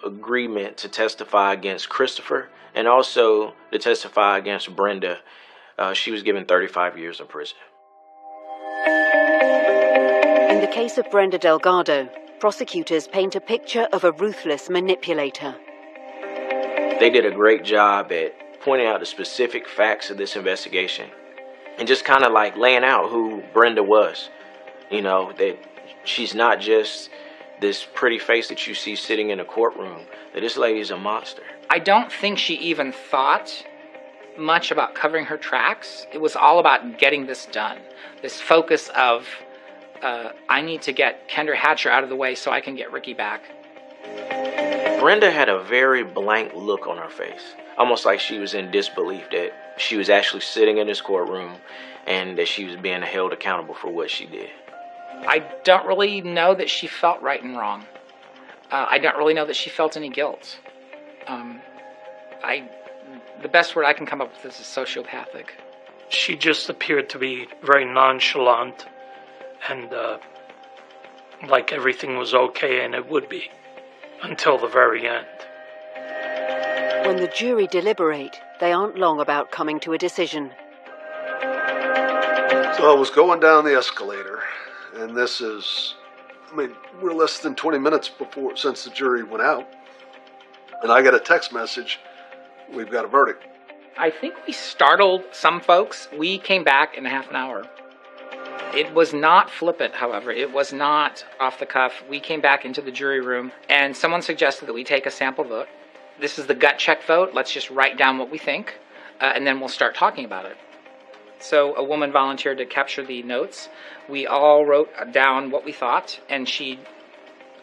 Speaker 13: agreement to testify against Christopher and also to testify against Brenda. She was given 35 years in prison.
Speaker 1: In the case of Brenda Delgado, prosecutors paint a picture of a ruthless manipulator.
Speaker 13: They did a great job at pointing out the specific facts of this investigation and just kind of like laying out who Brenda was. You know, that she's not just this pretty face that you see sitting in a courtroom, that this lady's a monster.
Speaker 23: I don't think she even thought much about covering her tracks. It was all about getting this done. This focus of, I need to get Kendra Hatcher out of the way so I can get Ricky back.
Speaker 13: Brenda had a very blank look on her face, almost like she was in disbelief that she was actually sitting in this courtroom and that she was being held accountable for what she did.
Speaker 23: I don't really know that she felt right and wrong. I don't really know that she felt any guilt. The best word I can come up with is sociopathic.
Speaker 5: She just appeared to be very nonchalant and like everything was okay, and it would be until the very end.
Speaker 1: When the jury deliberate, they aren't long about coming to a decision.
Speaker 24: So I was going down the escalator, and this is, we're less than 20 minutes since the jury went out, and I get a text message, we've got a verdict.
Speaker 23: I think we startled some folks. We came back in a half an hour. It was not flippant, however. It was not off the cuff. We came back into the jury room, and someone suggested that we take a sample vote. This is the gut check vote. Let's just write down what we think, and then we'll start talking about it. So a woman volunteered to capture the notes. We all wrote down what we thought, and she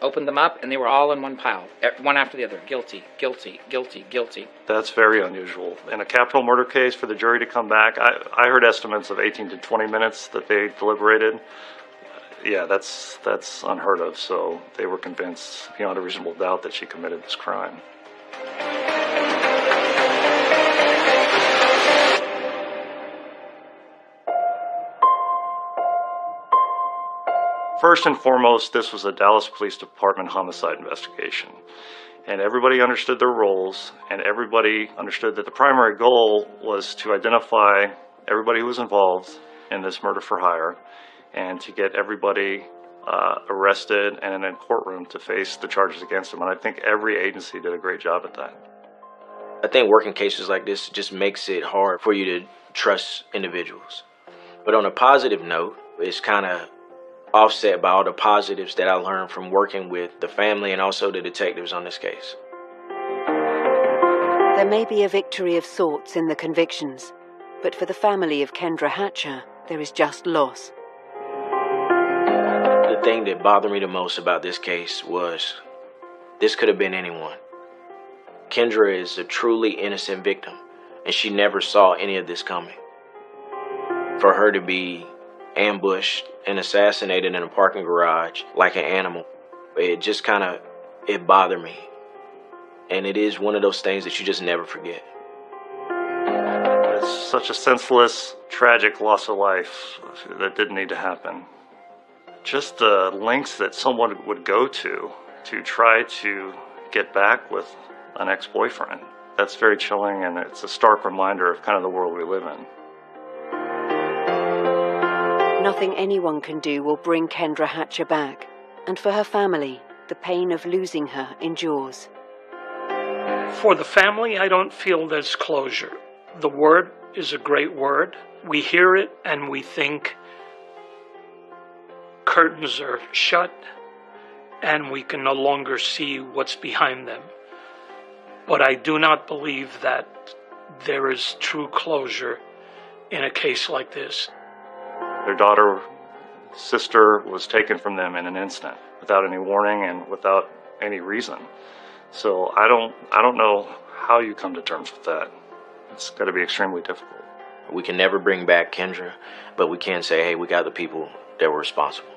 Speaker 23: opened them up, and they were all in one pile, one after the other. Guilty, guilty, guilty, guilty.
Speaker 4: That's very unusual. In a capital murder case, for the jury to come back, I heard estimates of 18 to 20 minutes that they deliberated. Yeah, that's unheard of. So they were convinced beyond a reasonable doubt that she committed this crime. First and foremost, this was a Dallas Police Department homicide investigation. And everybody understood their roles, and everybody understood that the primary goal was to identify everybody who was involved in this murder for hire and to get everybody arrested and in a courtroom to face the charges against them. And I think every agency did a great job at that.
Speaker 13: I think working cases like this just makes it hard for you to trust individuals. But on a positive note, it's kind of offset by all the positives that I learned from working with the family and also the detectives on this case.
Speaker 1: There may be a victory of sorts in the convictions, but for the family of Kendra Hatcher, there is just loss.
Speaker 13: The thing that bothered me the most about this case was this could have been anyone. Kendra is a truly innocent victim, and she never saw any of this coming. For her to be ambushed and assassinated in a parking garage like an animal, it bothered me. And it is one of those things that you just never forget.
Speaker 4: It's such a senseless, tragic loss of life that didn't need to happen. Just the lengths that someone would go to to try to get back with an ex-boyfriend. That's very chilling, and it's a stark reminder of kind of the world we live in.
Speaker 1: Nothing anyone can do will bring Kendra Hatcher back, and for her family, the pain of losing her endures.
Speaker 5: For the family, I don't feel there's closure. The word is a great word. We hear it and we think curtains are shut and we can no longer see what's behind them. But I do not believe that there is true closure in a case like this.
Speaker 4: Their daughter, sister, was taken from them in an instant, without any warning and without any reason. So I don't know how you come to terms with that. It's got to be extremely difficult.
Speaker 13: We can never bring back Kendra, but we can say, hey, we got the people that were responsible.